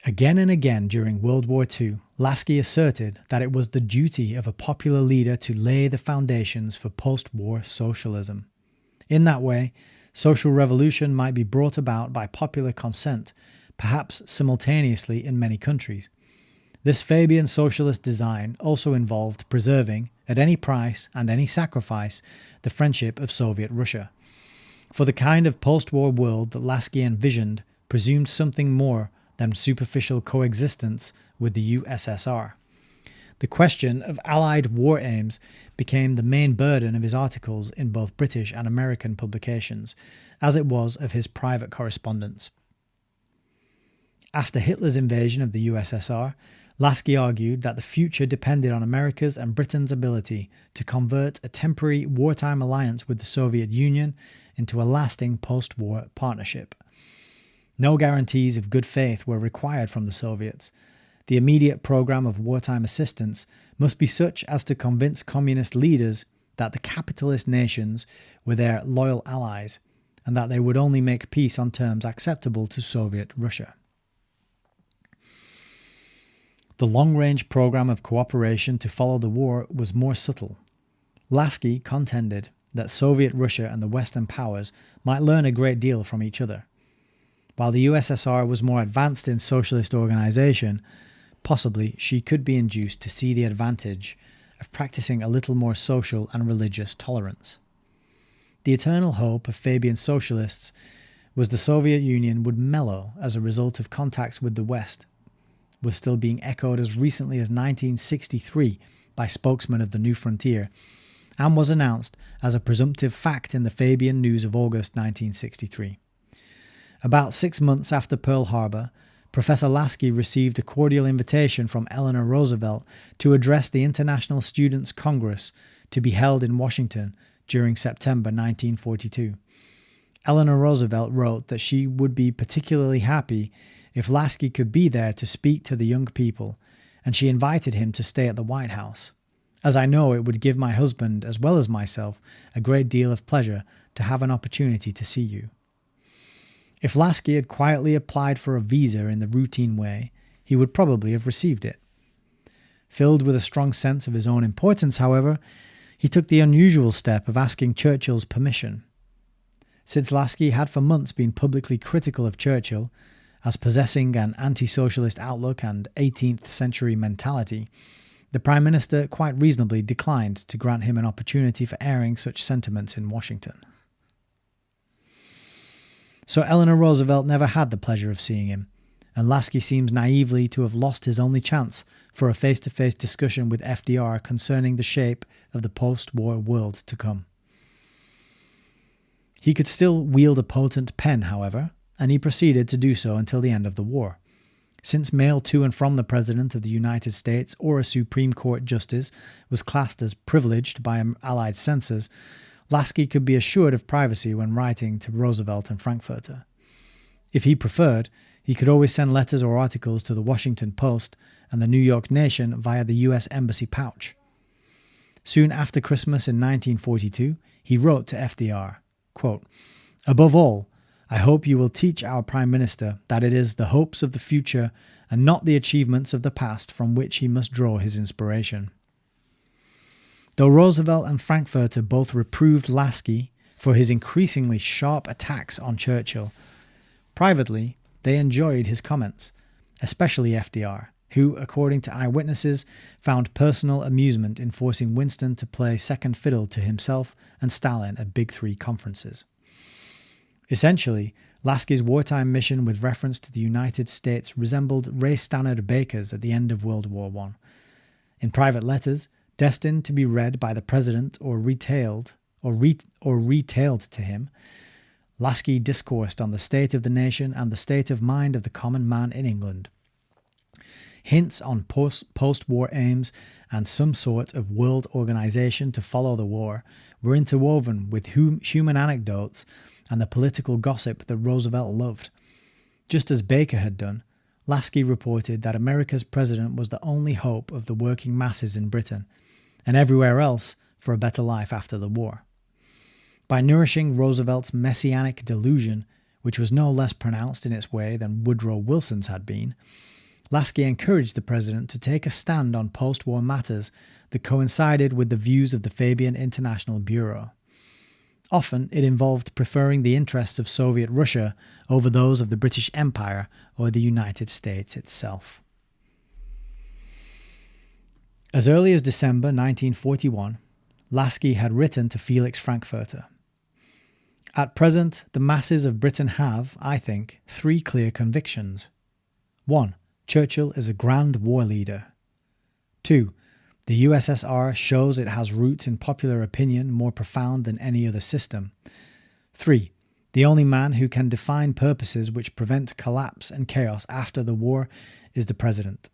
Again and again during World War II, Laski asserted that it was the duty of a popular leader to lay the foundations for post-war socialism. In that way, social revolution might be brought about by popular consent, perhaps simultaneously in many countries. This Fabian socialist design also involved preserving, at any price and any sacrifice, the friendship of Soviet Russia. For the kind of post-war world that Laski envisioned presumed something more than superficial coexistence with the USSR. The question of Allied war aims became the main burden of his articles in both British and American publications, as it was of his private correspondence. After Hitler's invasion of the USSR, Laski argued that the future depended on America's and Britain's ability to convert a temporary wartime alliance with the Soviet Union into a lasting post-war partnership. No guarantees of good faith were required from the Soviets. The immediate program of wartime assistance must be such as to convince communist leaders that the capitalist nations were their loyal allies and that they would only make peace on terms acceptable to Soviet Russia. The long-range program of cooperation to follow the war was more subtle. Laski contended that Soviet Russia and the Western powers might learn a great deal from each other. While the USSR was more advanced in socialist organization, possibly she could be induced to see the advantage of practicing a little more social and religious tolerance. The eternal hope of Fabian socialists was the Soviet Union would mellow as a result of contacts with the West, was still being echoed as recently as 1963 by spokesmen of the New Frontier, and was announced as a presumptive fact in the Fabian News of August 1963. About 6 months after Pearl Harbor, Professor Laski received a cordial invitation from Eleanor Roosevelt to address the International Students' Congress to be held in Washington during September 1942. Eleanor Roosevelt wrote that she would be particularly happy if Laski could be there to speak to the young people, and she invited him to stay at the White House, as I know it would give my husband as well as myself a great deal of pleasure to have an opportunity to see you. If Laski had quietly applied for a visa in the routine way, he would probably have received it. Filled with a strong sense of his own importance, however, he took the unusual step of asking Churchill's permission. Since Laski had for months been publicly critical of Churchill as possessing an anti-socialist outlook and 18th century mentality, the Prime Minister quite reasonably declined to grant him an opportunity for airing such sentiments in Washington. So Eleanor Roosevelt never had the pleasure of seeing him, and Laski seems naively to have lost his only chance for a face-to-face discussion with FDR concerning the shape of the post-war world to come. He could still wield a potent pen, however, and he proceeded to do so until the end of the war. Since mail to and from the President of the United States or a Supreme Court justice was classed as privileged by Allied censors, Laski could be assured of privacy when writing to Roosevelt and Frankfurter. If he preferred, he could always send letters or articles to the Washington Post and the New York Nation via the U.S. Embassy pouch. Soon after Christmas in 1942, he wrote to FDR, quote, "Above all, I hope you will teach our Prime Minister that it is the hopes of the future and not the achievements of the past from which he must draw his inspiration." Though Roosevelt and Frankfurter both reproved Laski for his increasingly sharp attacks on Churchill, privately they enjoyed his comments, especially FDR, who, according to eyewitnesses, found personal amusement in forcing Winston to play second fiddle to himself and Stalin at Big Three conferences. Essentially, Laski's wartime mission with reference to the United States resembled Ray Stannard Baker's at the end of World War I. In private letters, destined to be read by the President or retailed to him, Laski discoursed on the state of the nation and the state of mind of the common man in England. Hints on post-war aims and some sort of world organization to follow the war were interwoven with human anecdotes and the political gossip that Roosevelt loved. Just as Baker had done, Laski reported that America's president was the only hope of the working masses in Britain, and everywhere else for a better life after the war. By nourishing Roosevelt's messianic delusion, which was no less pronounced in its way than Woodrow Wilson's had been, Laski encouraged the president to take a stand on post-war matters that coincided with the views of the Fabian International Bureau. Often it involved preferring the interests of Soviet Russia over those of the British Empire or the United States itself. As early as December 1941, Laski had written to Felix Frankfurter, "At present, the masses of Britain have, I think, three clear convictions. 1. Churchill is a grand war leader. 2. The USSR shows it has roots in popular opinion more profound than any other system. 3. The only man who can define purposes which prevent collapse and chaos after the war is the President.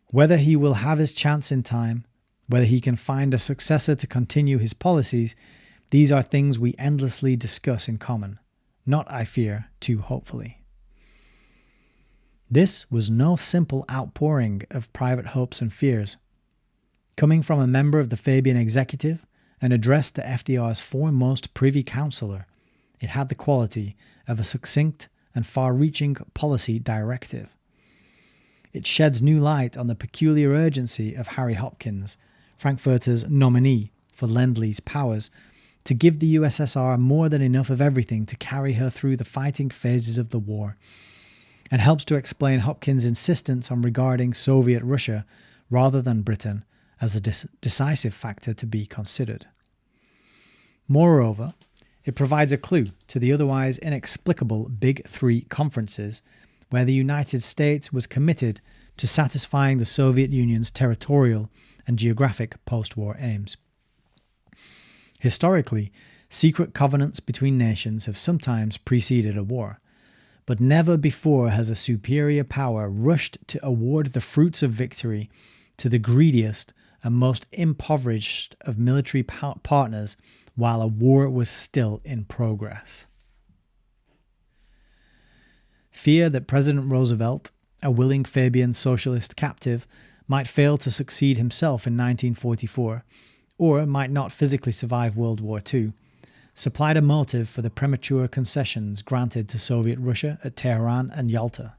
Whether he will have his chance in time, whether he can find a successor to continue his policies, these are things we endlessly discuss in common, not, I fear, too hopefully." This was no simple outpouring of private hopes and fears. Coming from a member of the Fabian executive and addressed to FDR's foremost privy councillor, it had the quality of a succinct and far-reaching policy directive. It sheds new light on the peculiar urgency of Harry Hopkins, Frankfurter's nominee for Lend-Lease powers, to give the USSR more than enough of everything to carry her through the fighting phases of the war, and helps to explain Hopkins' insistence on regarding Soviet Russia rather than Britain as a decisive factor to be considered. Moreover, it provides a clue to the otherwise inexplicable Big Three conferences where the United States was committed to satisfying the Soviet Union's territorial and geographic post-war aims. Historically, secret covenants between nations have sometimes preceded a war, but never before has a superior power rushed to award the fruits of victory to the greediest and most impoverished of military partners while a war was still in progress. Fear that President Roosevelt, a willing Fabian socialist captive, might fail to succeed himself in 1944, or might not physically survive World War II, supplied a motive for the premature concessions granted to Soviet Russia at Tehran and Yalta.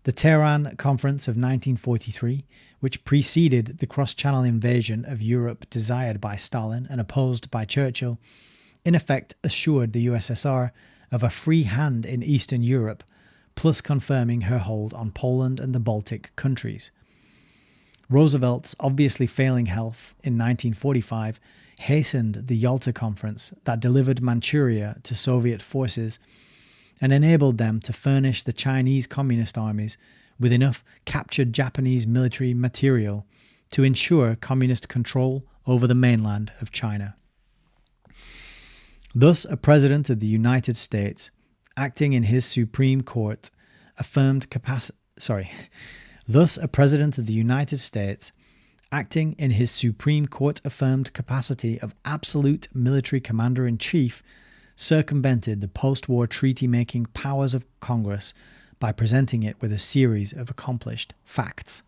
The Tehran Conference of 1943, which preceded the cross-channel invasion of Europe desired by Stalin and opposed by Churchill, in effect assured the USSR of a free hand in Eastern Europe, plus confirming her hold on Poland and the Baltic countries. Roosevelt's obviously failing health in 1945 hastened the Yalta Conference that delivered Manchuria to Soviet forces and enabled them to furnish the Chinese communist armies with enough captured Japanese military material to ensure communist control over the mainland of China. Thus, a president of the United States, acting in his Supreme Court, affirmed capacity. Thus, a president of the United States, acting in his Supreme Court affirmed capacity of absolute military commander-in-chief, circumvented the post-war treaty-making powers of Congress by presenting it with a series of accomplished facts.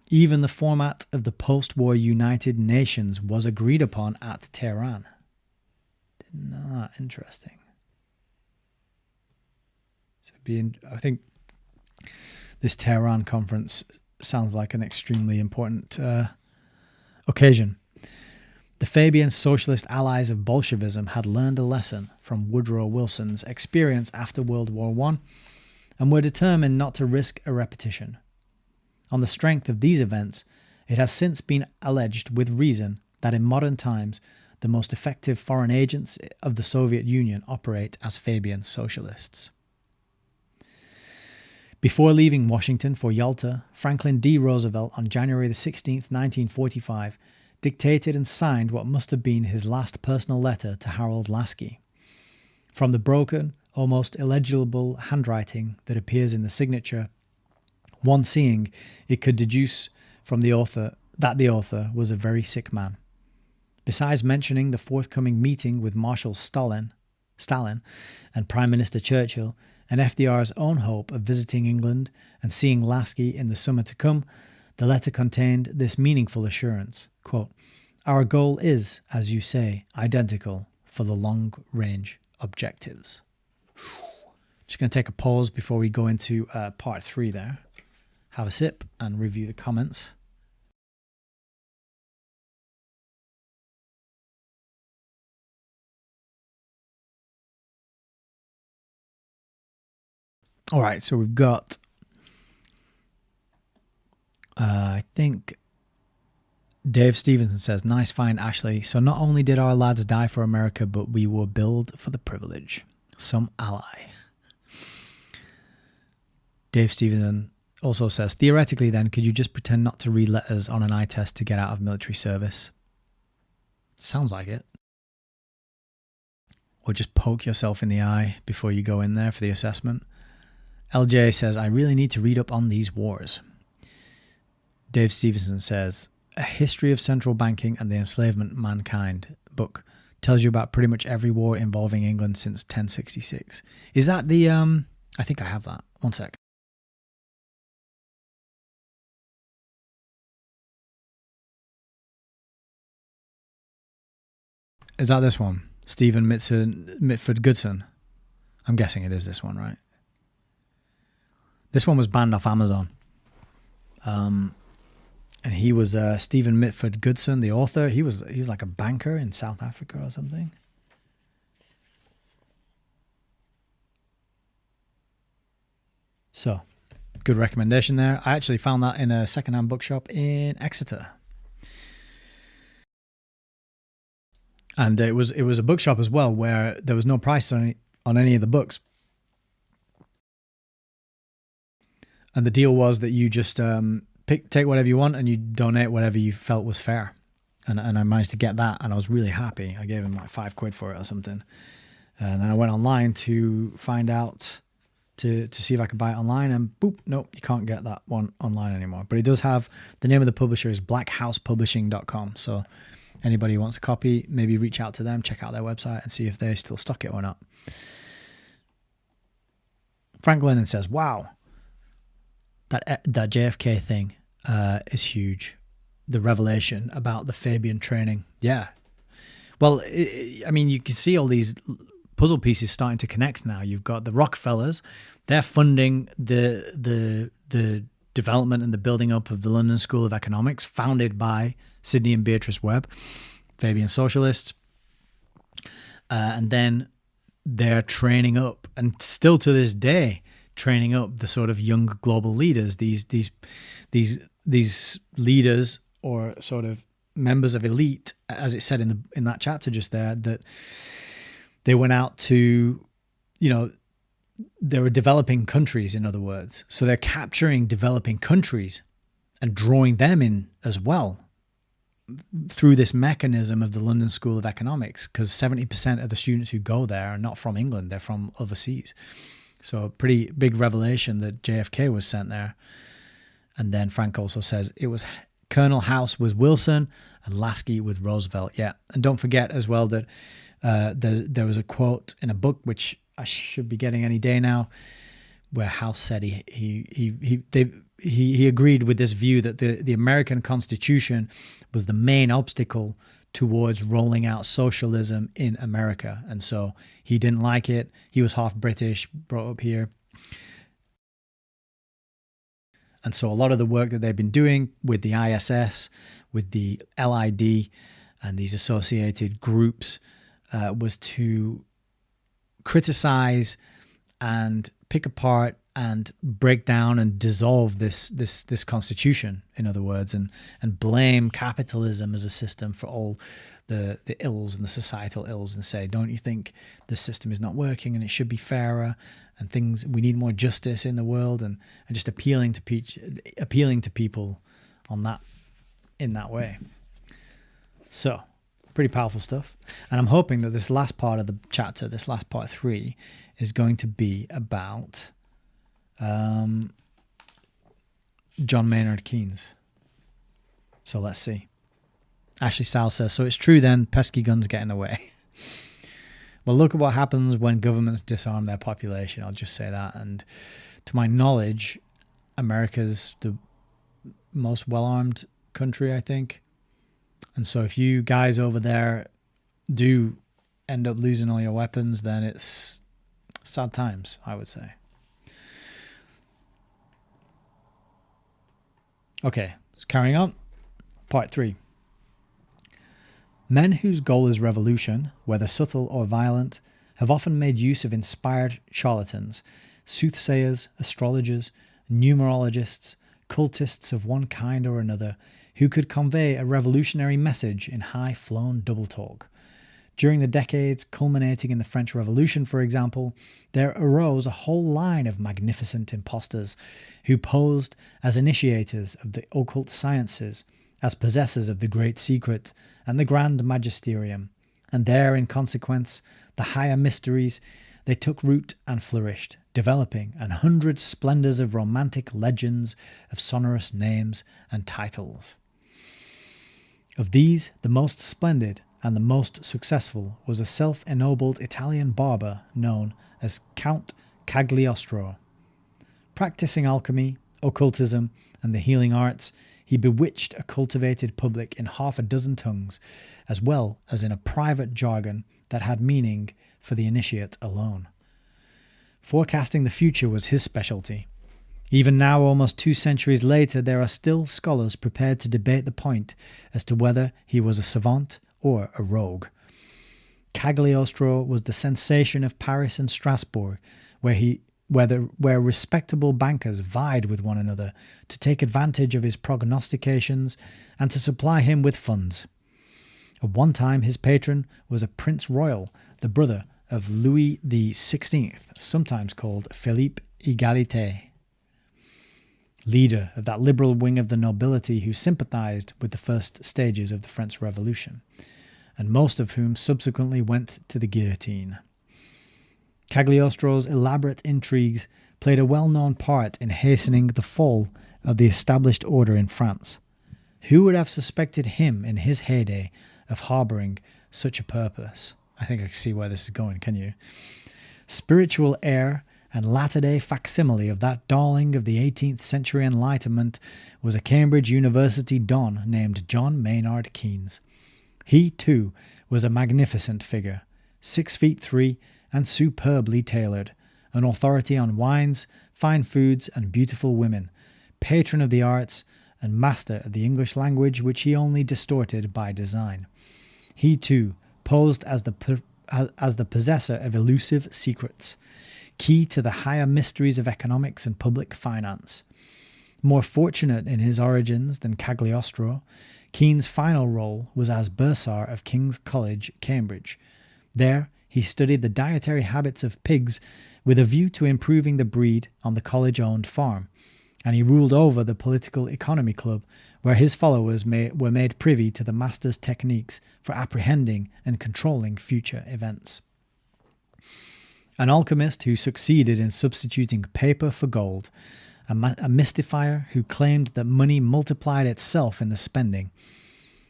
Even the format of the post-war United Nations was agreed upon at Tehran. Didn't know that. Interesting. So I think this Tehran conference sounds like an extremely important occasion. The Fabian socialist allies of Bolshevism had learned a lesson from Woodrow Wilson's experience after World War I and were determined not to risk a repetition. On the strength of these events, it has since been alleged with reason that in modern times the most effective foreign agents of the Soviet Union operate as Fabian socialists. Before leaving Washington for Yalta, Franklin D. Roosevelt on January 16, 1945, dictated and signed what must have been his last personal letter to Harold Laski. From the broken, almost illegible handwriting that appears in the signature, one seeing it could deduce from the author that the author was a very sick man. Besides mentioning the forthcoming meeting with Marshal Stalin and Prime Minister Churchill, and FDR's own hope of visiting England and seeing Laski in the summer to come, the letter contained this meaningful assurance, quote, "Our goal is, as you say, identical for the long-range objectives." Just going to take a pause before we go into part 3 there. Have a sip and review the comments. All right, so we've got, I think Dave Stevenson says, "Nice find, Ashley. So not only did our lads die for America, but we were billed for the privilege. Some ally." Dave Stevenson also says, "Theoretically then, could you just pretend not to read letters on an eye test to get out of military service?" Sounds like it. Or just poke yourself in the eye before you go in there for the assessment. LJ says, "I really need to read up on these wars." Dave Stevenson says, "A History of Central Banking and the Enslavement of Mankind book tells you about pretty much every war involving England since 1066. Is that the, I think I have that. One sec. Is that this one? Stephen Mitford Goodson? I'm guessing it is this one, right? This one was banned off Amazon. And he was Stephen Mitford Goodson, the author. He was like a banker in South Africa or something. So, good recommendation there. I actually found that in a secondhand bookshop in Exeter. And it was a bookshop as well where there was no price on any of the books. And the deal was that you just take whatever you want and you donate whatever you felt was fair. And I managed to get that and I was really happy. I gave him like £5 for it or something. And then I went online to find out to see if I could buy it online, and boop, nope, you can't get that one online anymore. But it does have, the name of the publisher is blackhousepublishing.com. So anybody who wants a copy, maybe reach out to them, check out their website and see if they still stock it or not. Frank Lennon says, wow, that JFK thing is huge. The revelation about the Fabian training. Yeah. Well, I mean, you can see all these puzzle pieces starting to connect now. You've got the Rockefellers. They're funding the development and the building up of the London School of Economics, founded by Sidney and Beatrice Webb, Fabian socialists. And then they're training up, and still to this day, training up the sort of young global leaders, these leaders or sort of members of elite, as it said in that chapter just there, that they went out to, they were developing countries, in other words. So they're capturing developing countries and drawing them in as well through this mechanism of the London School of Economics, because 70% of the students who go there are not from England, they're from overseas. So a pretty big revelation that JFK was sent there. And then Frank also says it was Colonel House with Wilson and Laski with Roosevelt. Yeah. And don't forget as well that there was a quote in a book, which I should be getting any day now, where House said he agreed with this view that the American Constitution was the main obstacle towards rolling out socialism in America. And so he didn't like it. He was half British, brought up here. And so a lot of the work that they've been doing with the ISS, with the LID, and these associated groups was to criticize and pick apart and break down and dissolve this constitution, in other words, and blame capitalism as a system for all the ills and the societal ills, and say, don't you think the system is not working and it should be fairer, and things, we need more justice in the world, and just appealing to people on that, in that way. So pretty powerful stuff. And I'm hoping that this last part of the chapter, this last part 3, is going to be about John Maynard Keynes. So let's see. Ashley Sal says, so it's true then, pesky guns get in the way. Well, look at what happens when governments disarm their population. I'll just say that. And to my knowledge, America's the most well-armed country, I think. And so if you guys over there do end up losing all your weapons, then it's sad times, I would say. Okay, so carrying on. Part 3. Men whose goal is revolution, whether subtle or violent, have often made use of inspired charlatans, soothsayers, astrologers, numerologists, cultists of one kind or another, who could convey a revolutionary message in high-flown double talk. During the decades culminating in the French Revolution, for example, there arose a whole line of magnificent impostors who posed as initiators of the occult sciences, as possessors of the great secret and the grand magisterium, and there, in consequence, the higher mysteries, they took root and flourished, developing 100 splendors of romantic legends, of sonorous names and titles. Of these, the most splendid and the most successful was a self-ennobled Italian barber known as Count Cagliostro. Practicing alchemy, occultism, and the healing arts, he bewitched a cultivated public in 6 tongues, as well as in a private jargon that had meaning for the initiate alone. Forecasting the future was his specialty. Even now, almost 2 centuries later, there are still scholars prepared to debate the point as to whether he was a savant or a rogue. Cagliostro was the sensation of Paris and Strasbourg, where respectable bankers vied with one another to take advantage of his prognostications and to supply him with funds. At one time, his patron was a Prince Royal, the brother of Louis XVI, sometimes called Philippe Égalité, leader of that liberal wing of the nobility who sympathized with the first stages of the French Revolution, and most of whom subsequently went to the guillotine. Cagliostro's elaborate intrigues played a well-known part in hastening the fall of the established order in France. Who would have suspected him in his heyday of harboring such a purpose? I think I can see where this is going, can you? Spiritual heir and latter-day facsimile of that darling of the 18th century Enlightenment was a Cambridge University don named John Maynard Keynes. He, too, was a magnificent figure, 6'3" and superbly tailored, an authority on wines, fine foods, and beautiful women, patron of the arts, and master of the English language which he only distorted by design. He, too, posed as the possessor of elusive secrets, key to the higher mysteries of economics and public finance. More fortunate in his origins than Cagliostro, Keynes' final role was as bursar of King's College, Cambridge. There, he studied the dietary habits of pigs with a view to improving the breed on the college-owned farm, and he ruled over the political economy club, where his followers were made privy to the master's techniques for apprehending and controlling future events. An alchemist who succeeded in substituting paper for gold, a mystifier who claimed that money multiplied itself in the spending,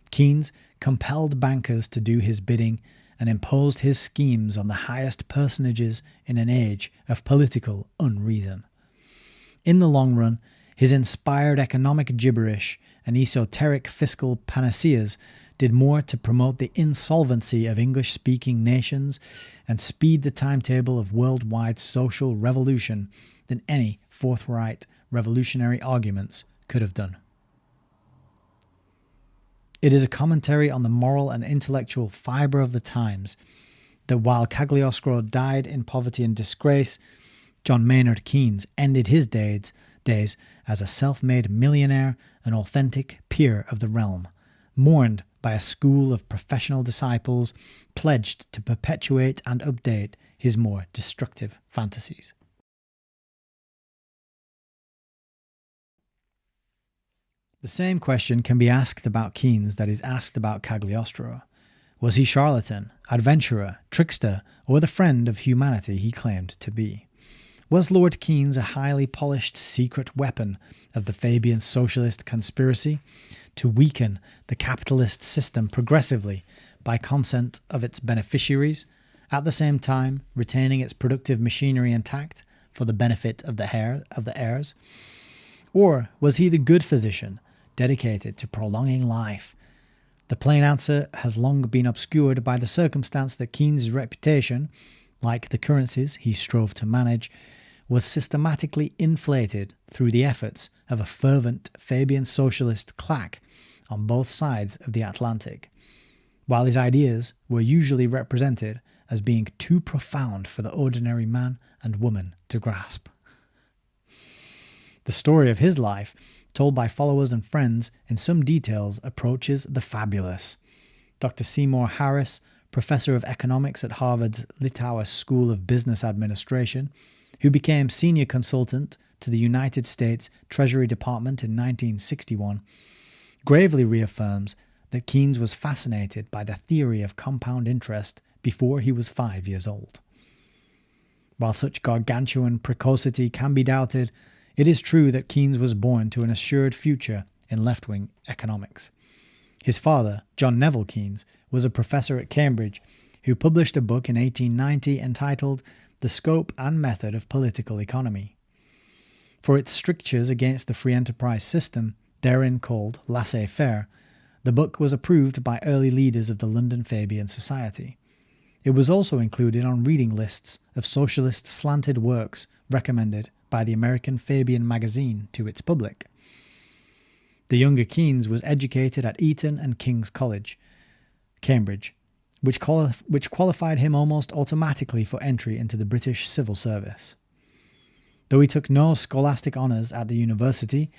Keynes compelled bankers to do his bidding and imposed his schemes on the highest personages in an age of political unreason. In the long run, his inspired economic gibberish and esoteric fiscal panaceas did more to promote the insolvency of English-speaking nations and speed the timetable of worldwide social revolution than any forthright revolutionary arguments could have done. It is a commentary on the moral and intellectual fibre of the times that while Cagliostro died in poverty and disgrace, John Maynard Keynes ended his days as a self-made millionaire, an authentic peer of the realm, mourned by a school of professional disciples pledged to perpetuate and update his more destructive fantasies. The same question can be asked about Keynes that is asked about Cagliostro. Was he charlatan, adventurer, trickster, or the friend of humanity he claimed to be? Was Lord Keynes a highly polished secret weapon of the Fabian socialist conspiracy to weaken the capitalist system progressively by consent of its beneficiaries, at the same time retaining its productive machinery intact for the benefit of the heirs? Or was he the good physician dedicated to prolonging life? The plain answer has long been obscured by the circumstance that Keynes' reputation, like the currencies he strove to manage, was systematically inflated through the efforts of a fervent Fabian socialist claque on both sides of the Atlantic, while his ideas were usually represented as being too profound for the ordinary man and woman to grasp. The story of his life, told by followers and friends in some details, approaches the fabulous. Dr. Seymour Harris, professor of economics at Harvard's Littauer School of Business Administration, who became senior consultant to the United States Treasury Department in 1961, gravely reaffirms that Keynes was fascinated by the theory of compound interest before he was 5 years old. While such gargantuan precocity can be doubted, it is true that Keynes was born to an assured future in left-wing economics. His father, John Neville Keynes, was a professor at Cambridge who published a book in 1890 entitled The Scope and Method of Political Economy. For its strictures against the free enterprise system, therein called laissez-faire, the book was approved by early leaders of the London Fabian Society. It was also included on reading lists of socialist slanted works recommended by the American Fabian magazine to its public. The younger Keynes was educated at Eton and King's College, Cambridge, which qualified him almost automatically for entry into the British civil service. Though he took no scholastic honours at the university,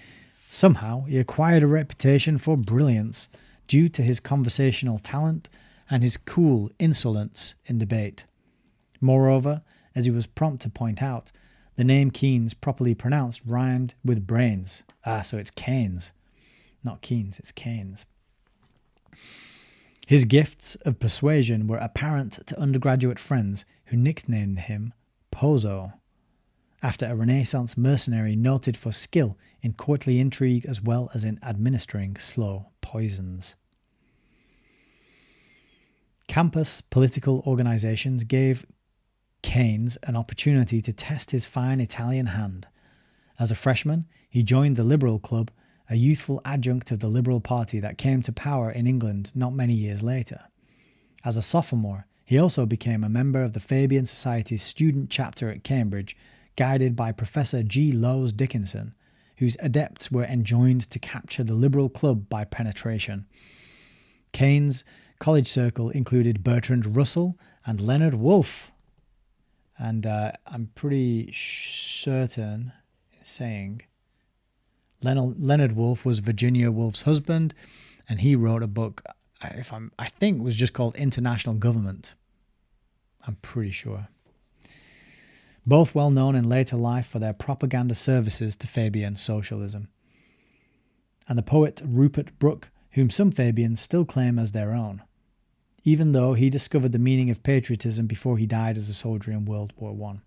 somehow he acquired a reputation for brilliance due to his conversational talent and his cool insolence in debate. Moreover, as he was prompt to point out, the name Keynes, properly pronounced, rhymed with brains. So it's Keynes. Not Keynes, it's Keynes. His gifts of persuasion were apparent to undergraduate friends who nicknamed him Pozo, after a Renaissance mercenary noted for skill in courtly intrigue as well as in administering slow poisons. Campus political organizations gave Keynes an opportunity to test his fine Italian hand. As a freshman, he joined the Liberal Club, a youthful adjunct of the Liberal Party that came to power in England not many years later. As a sophomore, he also became a member of the Fabian Society's student chapter at Cambridge, guided by Professor G. Lowes Dickinson, whose adepts were enjoined to capture the Liberal Club by penetration. Keynes' college circle included Bertrand Russell and Leonard Woolf. And I'm pretty certain in saying Leonard Woolf was Virginia Woolf's husband, and he wrote a book, I think was just called International Government. I'm pretty sure. Both well known in later life for their propaganda services to Fabian socialism. And the poet Rupert Brooke, whom some Fabians still claim as their own, even though he discovered the meaning of patriotism before he died as a soldier in World War I.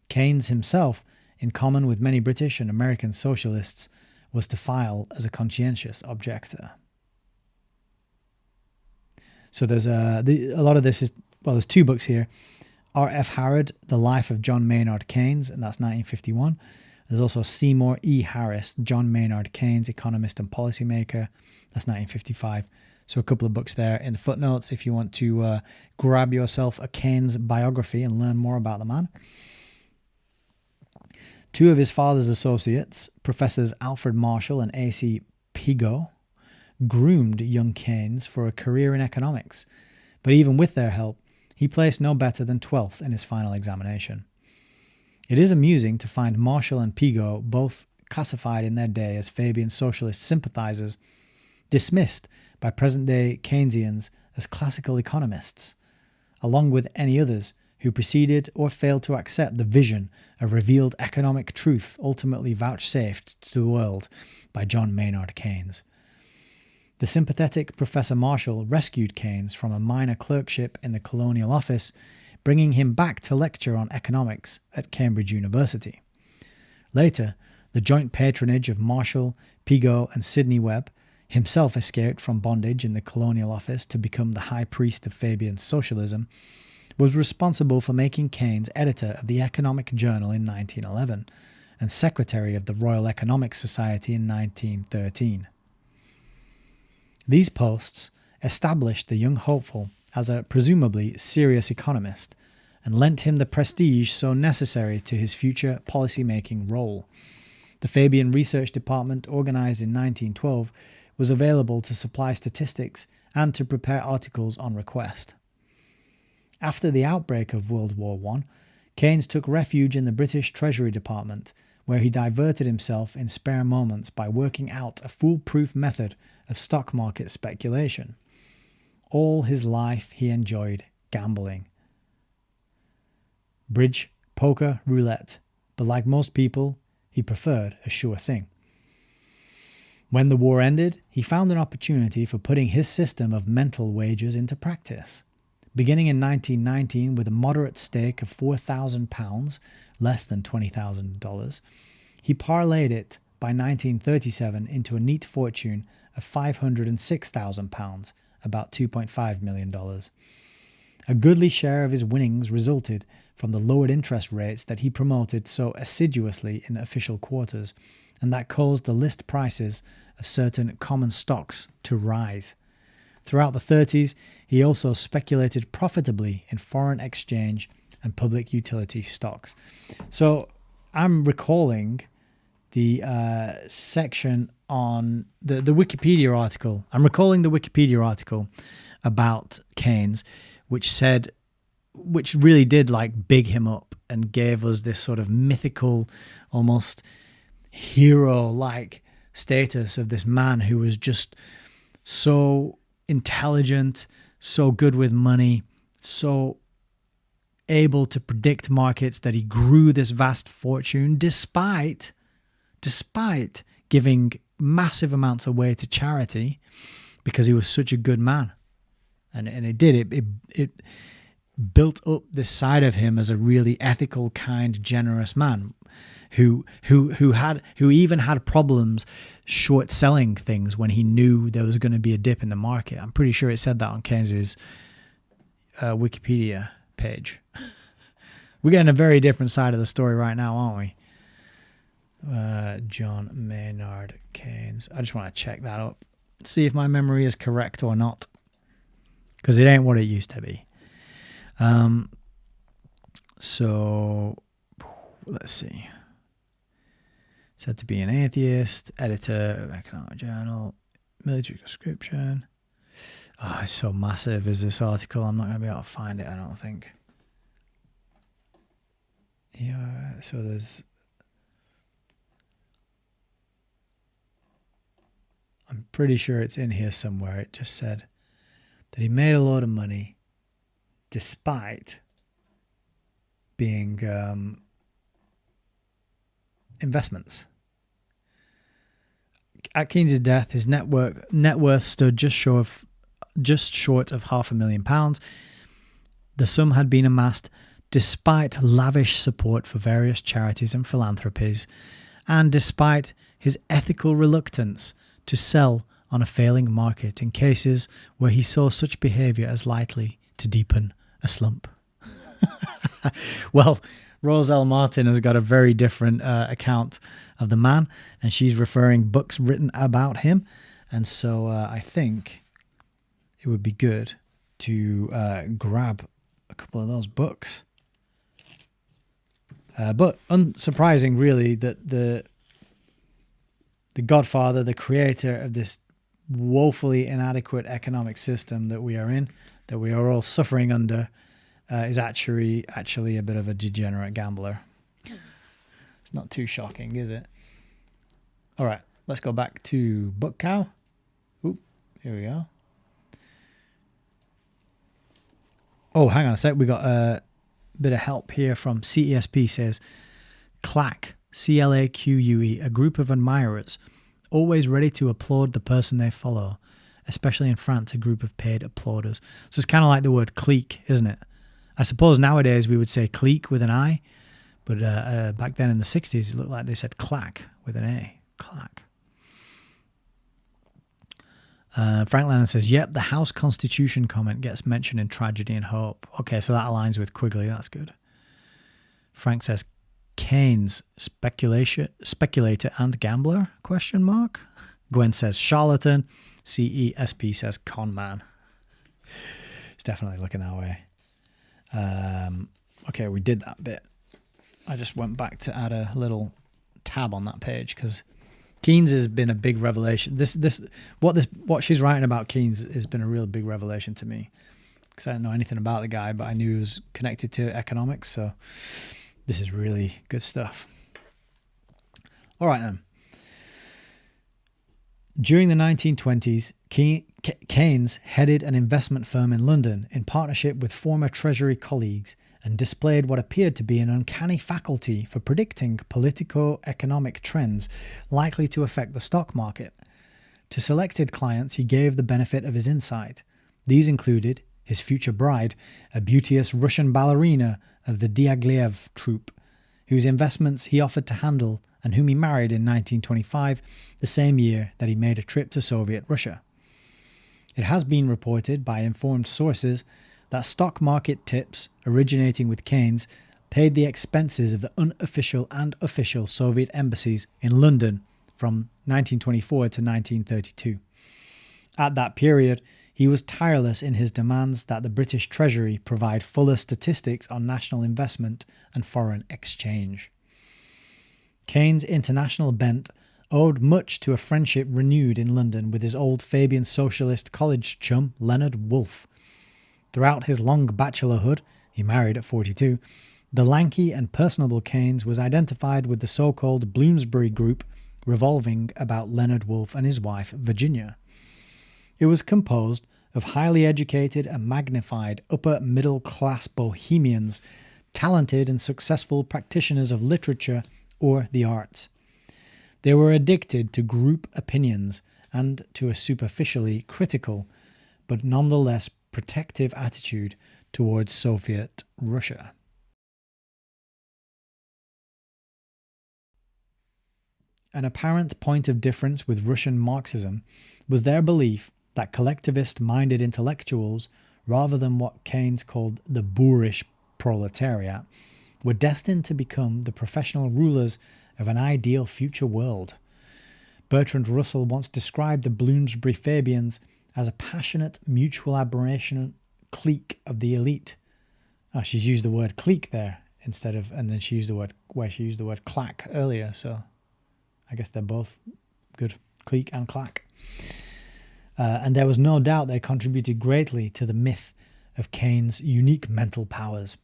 Keynes himself, in common with many British and American socialists, was to file as a conscientious objector. So there's a lot of this is, well, there's two books here. R.F. Harrod, The Life of John Maynard Keynes, and that's 1951. There's also Seymour E. Harris, John Maynard Keynes, Economist and Policymaker. That's 1955. So a couple of books there in the footnotes if you want to grab yourself a Keynes biography and learn more about the man. Two of his father's associates, Professors Alfred Marshall and A.C. Pigot, groomed young Keynes for a career in economics. But even with their help, he placed no better than 12th in his final examination. It is amusing to find Marshall and Pigot, both classified in their day as Fabian socialist sympathizers, dismissed by present-day Keynesians as classical economists, along with any others who preceded or failed to accept the vision of revealed economic truth ultimately vouchsafed to the world by John Maynard Keynes. The sympathetic Professor Marshall rescued Keynes from a minor clerkship in the Colonial Office, bringing him back to lecture on economics at Cambridge University. Later, the joint patronage of Marshall, Pigot, and Sidney Webb, himself escaped from bondage in the Colonial Office to become the high priest of Fabian socialism, was responsible for making Keynes editor of the Economic Journal in 1911 and secretary of the Royal Economic Society in 1913. These posts established the young hopeful as a presumably serious economist and lent him the prestige so necessary to his future policy-making role. The Fabian Research Department, organized in 1912, was available to supply statistics and to prepare articles on request. After the outbreak of World War I, Keynes took refuge in the British Treasury Department, where he diverted himself in spare moments by working out a foolproof method of stock market speculation. All his life he enjoyed gambling. Bridge, poker, roulette, but like most people, he preferred a sure thing. When the war ended, he found an opportunity for putting his system of mental wagers into practice. Beginning in 1919 with a moderate stake of £4,000, less than $20,000, he parlayed it by 1937 into a neat fortune of £506,000, about $2.5 million. A goodly share of his winnings resulted from the lowered interest rates that he promoted so assiduously in official quarters, and that caused the list prices of certain common stocks to rise. Throughout the 30s, he also speculated profitably in foreign exchange and public utility stocks. So I'm recalling the section on the Wikipedia article. I'm recalling the Wikipedia article about Keynes, which really did like big him up and gave us this sort of mythical, almost hero-like status of this man who was just so intelligent, so good with money, so able to predict markets that he grew this vast fortune despite giving massive amounts away to charity because he was such a good man. And it built up this side of him as a really ethical, kind, generous man who even had problems short selling things when he knew there was going to be a dip in the market. I'm pretty sure it said that on Keynes's Wikipedia page. We're getting a very different side of the story right now, aren't we? John Maynard Keynes. I just want to check that up. See if my memory is correct or not. Because it ain't what it used to be. So, let's see. Said to be an atheist, editor of Economic Journal, military conscription. Oh, it's so massive, is this article. I'm not going to be able to find it, I don't think. Yeah, so there's... I'm pretty sure it's in here somewhere. It just said that he made a lot of money despite being investments. At Keynes' death, his net worth stood just short of £500,000. The sum had been amassed despite lavish support for various charities and philanthropies, and despite his ethical reluctance to sell on a failing market in cases where he saw such behaviour as likely to deepen a slump. Well, Rose L. Martin has got a very different account of the man, and she's referring books written about him. And so I think it would be good to grab a couple of those books. But unsurprising, really, that the godfather, the creator of this woefully inadequate economic system that we are in, that we are all suffering under, is actually a bit of a degenerate gambler. It's not too shocking, is it? All right, let's go back to Book Cow. Oop, here we go. Oh, hang on a sec. We got a bit of help here from CESP. Says, Claque, CLAQUE, a group of admirers, always ready to applaud the person they follow, especially in France, a group of paid applauders. So it's kind of like the word clique, isn't it? I suppose nowadays we would say clique with an I, but back then in the 60s, it looked like they said claque with an A. Claque. Frank Lennon says, yep, the House Constitution comment gets mentioned in Tragedy and Hope. Okay, so that aligns with Quigley. That's good. Frank says, Keynes, speculator and gambler? ? Gwen says, charlatan. CESP says, con man. It's definitely looking that way. Okay, we did that bit. I just went back to add a little tab on that page because Keynes has been a big revelation. What she's writing about Keynes has been a real big revelation to me because I didn't know anything about the guy, but I knew he was connected to economics. So this is really good stuff. All right then. During the 1920s, Keynes headed an investment firm in London in partnership with former Treasury colleagues and displayed what appeared to be an uncanny faculty for predicting politico-economic trends likely to affect the stock market. To selected clients, he gave the benefit of his insight. These included his future bride, a beauteous Russian ballerina of the Diaghilev troupe, whose investments he offered to handle and whom he married in 1925, the same year that he made a trip to Soviet Russia. It has been reported by informed sources that stock market tips originating with Keynes paid the expenses of the unofficial and official Soviet embassies in London from 1924 to 1932. At that period, he was tireless in his demands that the British Treasury provide fuller statistics on national investment and foreign exchange. Keynes' international bent owed much to a friendship renewed in London with his old Fabian socialist college chum Leonard Woolf. Throughout his long bachelorhood, he married at 42, the lanky and personable Keynes was identified with the so-called Bloomsbury group revolving about Leonard Woolf and his wife Virginia. It was composed of highly educated and magnified upper-middle-class bohemians, talented and successful practitioners of literature or the arts. They were addicted to group opinions and to a superficially critical, but nonetheless protective attitude towards Soviet Russia. An apparent point of difference with Russian Marxism was their belief that collectivist-minded intellectuals, rather than what Keynes called the boorish proletariat, were destined to become the professional rulers of an ideal future world. Bertrand Russell once described the Bloomsbury Fabians as a passionate mutual admiration clique of the elite. Oh, she's used the word clique there instead of, and then she used the word claque earlier. So I guess they're both good, clique and claque. And there was no doubt they contributed greatly to the myth of Keynes' unique mental powers.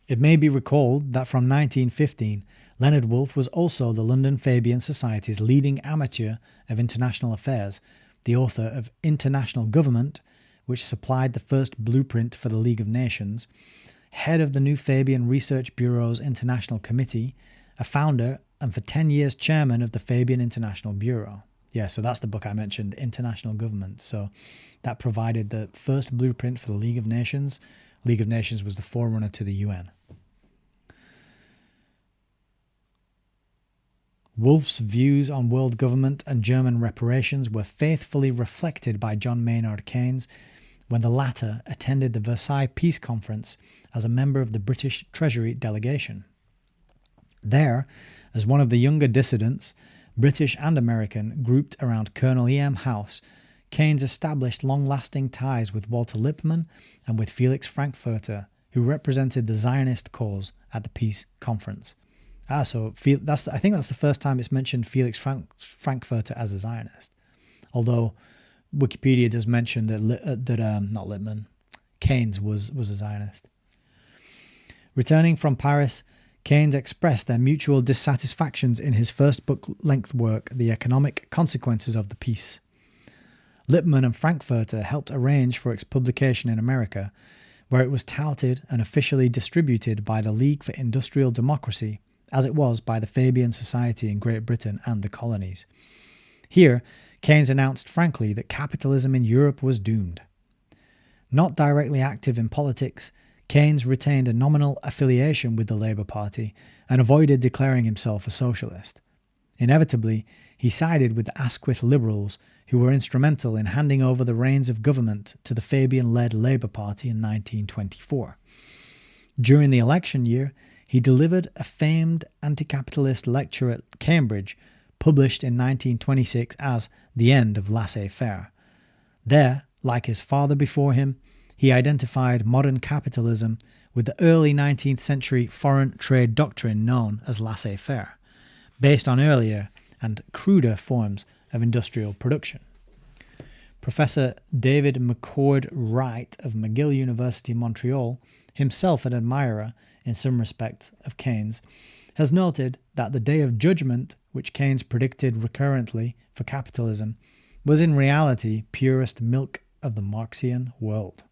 It may be recalled that from 1915, Leonard Woolf was also the London Fabian Society's leading amateur of international affairs, the author of International Government, which supplied the first blueprint for the League of Nations, head of the New Fabian Research Bureau's International Committee, a founder and for 10 years chairman of the Fabian International Bureau. Yeah, so that's the book I mentioned, International Government. So that provided the first blueprint for the League of Nations. League of Nations was the forerunner to the UN. Woolf's views on world government and German reparations were faithfully reflected by John Maynard Keynes when the latter attended the Versailles Peace Conference as a member of the British Treasury delegation. There, as one of the younger dissidents, British and American, grouped around Colonel E.M. House, Keynes established long-lasting ties with Walter Lippmann and with Felix Frankfurter, who represented the Zionist cause at the peace conference. I think that's the first time it's mentioned Felix Frankfurter as a Zionist. Although Wikipedia does mention not Lippmann, Keynes was a Zionist. Returning from Paris, Keynes expressed their mutual dissatisfactions in his first book-length work, The Economic Consequences of the Peace. Lippmann and Frankfurter helped arrange for its publication in America, where it was touted and officially distributed by the League for Industrial Democracy, as it was by the Fabian Society in Great Britain and the colonies. Here, Keynes announced frankly that capitalism in Europe was doomed. Not directly active in politics, Keynes retained a nominal affiliation with the Labour Party and avoided declaring himself a socialist. Inevitably, he sided with the Asquith Liberals, who were instrumental in handing over the reins of government to the Fabian-led Labour Party in 1924. During the election year, he delivered a famed anti-capitalist lecture at Cambridge, published in 1926 as The End of Laissez-faire. There, like his father before him, he identified modern capitalism with the early 19th century foreign trade doctrine known as laissez-faire, based on earlier and cruder forms of industrial production. Professor David McCord Wright of McGill University, Montreal, himself an admirer in some respects of Keynes, has noted that the day of judgment, which Keynes predicted recurrently for capitalism, was in reality purest milk of the Marxian world.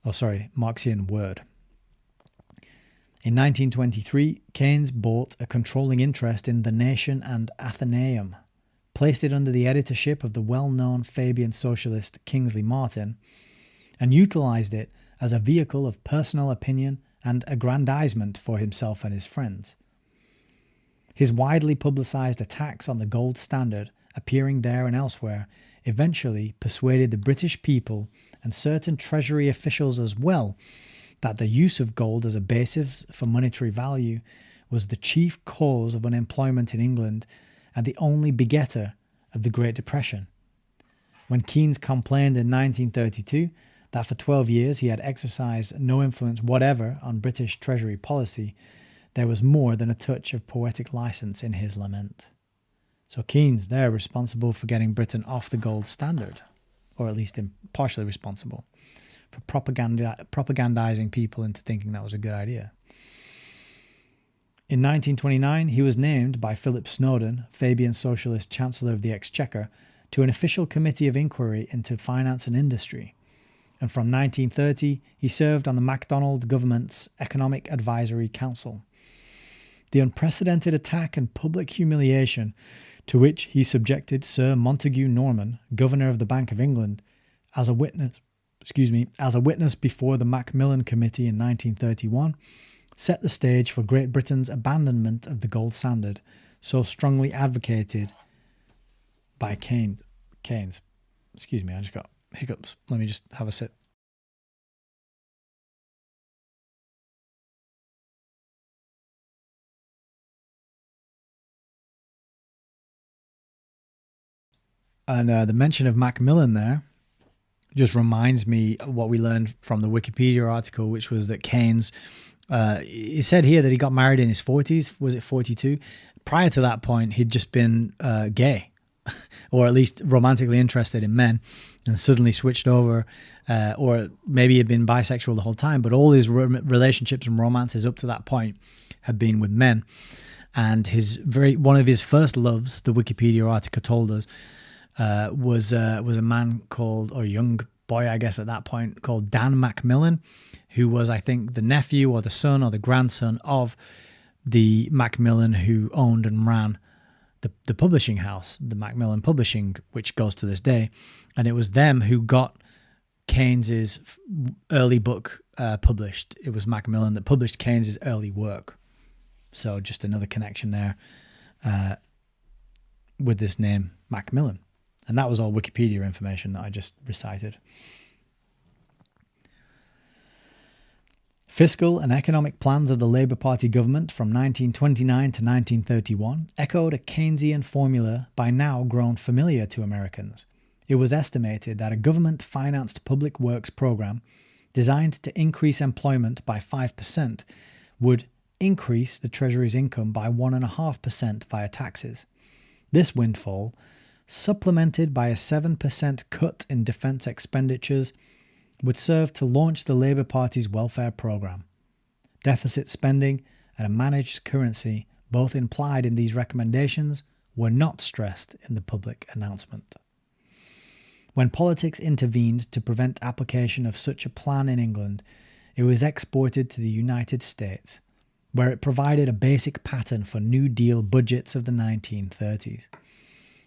Marxian word. In 1923, Keynes bought a controlling interest in The Nation and Athenaeum, placed it under the editorship of the well-known Fabian socialist Kingsley Martin, and utilized it as a vehicle of personal opinion and aggrandizement for himself and his friends. His widely publicized attacks on the gold standard, appearing there and elsewhere, eventually persuaded the British people and certain Treasury officials as well that the use of gold as a basis for monetary value was the chief cause of unemployment in England and the only begetter of the Great Depression. When Keynes complained in 1932 that for 12 years he had exercised no influence whatever on British Treasury policy, there was more than a touch of poetic license in his lament. So Keynes, they're responsible for getting Britain off the gold standard, or at least partially responsible, for propagandizing people into thinking that was a good idea. In 1929, he was named by Philip Snowden, Fabian Socialist Chancellor of the Exchequer, to an official committee of inquiry into finance and industry. And from 1930, he served on the MacDonald government's Economic Advisory Council. The unprecedented attack and public humiliation to which he subjected Sir Montague Norman, Governor of the Bank of England, as a witness before the Macmillan Committee in 1931, set the stage for Great Britain's abandonment of the gold standard, so strongly advocated by Keynes. Excuse me, I just got hiccups. Let me just have a sip. And the mention of Macmillan there just reminds me of what we learned from the Wikipedia article, which was that Keynes, he said here that he got married in his 40s. Was it 42? Prior to that point, he'd just been gay, or at least romantically interested in men, and suddenly switched over, or maybe he'd been bisexual the whole time, but all his relationships and romances up to that point had been with men. And one of his first loves, the Wikipedia article told us, was a man called, or a young boy, I guess at that point, called Dan Macmillan, who was, I think, the nephew or the son or the grandson of the Macmillan who owned and ran the publishing house, the Macmillan Publishing, which goes to this day. And it was them who got Keynes's early book published. It was Macmillan that published Keynes's early work. So just another connection there with this name, Macmillan. And that was all Wikipedia information that I just recited. Fiscal and economic plans of the Labour Party government from 1929 to 1931 echoed a Keynesian formula by now grown familiar to Americans. It was estimated that a government-financed public works program designed to increase employment by 5% would increase the Treasury's income by 1.5% via taxes. This windfall, supplemented by a 7% cut in defence expenditures, would serve to launch the Labour Party's welfare programme. Deficit spending and a managed currency, both implied in these recommendations, were not stressed in the public announcement. When politics intervened to prevent application of such a plan in England, it was exported to the United States, where it provided a basic pattern for New Deal budgets of the 1930s.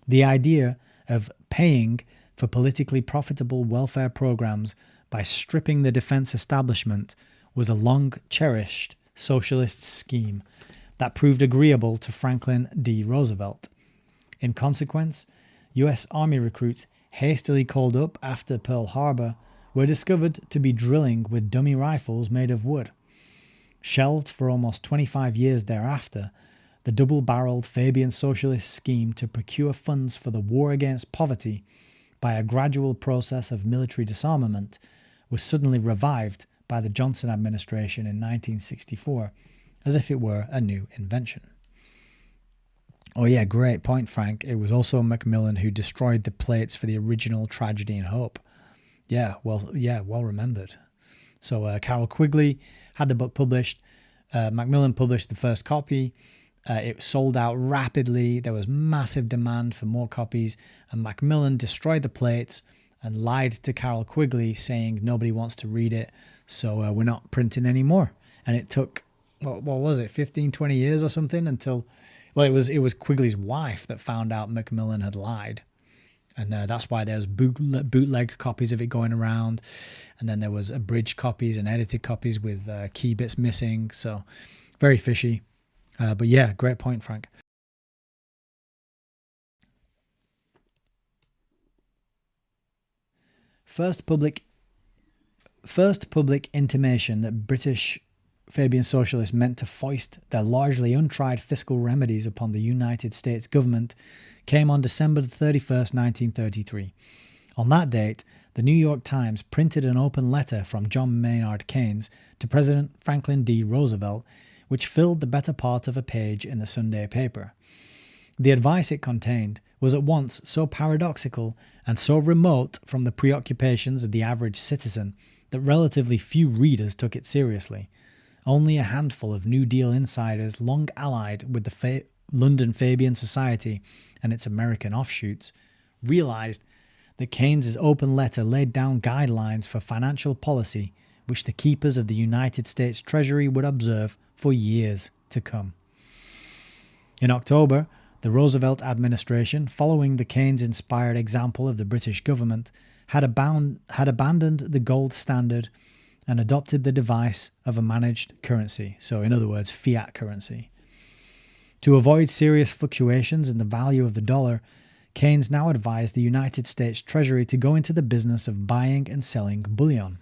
The idea of paying for politically profitable welfare programs by stripping the defense establishment was a long-cherished socialist scheme that proved agreeable to Franklin D. Roosevelt. In consequence, U.S. Army recruits hastily called up after Pearl Harbor were discovered to be drilling with dummy rifles made of wood. Shelved for almost 25 years thereafter, the double-barreled Fabian socialist scheme to procure funds for the war against poverty by a gradual process of military disarmament was suddenly revived by the Johnson administration in 1964, as if it were a new invention. Oh yeah, great point, Frank. It was also Macmillan who destroyed the plates for the original Tragedy and Hope. Well remembered. So Carroll Quigley had the book published. Macmillan published the first copy. It sold out rapidly. There was massive demand for more copies, and Macmillan destroyed the plates and lied to Carroll Quigley, saying nobody wants to read it, so we're not printing anymore. And it took, what was it, 15, 20 years or something until, well, it was Quigley's wife that found out Macmillan had lied. And that's why there's bootleg copies of it going around. And then there was abridged copies and edited copies with key bits missing. So very fishy. But yeah, great point, Frank. First public intimation that British Fabian socialists meant to foist their largely untried fiscal remedies upon the United States government came on December 31st, 1933. On that date, the New York Times printed an open letter from John Maynard Keynes to President Franklin D. Roosevelt, which filled the better part of a page in the Sunday paper. The advice it contained was at once so paradoxical and so remote from the preoccupations of the average citizen that relatively few readers took it seriously. Only a handful of New Deal insiders long allied with the London Fabian Society and its American offshoots realized that Keynes's open letter laid down guidelines for financial policy which the keepers of the United States Treasury would observe for years to come. In October, the Roosevelt administration, following the Keynes-inspired example of the British government, had abandoned the gold standard and adopted the device of a managed currency, so in other words, fiat currency. To avoid serious fluctuations in the value of the dollar, Keynes now advised the United States Treasury to go into the business of buying and selling bullion.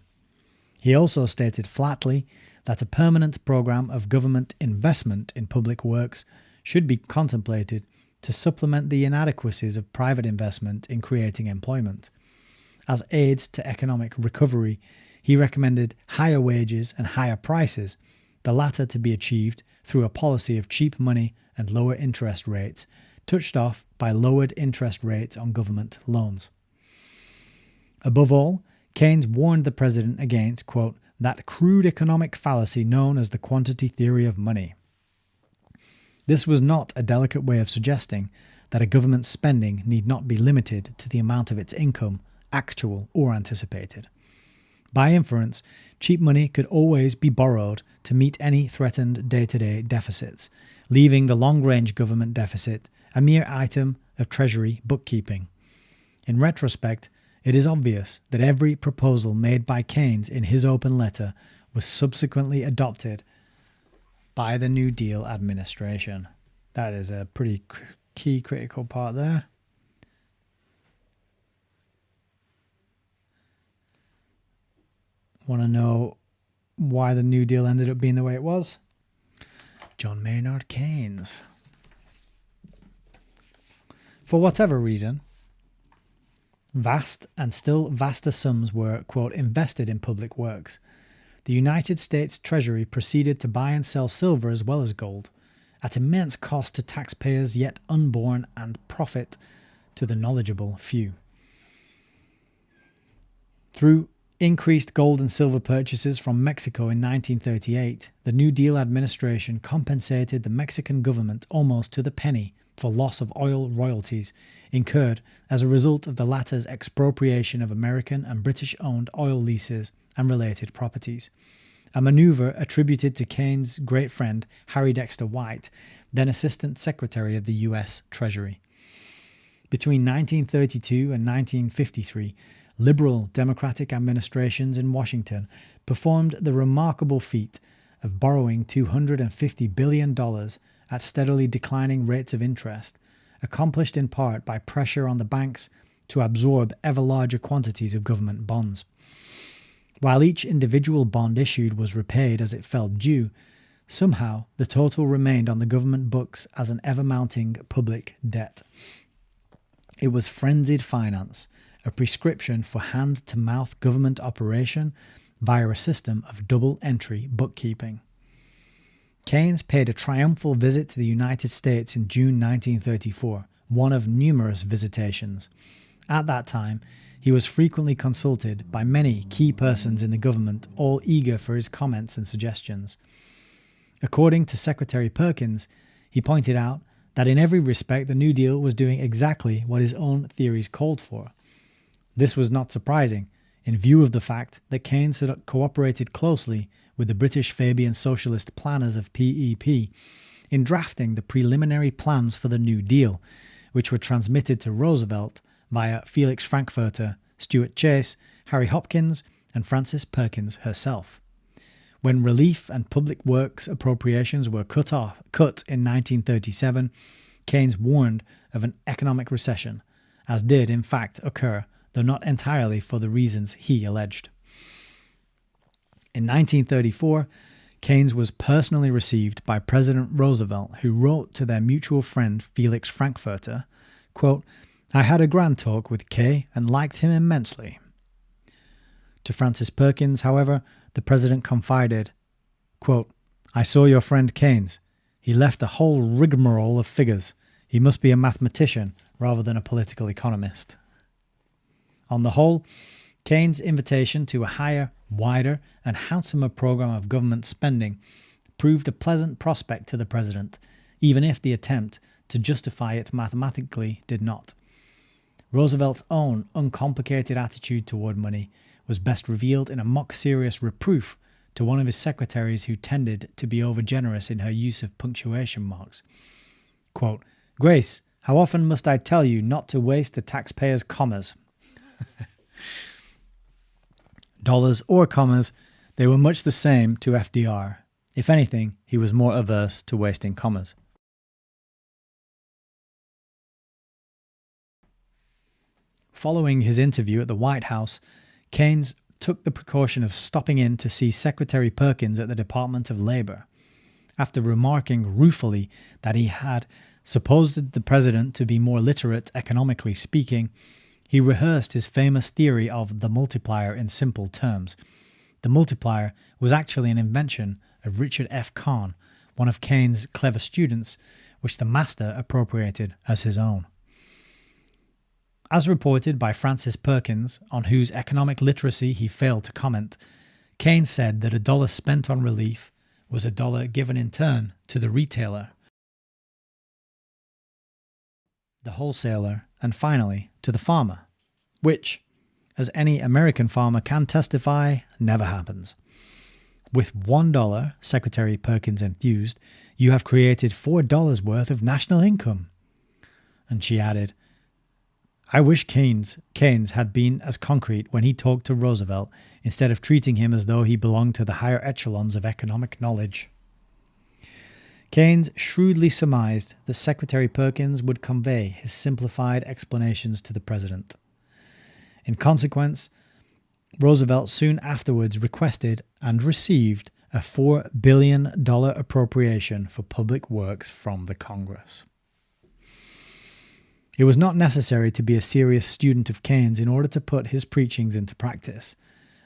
He also stated flatly that a permanent program of government investment in public works should be contemplated to supplement the inadequacies of private investment in creating employment. As aids to economic recovery, he recommended higher wages and higher prices, the latter to be achieved through a policy of cheap money and lower interest rates, touched off by lowered interest rates on government loans. Above all, Keynes warned the president against, quote, that crude economic fallacy known as the quantity theory of money. This was not a delicate way of suggesting that a government's spending need not be limited to the amount of its income, actual or anticipated. By inference, cheap money could always be borrowed to meet any threatened day-to-day deficits, leaving the long-range government deficit a mere item of Treasury bookkeeping. In retrospect, it is obvious that every proposal made by Keynes in his open letter was subsequently adopted by the New Deal administration. That is a pretty key critical part there. Want to know why the New Deal ended up being the way it was? John Maynard Keynes. For whatever reason, vast and still vaster sums were, quote, invested in public works. The United States Treasury proceeded to buy and sell silver as well as gold, at immense cost to taxpayers yet unborn and profit to the knowledgeable few. Through increased gold and silver purchases from Mexico in 1938, the New Deal administration compensated the Mexican government almost to the penny for loss of oil royalties incurred as a result of the latter's expropriation of American and British-owned oil leases and related properties, a maneuver attributed to Keynes' great friend Harry Dexter White, then Assistant Secretary of the U.S. Treasury. Between 1932 and 1953, liberal Democratic administrations in Washington performed the remarkable feat of borrowing $250 billion at steadily declining rates of interest, accomplished in part by pressure on the banks to absorb ever larger quantities of government bonds. While each individual bond issued was repaid as it fell due, somehow the total remained on the government books as an ever-mounting public debt. It was frenzied finance, a prescription for hand-to-mouth government operation via a system of double-entry bookkeeping. Keynes paid a triumphal visit to the United States in June 1934, one of numerous visitations. At that time, he was frequently consulted by many key persons in the government, all eager for his comments and suggestions. According to Secretary Perkins, he pointed out that in every respect the New Deal was doing exactly what his own theories called for. This was not surprising, in view of the fact that Keynes had cooperated closely with the British Fabian socialist planners of PEP in drafting the preliminary plans for the New Deal, which were transmitted to Roosevelt via Felix Frankfurter, Stuart Chase, Harry Hopkins, and Frances Perkins herself. When relief and public works appropriations were cut in 1937, Keynes warned of an economic recession, as did in fact occur, though not entirely for the reasons he alleged. In 1934, Keynes was personally received by President Roosevelt, who wrote to their mutual friend Felix Frankfurter, quote, "I had a grand talk with Kay and liked him immensely." To Frances Perkins, however, the president confided, quote, "I saw your friend Keynes. He left a whole rigmarole of figures. He must be a mathematician rather than a political economist." On the whole, Keynes' invitation to a higher, wider, and handsomer program of government spending proved a pleasant prospect to the president, even if the attempt to justify it mathematically did not. Roosevelt's own uncomplicated attitude toward money was best revealed in a mock-serious reproof to one of his secretaries who tended to be overgenerous in her use of punctuation marks. Quote, "Grace, how often must I tell you not to waste the taxpayer's commas?" Dollars or commas, they were much the same to FDR. If anything, he was more averse to wasting commas. Following his interview at the White House, Keynes took the precaution of stopping in to see Secretary Perkins at the Department of Labor. After remarking ruefully that he had supposed the president to be more literate economically speaking, he rehearsed his famous theory of the multiplier in simple terms. The multiplier was actually an invention of Richard F. Kahn, one of Keynes' clever students, which the master appropriated as his own. As reported by Francis Perkins, on whose economic literacy he failed to comment, Keynes said that $1 spent on relief was $1 given in turn to the retailer, the wholesaler, and finally to the farmer, which, as any American farmer can testify, never happens. With $1, Secretary Perkins enthused, you have created $4 worth of national income. And she added, I wish Keynes had been as concrete when he talked to Roosevelt instead of treating him as though he belonged to the higher echelons of economic knowledge. Keynes shrewdly surmised that Secretary Perkins would convey his simplified explanations to the president. In consequence, Roosevelt soon afterwards requested and received a $4 billion appropriation for public works from the Congress. It was not necessary to be a serious student of Keynes in order to put his preachings into practice.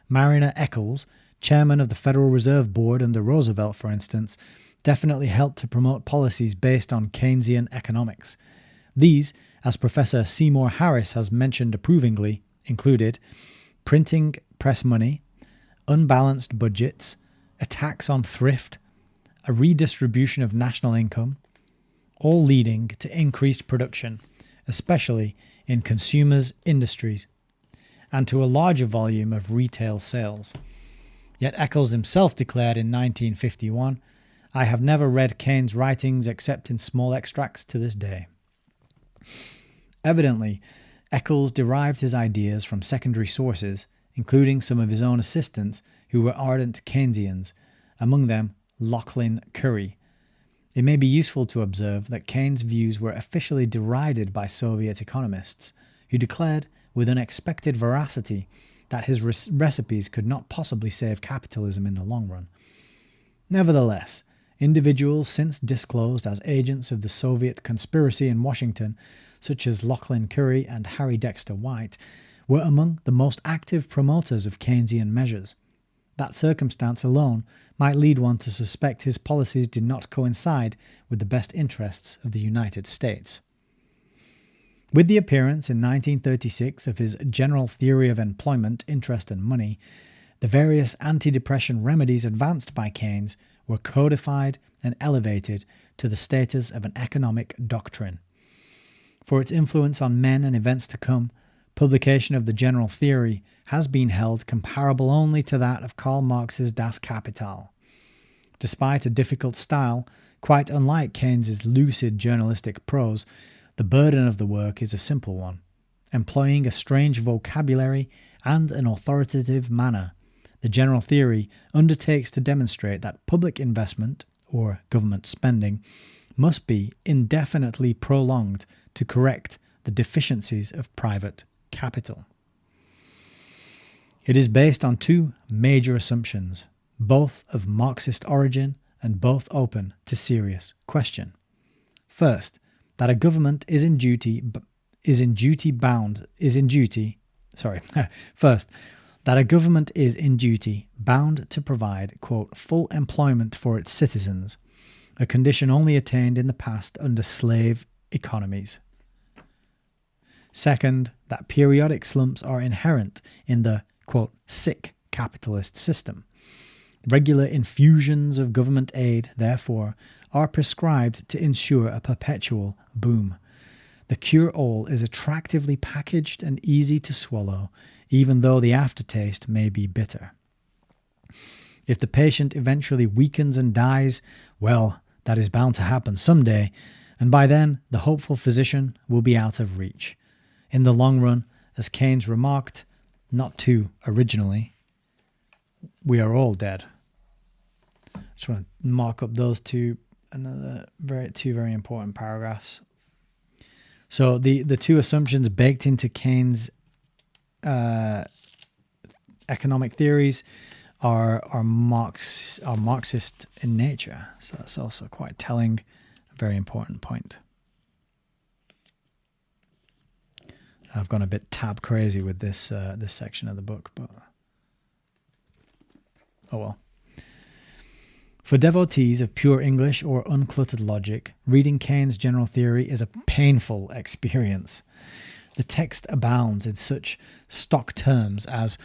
Mariner Eccles, chairman of the Federal Reserve Board under Roosevelt, for instance, definitely helped to promote policies based on Keynesian economics. These, as Professor Seymour Harris has mentioned approvingly, included printing press money, unbalanced budgets, a tax on thrift, a redistribution of national income, all leading to increased production, especially in consumers' industries, and to a larger volume of retail sales. Yet Eccles himself declared in 1951, I have never read Keynes' writings except in small extracts to this day. Evidently, Eccles derived his ideas from secondary sources, including some of his own assistants who were ardent Keynesians, among them Lachlan Curry. It may be useful to observe that Keynes' views were officially derided by Soviet economists, who declared with unexpected veracity that his recipes could not possibly save capitalism in the long run. Nevertheless, individuals since disclosed as agents of the Soviet conspiracy in Washington, such as Lachlan Curry and Harry Dexter White, were among the most active promoters of Keynesian measures. That circumstance alone might lead one to suspect his policies did not coincide with the best interests of the United States. With the appearance in 1936 of his General Theory of Employment, Interest and Money, the various anti-depression remedies advanced by Keynes were codified and elevated to the status of an economic doctrine. For its influence on men and events to come, publication of the general theory has been held comparable only to that of Karl Marx's Das Kapital. Despite a difficult style, quite unlike Keynes's lucid journalistic prose, the burden of the work is a simple one. Employing a strange vocabulary and an authoritative manner, the general theory undertakes to demonstrate that public investment, or government spending, must be indefinitely prolonged to correct the deficiencies of private capital. It is based on two major assumptions, both of Marxist origin and both open to serious question. First, that a government First, that a government is in duty bound to provide, quote, full employment for its citizens, a condition only attained in the past under slave economies. Second, that periodic slumps are inherent in the, quote, sick capitalist system. Regular infusions of government aid, therefore, are prescribed to ensure a perpetual boom. The cure-all is attractively packaged and easy to swallow, even though the aftertaste may be bitter. If the patient eventually weakens and dies, well, that is bound to happen someday, and by then the hopeful physician will be out of reach. In the long run, as Keynes remarked, not too originally, we are all dead. I just want to mark up those two very important paragraphs. So the two assumptions baked into Keynes' economic theories are Marxist in nature. So that's also quite telling, a very important point. I've gone a bit tab crazy with this this section of the book, but oh well. For devotees of pure English or uncluttered logic, reading Keynes' general theory is a painful experience. The text abounds in such stock terms as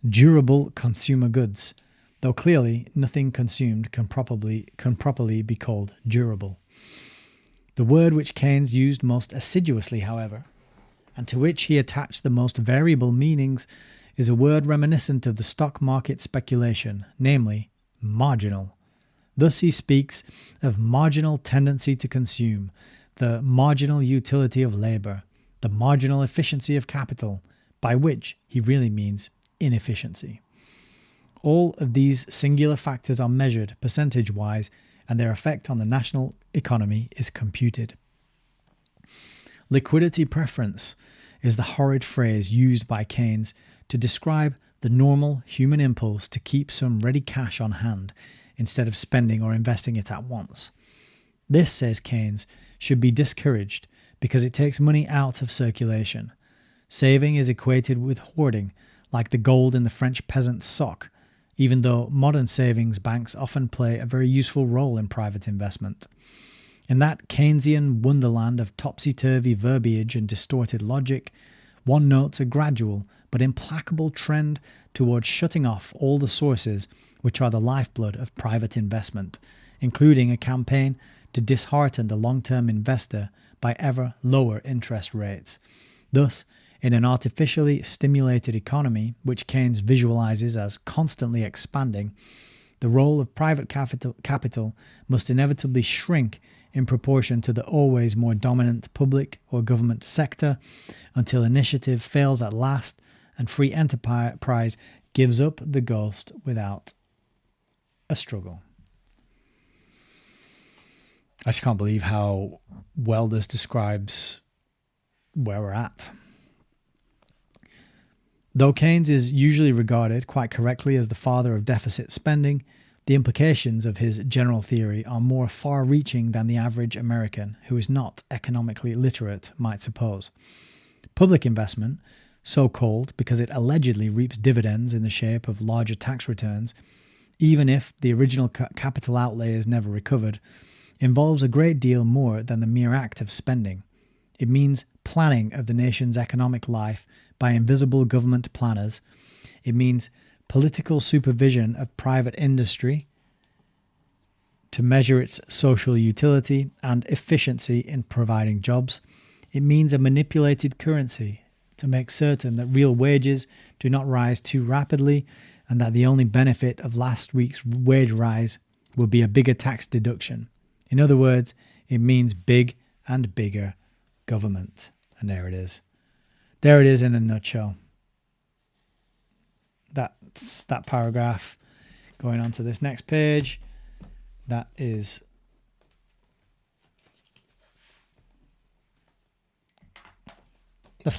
durable consumer goods, though clearly nothing consumed can properly be called durable. The word which Keynes used most assiduously, however, and to which he attached the most variable meanings, is a word reminiscent of the stock market speculation, namely, marginal. Thus he speaks of marginal tendency to consume, the marginal utility of labour, the marginal efficiency of capital, by which he really means inefficiency. All of these singular factors are measured percentage-wise, and their effect on the national economy is computed. Liquidity preference is the horrid phrase used by Keynes to describe the normal human impulse to keep some ready cash on hand instead of spending or investing it at once. This, says Keynes, should be discouraged because it takes money out of circulation. Saving is equated with hoarding, like the gold in the French peasant's sock, even though modern savings banks often play a very useful role in private investment. In that Keynesian wonderland of topsy-turvy verbiage and distorted logic, one notes a gradual but implacable trend towards shutting off all the sources which are the lifeblood of private investment, including a campaign to dishearten the long-term investor by ever lower interest rates. Thus, in an artificially stimulated economy, which Keynes visualizes as constantly expanding, the role of private capital must inevitably shrink in proportion to the always more dominant public or government sector until initiative fails at last and free enterprise gives up the ghost without a struggle. I just can't believe how well this describes where we're at. Though Keynes is usually regarded quite correctly as the father of deficit spending, the implications of his general theory are more far-reaching than the average American who is not economically literate might suppose. Public investment, so called because it allegedly reaps dividends in the shape of larger tax returns, even if the original capital outlay is never recovered, involves a great deal more than the mere act of spending. It means planning of the nation's economic life by invisible government planners. It means political supervision of private industry to measure its social utility and efficiency in providing jobs. It means a manipulated currency to make certain that real wages do not rise too rapidly and that the only benefit of last week's wage rise will be a bigger tax deduction. In other words, it means big and bigger government. And there it is. There it is in a nutshell. That's that paragraph. Going on to this next page. That's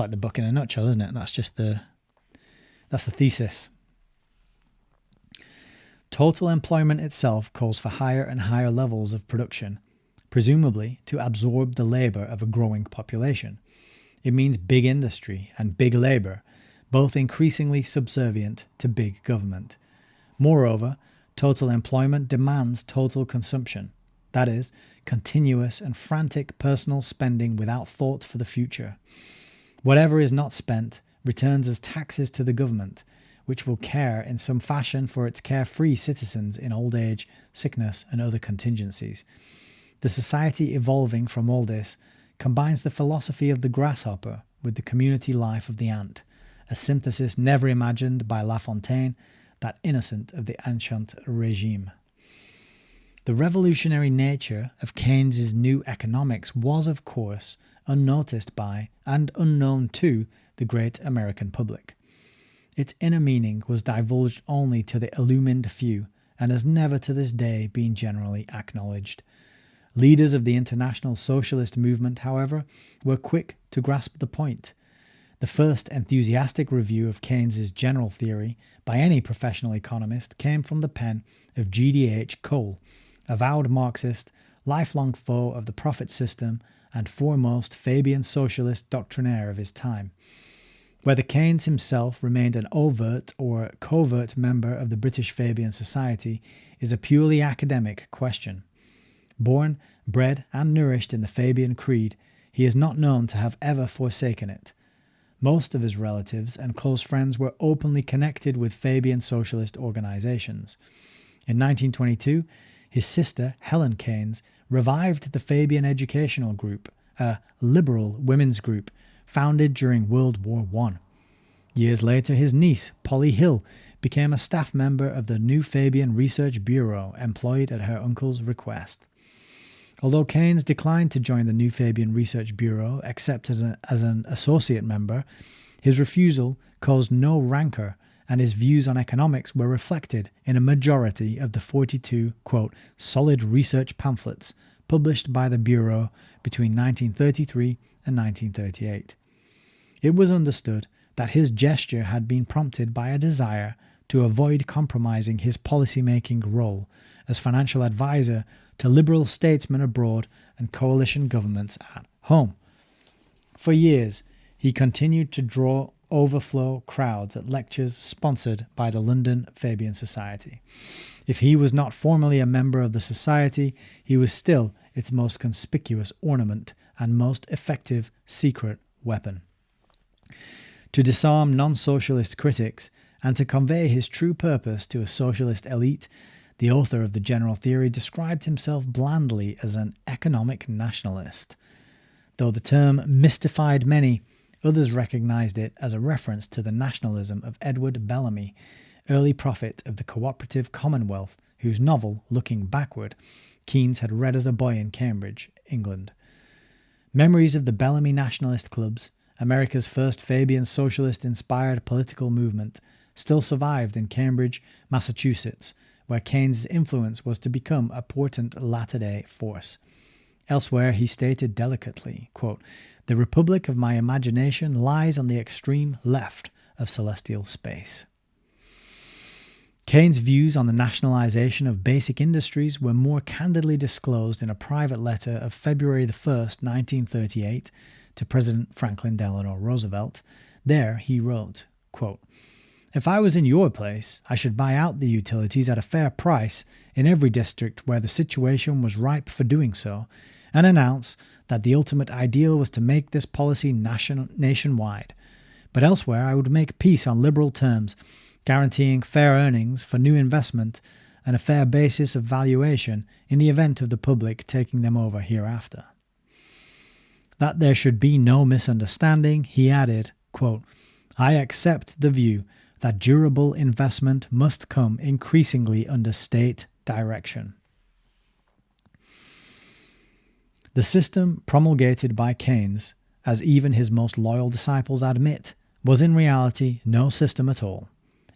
like the book in a nutshell, isn't it? That's the thesis. Total employment itself calls for higher and higher levels of production, presumably to absorb the labor of a growing population. It means big industry and big labor, both increasingly subservient to big government. Moreover, total employment demands total consumption, that is, continuous and frantic personal spending without thought for the future. Whatever is not spent returns as taxes to the government, which will care in some fashion for its carefree citizens in old age, sickness, and other contingencies. The society evolving from all this combines the philosophy of the grasshopper with the community life of the ant, a synthesis never imagined by La Fontaine, that innocent of the ancient regime. The revolutionary nature of Keynes' New Economics was, of course, unnoticed by and unknown to the great American public. Its inner meaning was divulged only to the illumined few and has never to this day been generally acknowledged. Leaders of the international socialist movement, however, were quick to grasp the point. The first enthusiastic review of Keynes' general theory by any professional economist came from the pen of G.D.H. Cole, avowed Marxist, lifelong foe of the profit system and foremost Fabian socialist doctrinaire of his time. Whether Keynes himself remained an overt or covert member of the British Fabian Society is a purely academic question. Born, bred, and nourished in the Fabian creed, he is not known to have ever forsaken it. Most of his relatives and close friends were openly connected with Fabian socialist organizations. In 1922, his sister, Helen Keynes, revived the Fabian Educational Group, a liberal women's group founded during World War I. Years later, his niece, Polly Hill, became a staff member of the New Fabian Research Bureau, employed at her uncle's request. Although Keynes declined to join the New Fabian Research Bureau except as an associate member, his refusal caused no rancor, and his views on economics were reflected in a majority of the 42, quote, solid research pamphlets published by the Bureau between 1933 and 1938. It was understood that his gesture had been prompted by a desire to avoid compromising his policy-making role as financial advisor to liberal statesmen abroad and coalition governments at home. For years, he continued to draw overflow crowds at lectures sponsored by the London Fabian Society. If he was not formally a member of the society, he was still its most conspicuous ornament and most effective secret weapon. To disarm non-socialist critics and to convey his true purpose to a socialist elite, the author of the general theory described himself blandly as an economic nationalist. Though the term mystified many, others recognized it as a reference to the nationalism of Edward Bellamy, early prophet of the cooperative Commonwealth, whose novel, Looking Backward, Keynes had read as a boy in Cambridge, England. Memories of the Bellamy nationalist clubs, America's first Fabian socialist-inspired political movement, still survived in Cambridge, Massachusetts, where Keynes' influence was to become a potent latter-day force. Elsewhere, he stated delicately, quote, "The republic of my imagination lies on the extreme left of celestial space." Keynes' views on the nationalization of basic industries were more candidly disclosed in a private letter of February 1st, 1938, to President Franklin Delano Roosevelt. There he wrote, quote, "If I was in your place, I should buy out the utilities at a fair price in every district where the situation was ripe for doing so, and announce that the ultimate ideal was to make this policy nationwide. But elsewhere I would make peace on liberal terms, guaranteeing fair earnings for new investment and a fair basis of valuation in the event of the public taking them over hereafter." That there should be no misunderstanding, he added, quote, "I accept the view that durable investment must come increasingly under state direction." The system promulgated by Keynes, as even his most loyal disciples admit, was in reality no system at all.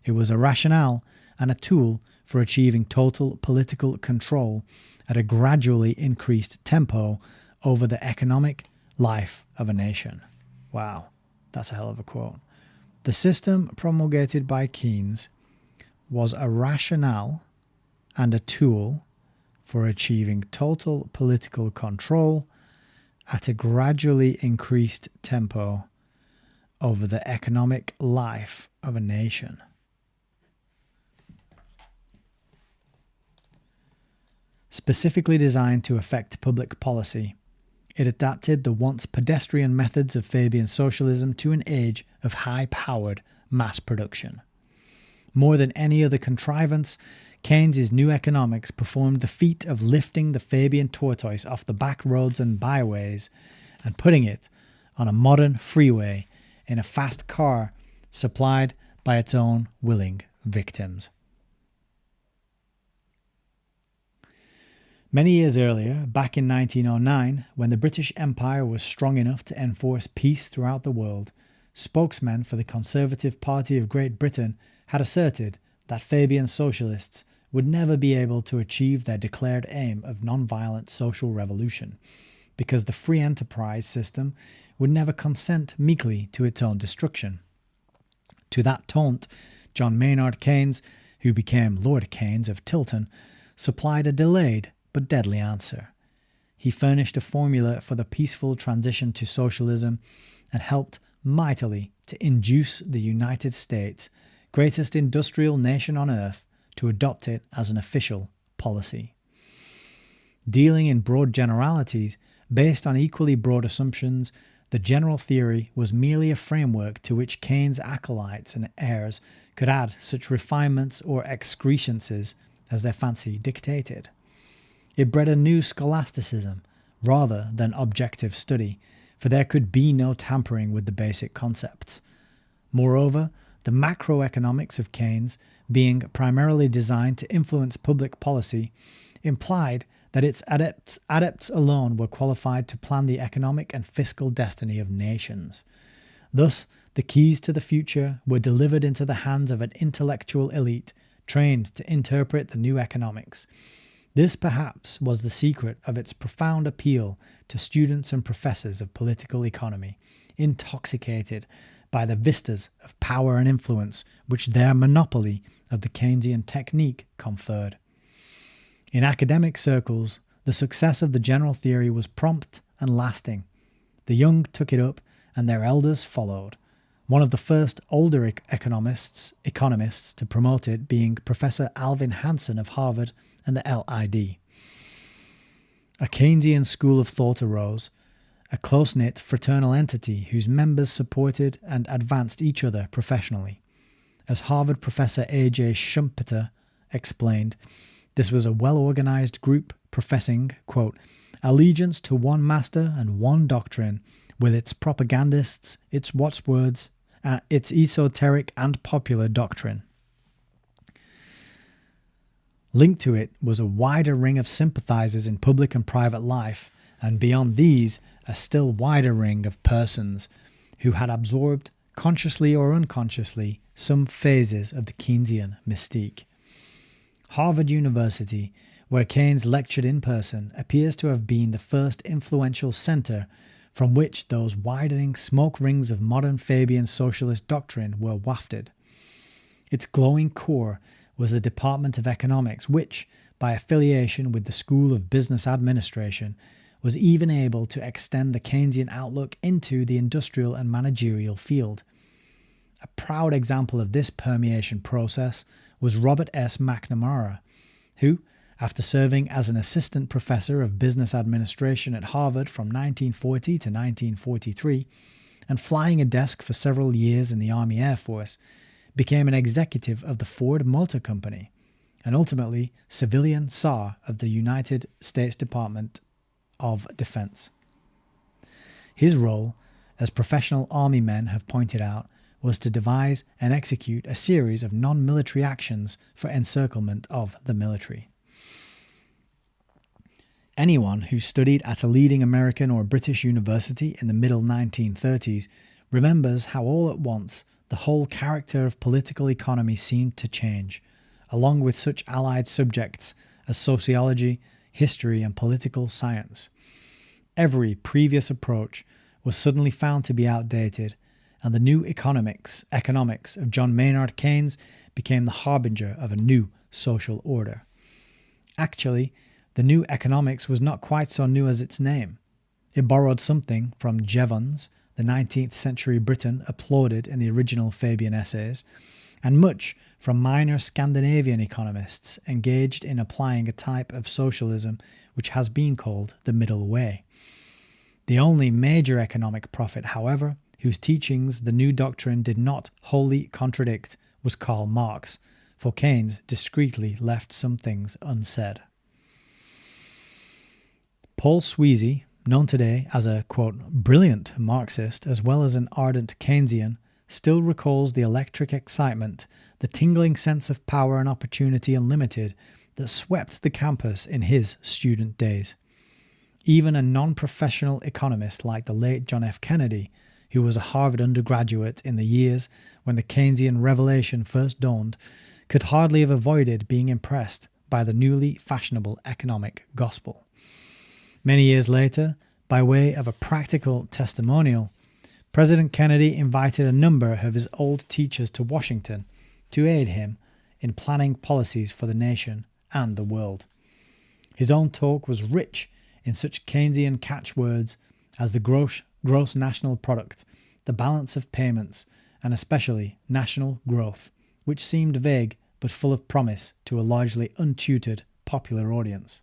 It was a rationale and a tool for achieving total political control at a gradually increased tempo over the economic life of a nation. Wow, that's a hell of a quote. The system promulgated by Keynes was a rationale and a tool for achieving total political control at a gradually increased tempo over the economic life of a nation. Specifically designed to affect public policy, it adapted the once pedestrian methods of Fabian socialism to an age of high-powered mass production. More than any other contrivance, Keynes' New Economics performed the feat of lifting the Fabian tortoise off the back roads and byways and putting it on a modern freeway in a fast car supplied by its own willing victims. Many years earlier, back in 1909, when the British Empire was strong enough to enforce peace throughout the world, spokesmen for the Conservative Party of Great Britain had asserted that Fabian socialists would never be able to achieve their declared aim of non-violent social revolution, because the free enterprise system would never consent meekly to its own destruction. To that taunt, John Maynard Keynes, who became Lord Keynes of Tilton, supplied a delayed but deadly answer. he furnished a formula for the peaceful transition to socialism and helped mightily to induce the United States, greatest industrial nation on earth, to adopt it as an official policy. Dealing in broad generalities, based on equally broad assumptions, the general theory was merely a framework to which Keynes' acolytes and heirs could add such refinements or excrescences as their fancy dictated. It bred a new scholasticism rather than objective study, for there could be no tampering with the basic concepts. Moreover, the macroeconomics of Keynes, being primarily designed to influence public policy, implied that its adepts alone were qualified to plan the economic and fiscal destiny of nations. Thus, the keys to the future were delivered into the hands of an intellectual elite trained to interpret the new economics. This perhaps was the secret of its profound appeal to students and professors of political economy, intoxicated by the vistas of power and influence which their monopoly of the Keynesian technique conferred. In academic circles, the success of the general theory was prompt and lasting. The young took it up, and their elders followed. One of the first older economists to promote it being Professor Alvin Hansen of Harvard and the LID. A Keynesian school of thought arose, a close-knit fraternal entity whose members supported and advanced each other professionally. As Harvard Professor A.J. Schumpeter explained, this was a well-organized group professing, quote, allegiance to one master and one doctrine, with its propagandists, its watchwords, its esoteric and popular doctrine. Linked to it was a wider ring of sympathizers in public and private life, and beyond these, a still wider ring of persons who had absorbed, consciously or unconsciously, some phases of the Keynesian mystique. Harvard University, where Keynes lectured in person, appears to have been the first influential centre from which those widening smoke rings of modern Fabian socialist doctrine were wafted. Its glowing core was the Department of Economics, which, by affiliation with the School of Business Administration, was even able to extend the Keynesian outlook into the industrial and managerial field. A proud example of this permeation process was Robert S. McNamara, who, after serving as an assistant professor of business administration at Harvard from 1940 to 1943, and flying a desk for several years in the Army Air Force, became an executive of the Ford Motor Company, and ultimately civilian Tsar of the United States Department of Defense. His role, as professional army men have pointed out, was to devise and execute a series of non-military actions for encirclement of the military. Anyone who studied at a leading American or British university in the middle 1930s remembers how all at once the whole character of political economy seemed to change, along with such allied subjects as sociology, history, and political science. Every previous approach was suddenly found to be outdated, and the new economics of John Maynard Keynes became the harbinger of a new social order. Actually, the new economics was not quite so new as its name. It borrowed something from Jevons, the 19th century Briton applauded in the original Fabian essays, and much from minor Scandinavian economists engaged in applying a type of socialism which has been called the middle way. The only major economic prophet, however, whose teachings the new doctrine did not wholly contradict, was Karl Marx, for Keynes discreetly left some things unsaid. Paul Sweezy, known today as a, quote, brilliant Marxist as well as an ardent Keynesian, still recalls the electric excitement, the tingling sense of power and opportunity unlimited that swept the campus in his student days. Even a non-professional economist like the late John F. Kennedy, who was a Harvard undergraduate in the years when the Keynesian revelation first dawned, could hardly have avoided being impressed by the newly fashionable economic gospel. Many years later, by way of a practical testimonial, President Kennedy invited a number of his old teachers to Washington to aid him in planning policies for the nation and the world. His own talk was rich in such Keynesian catchwords as the gross national product, the balance of payments, and especially national growth, which seemed vague but full of promise to a largely untutored popular audience.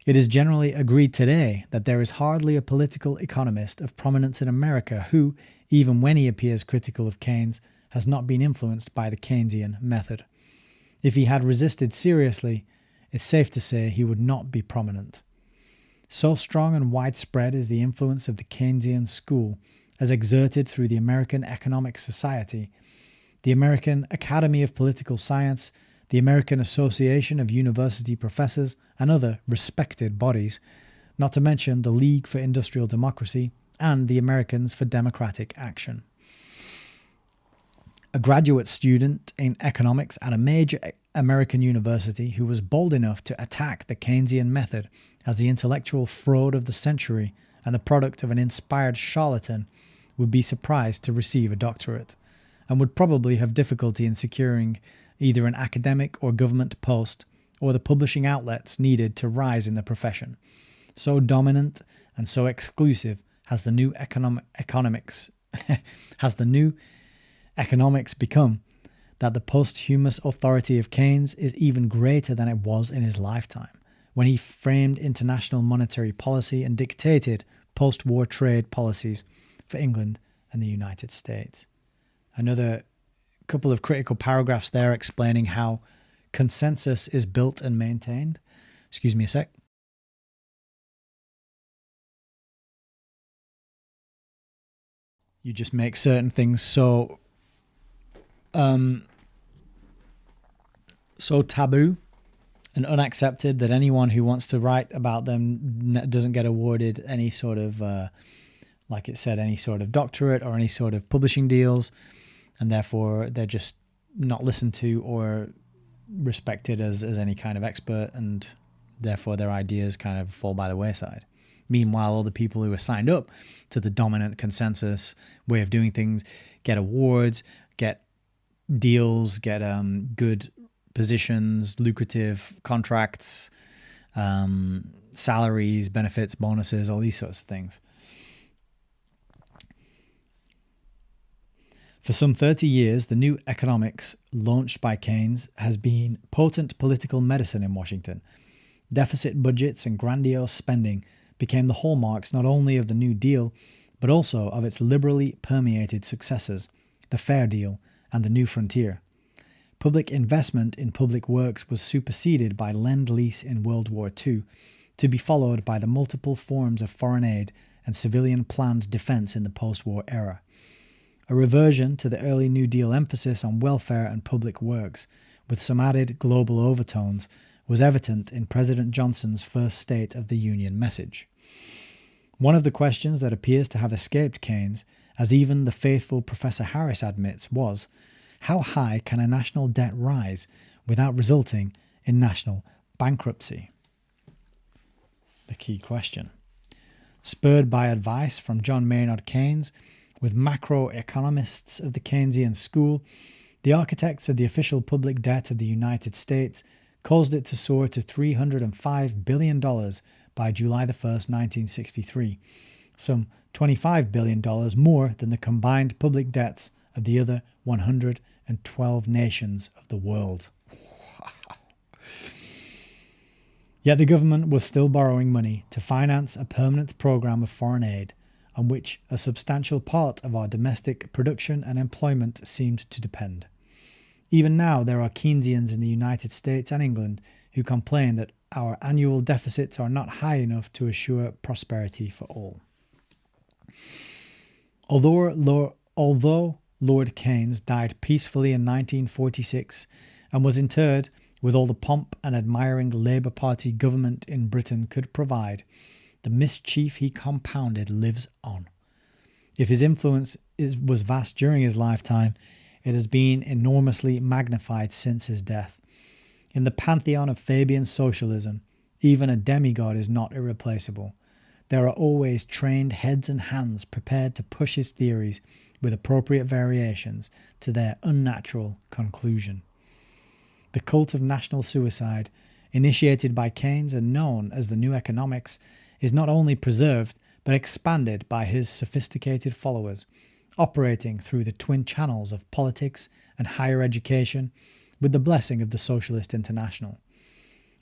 It is generally agreed today that there is hardly a political economist of prominence in America who, even when he appears critical of Keynes, has not been influenced by the Keynesian method. If he had resisted seriously, it's safe to say he would not be prominent. So strong and widespread is the influence of the Keynesian school as exerted through the American Economic Society, the American Academy of Political Science, the American Association of University Professors, and other respected bodies, not to mention the League for Industrial Democracy and the Americans for Democratic Action. A graduate student in economics at a major American university who was bold enough to attack the Keynesian method as the intellectual fraud of the century and the product of an inspired charlatan would be surprised to receive a doctorate, and would probably have difficulty in securing either an academic or government post or the publishing outlets needed to rise in the profession. So dominant and so exclusive has the new economics become that the posthumous authority of Keynes is even greater than it was in his lifetime, when he framed international monetary policy and dictated post-war trade policies for England and the United States. Another couple of critical paragraphs there explaining how consensus is built and maintained. Excuse me a sec. You just make certain things so taboo and unaccepted that anyone who wants to write about them doesn't get awarded any sort of, like it said, any sort of doctorate or any sort of publishing deals, and therefore they're just not listened to or respected as any kind of expert, and therefore their ideas kind of fall by the wayside. Meanwhile, all the people who are signed up to the dominant consensus way of doing things get awards, get deals, get good positions, lucrative contracts, salaries, benefits, bonuses, all these sorts of things. For some 30 years, the new economics launched by Keynes has been potent political medicine in Washington. Deficit budgets and grandiose spending became the hallmarks not only of the New Deal, but also of its liberally permeated successors, the Fair Deal and the New Frontier. Public investment in public works was superseded by Lend-Lease in World War II, to be followed by the multiple forms of foreign aid and civilian planned defense in the post-war era. A reversion to the early New Deal emphasis on welfare and public works, with some added global overtones, was evident in President Johnson's first State of the Union message. One of the questions that appears to have escaped Keynes, as even the faithful Professor Harris admits, was, how high can a national debt rise without resulting in national bankruptcy? The key question. Spurred by advice from John Maynard Keynes, with macroeconomists of the Keynesian school, the architects of the official public debt of the United States caused it to soar to $305 billion by July 1st, 1963, some $25 billion more than the combined public debts of the other 112 nations of the world. Yet the government was still borrowing money to finance a permanent program of foreign aid, on which a substantial part of our domestic production and employment seemed to depend. Even now, there are Keynesians in the United States and England who complain that our annual deficits are not high enough to assure prosperity for all. Although Lord Keynes died peacefully in 1946 and was interred with all the pomp and admiring Labour Party government in Britain could provide, the mischief he compounded lives on. If his influence was vast during his lifetime, it has been enormously magnified since his death. In the pantheon of Fabian socialism, even a demigod is not irreplaceable. There are always trained heads and hands prepared to push his theories with appropriate variations to their unnatural conclusion. The cult of national suicide initiated by Keynes and known as the New Economics, is not only preserved but expanded by his sophisticated followers, operating through the twin channels of politics and higher education with the blessing of the Socialist International.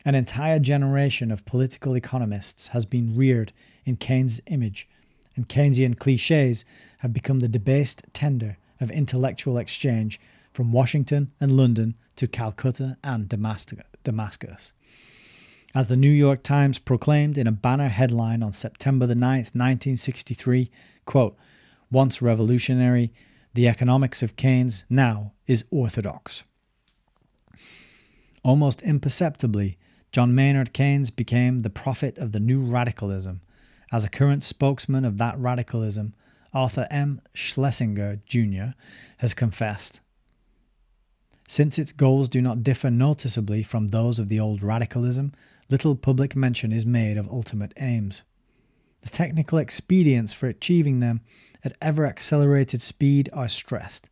An entire generation of political economists has been reared in Keynes' image, and Keynesian cliches have become the debased tender of intellectual exchange from Washington and London to Calcutta and Damascus. As the New York Times proclaimed in a banner headline on September the 9th, 1963, quote, "Once revolutionary, the economics of Keynes now is orthodox." Almost imperceptibly, John Maynard Keynes became the prophet of the new radicalism. As a current spokesman of that radicalism, Arthur M. Schlesinger, Jr., has confessed, "Since its goals do not differ noticeably from those of the old radicalism, little public mention is made of ultimate aims. The technical expedients for achieving them at ever-accelerated speed are stressed.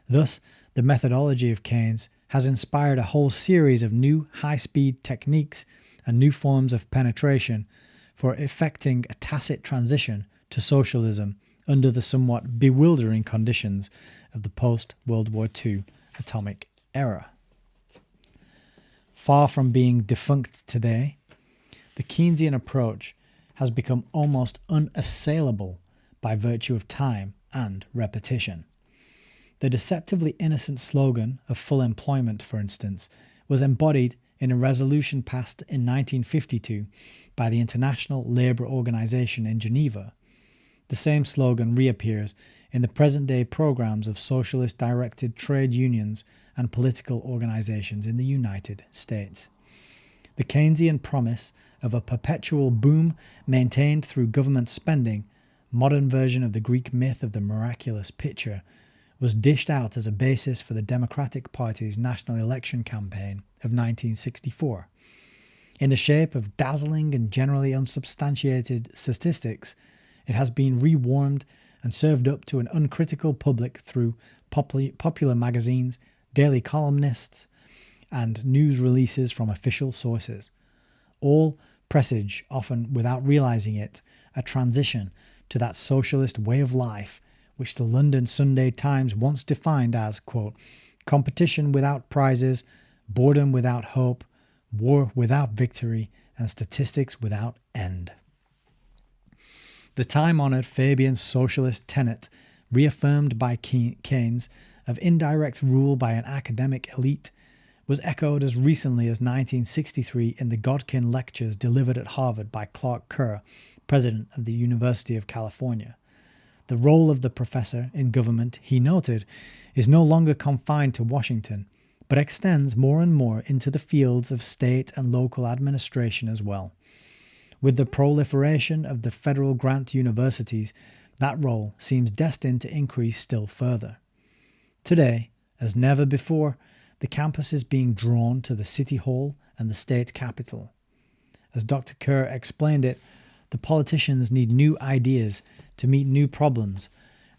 Thus, the methodology of Keynes has inspired a whole series of new high-speed techniques and new forms of penetration for effecting a tacit transition to socialism under the somewhat bewildering conditions of the post-World War II atomic era." Far from being defunct today, the Keynesian approach has become almost unassailable by virtue of time and repetition. The deceptively innocent slogan of full employment, for instance, was embodied in a resolution passed in 1952 by the International Labour Organization in Geneva. The same slogan reappears in the present-day programs of socialist-directed trade unions and political organizations in the United States. The Keynesian promise of a perpetual boom maintained through government spending, modern version of the Greek myth of the miraculous pitcher, was dished out as a basis for the Democratic Party's national election campaign of 1964. In the shape of dazzling and generally unsubstantiated statistics, it has been rewarmed and served up to an uncritical public through popular magazines, daily columnists, and news releases from official sources. All presage, often without realizing it, a transition to that socialist way of life which the London Sunday Times once defined as, quote, "competition without prizes, boredom without hope, war without victory, and statistics without end." The time-honored Fabian socialist tenet, reaffirmed by Keynes, of indirect rule by an academic elite, was echoed as recently as 1963 in the Godkin lectures delivered at Harvard by Clark Kerr, president of the University of California. The role of the professor in government, he noted, is no longer confined to Washington, but extends more and more into the fields of state and local administration as well. With the proliferation of the federal grant universities, that role seems destined to increase still further. Today, as never before, the campus is being drawn to the City Hall and the state capitol. As Dr. Kerr explained it, the politicians need new ideas to meet new problems,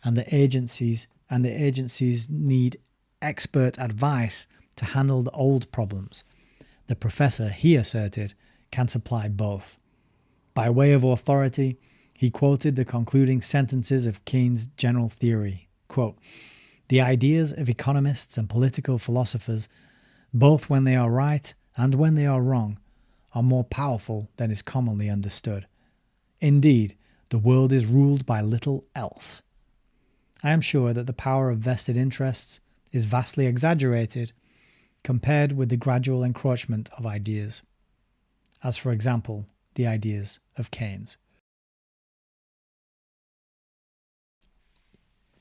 and the agencies need expert advice to handle the old problems. The professor, he asserted, can supply both. By way of authority, he quoted the concluding sentences of Keynes' general theory, quote, "The ideas of economists and political philosophers, both when they are right and when they are wrong, are more powerful than is commonly understood. Indeed, the world is ruled by little else. I am sure that the power of vested interests is vastly exaggerated compared with the gradual encroachment of ideas, as for example, the ideas of Keynes."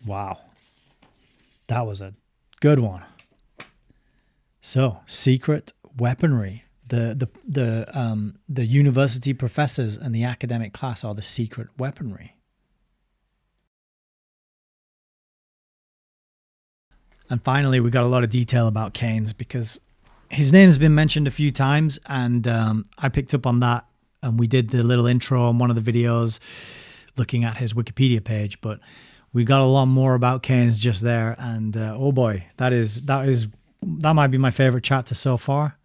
Wow, that was a good one. So, secret weaponry. The university professors and the academic class are the secret weaponry. And finally, we got a lot of detail about Keynes because his name has been mentioned a few times, and I picked up on that, and we did the little intro on one of the videos looking at his Wikipedia page, but we got a lot more about Keynes just there, and oh boy, that might be my favorite chapter so far.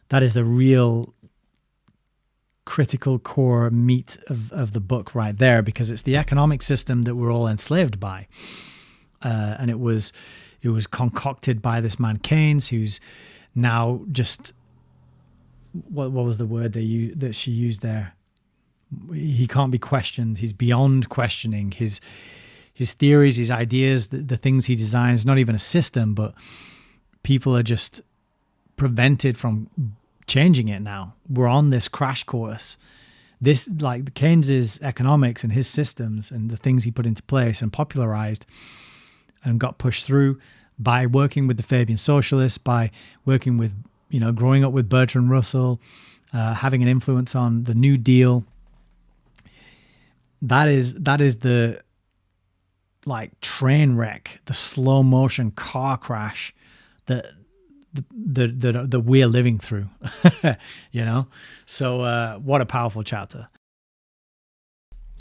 That is the real critical core meat of the book right there, because it's the economic system that we're all enslaved by. And it was concocted by this man Keynes, who's now just, what was the word that she used there? He can't be questioned. He's beyond questioning. His theories, his ideas, the things he designs, not even a system, but people are just prevented from changing it now. We're on this crash course. This, like Keynes's economics and his systems and the things he put into place and popularized and got pushed through by working with the Fabian socialists, by working with, growing up with Bertrand Russell, having an influence on the New Deal. That is the like train wreck, the slow motion car crash that we're living through, So what a powerful chapter.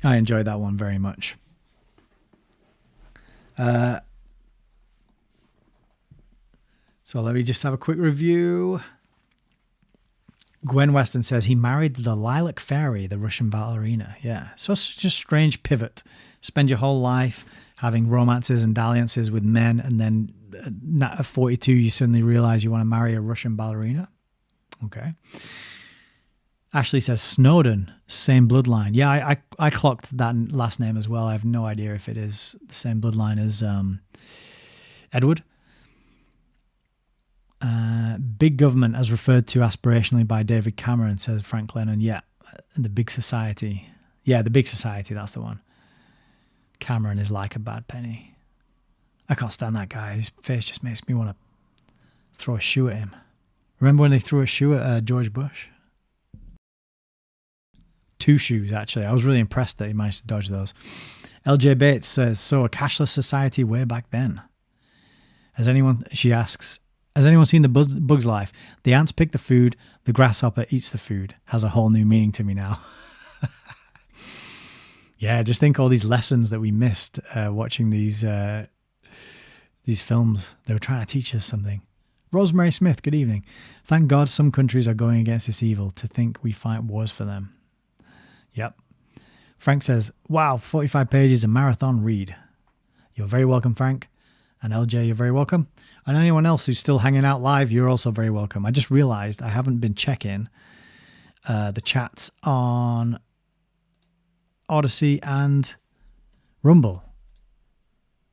I enjoyed that one very much. So let me just have a quick review. Gwen Weston says he married the Lilac Fairy, the Russian ballerina. Yeah, so such a strange pivot. Spend your whole life having romances and dalliances with men, and then at 42 you suddenly realize you want to marry a Russian ballerina. Okay. Ashley says Snowden, same bloodline. Yeah, I clocked that last name as well. I have no idea if it is the same bloodline as Edward. Big government as referred to aspirationally by David Cameron, says Frank Lennon. Yeah, the big society. Yeah, the big society, that's the one. Cameron is like a bad penny. I can't stand that guy. His face just makes me want to throw a shoe at him. Remember when they threw a shoe at George Bush? 2 shoes, actually. I was really impressed that he managed to dodge those. LJ Bates says, so a cashless society way back then. She asks, has anyone seen the Bug's Life? The ants pick the food, the grasshopper eats the food. Has a whole new meaning to me now. Yeah, just think all these lessons that we missed watching these films. They were trying to teach us something. Rosemary Smith, good evening. Thank God some countries are going against this evil to think we fight wars for them. Yep. Frank says, wow, 45 pages, a marathon read. You're very welcome, Frank. And LJ, you're very welcome. And anyone else who's still hanging out live, you're also very welcome. I just realized I haven't been checking the chats on Odyssey and Rumble.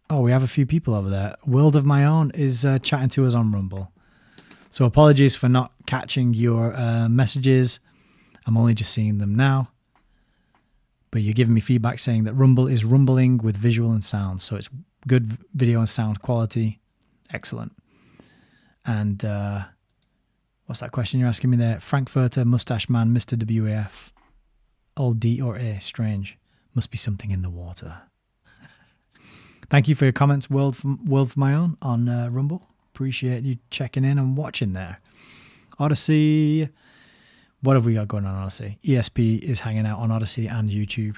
Oh, we have a few people over there. World of My Own is chatting to us on Rumble. So apologies for not catching your messages. I'm only just seeing them now. But you're giving me feedback saying that Rumble is rumbling with visual and sound. So it's good video and sound quality. Excellent. And what's that question you're asking me there? Frankfurter, Mustache Man, Mr. WAF. All D or A, strange. Must be something in the water. Thank you for your comments, World of My Own, on Rumble. Appreciate you checking in and watching there. Odyssey. What have we got going on Odyssey? ESP is hanging out on Odyssey and YouTube.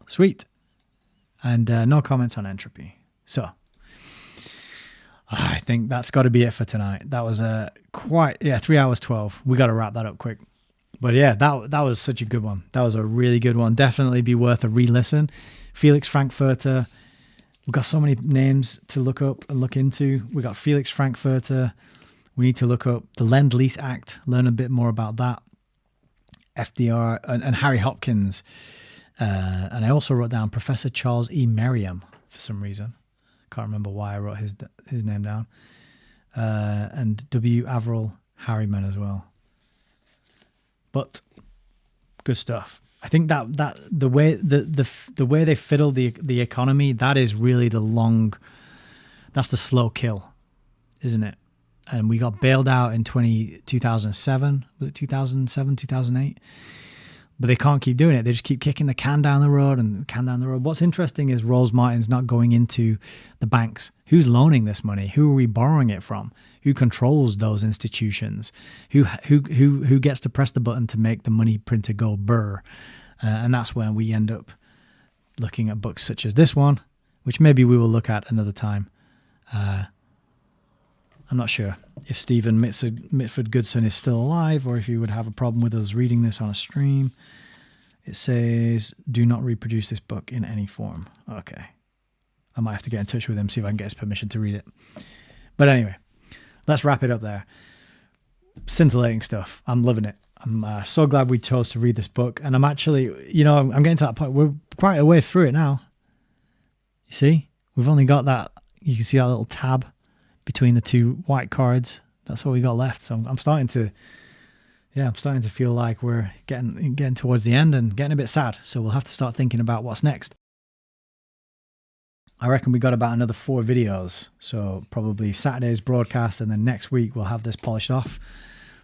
Sweet. And no comments on Entropy. So, I think that's got to be it for tonight. That was 3 hours 12. We got to wrap that up quick. But yeah, that was such a good one. That was a really good one. Definitely be worth a re-listen. Felix Frankfurter. We've got so many names to look up and look into. We got Felix Frankfurter. We need to look up the Lend-Lease Act, learn a bit more about that. FDR and Harry Hopkins. And I also wrote down Professor Charles E. Merriam for some reason. Can't remember why I wrote his name down. And W. Averell Harriman as well. But good stuff. I think that the way the way they fiddle the economy, that is really that's the slow kill, isn't it? And we got bailed out in 2007. Was it 2007, 2008? But they can't keep doing it. They just keep kicking the can down the road and can down the road. What's interesting is Rolls Martin's not going into the banks. Who's loaning this money? Who are we borrowing it from? Who controls those institutions? Who gets to press the button to make the money printer go burr? And that's when we end up looking at books such as this one, which maybe we will look at another time. I'm not sure if Stephen Mitford Goodson is still alive or if he would have a problem with us reading this on a stream. It says, do not reproduce this book in any form. Okay. I might have to get in touch with him, see if I can get his permission to read it. But anyway, let's wrap it up there. Scintillating stuff. I'm loving it. I'm so glad we chose to read this book. And I'm actually, I'm getting to that point. We're quite a way through it now. You see? We've only got that. You can see our little tab between the two white cards. That's all we got left. So I'm starting to feel like we're getting towards the end and getting a bit sad. So we'll have to start thinking about what's next. I reckon we got about another 4 videos. So probably Saturday's broadcast, and then next week we'll have this polished off.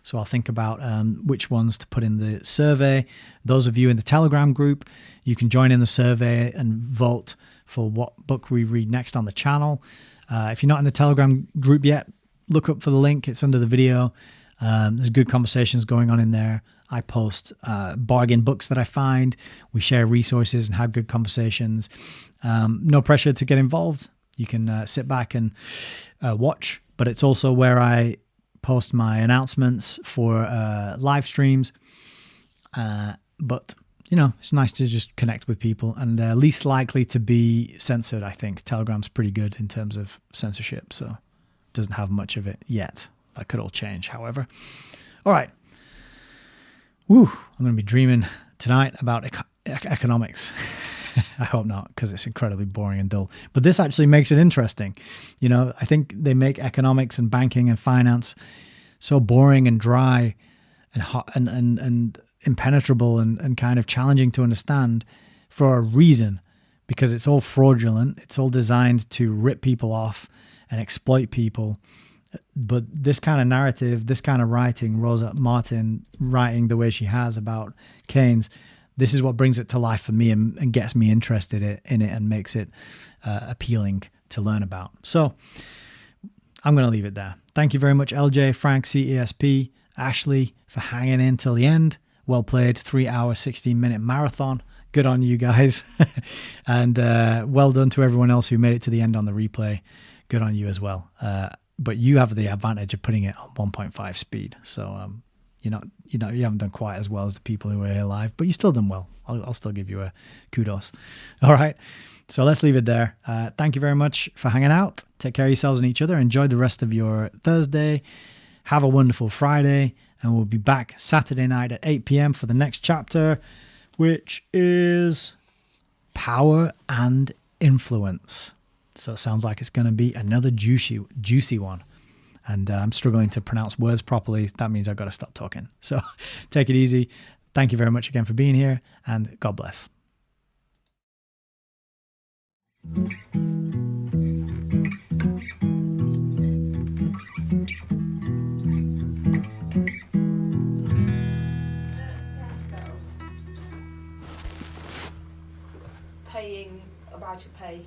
So I'll think about which ones to put in the survey. Those of you in the Telegram group, you can join in the survey and vote for what book we read next on the channel. If you're not in the Telegram group yet, look up for the link. It's under the video. There's good conversations going on in there. I post bargain books that I find. We share resources and have good conversations. No pressure to get involved. You can sit back and watch, but it's also where I post my announcements for live streams. But, it's nice to just connect with people, and least likely to be censored, I think. Telegram's pretty good in terms of censorship, so doesn't have much of it yet. That could all change, however. All right. I'm going to be dreaming tonight about economics. I hope not, because it's incredibly boring and dull. But this actually makes it interesting. I think they make economics and banking and finance so boring and dry and hot and impenetrable and kind of challenging to understand for a reason, because it's all fraudulent. It's all designed to rip people off and exploit people. But this kind of narrative, this kind of writing, Rosa Martin writing the way she has about Keynes, this is what brings it to life for me and gets me interested in it and makes it appealing to learn about. So I'm going to leave it there. Thank you very much, LJ, Frank, CESP, Ashley, for hanging in till the end. Well played, 3-hour, 16-minute marathon. Good on you guys. And well done to everyone else who made it to the end on the replay. Good on you as well. But you have the advantage of putting it on 1.5 speed. So you haven't done quite as well as the people who were here live, but you still done well. I'll still give you a kudos. All right. So let's leave it there. Thank you very much for hanging out. Take care of yourselves and each other. Enjoy the rest of your Thursday. Have a wonderful Friday. And we'll be back Saturday night at 8 p.m. for the next chapter, which is Power and Influence. So it sounds like it's going to be another juicy one. And I'm struggling to pronounce words properly. That means I've got to stop talking. So take it easy. Thank you very much again for being here, and God bless. Paying about your pay.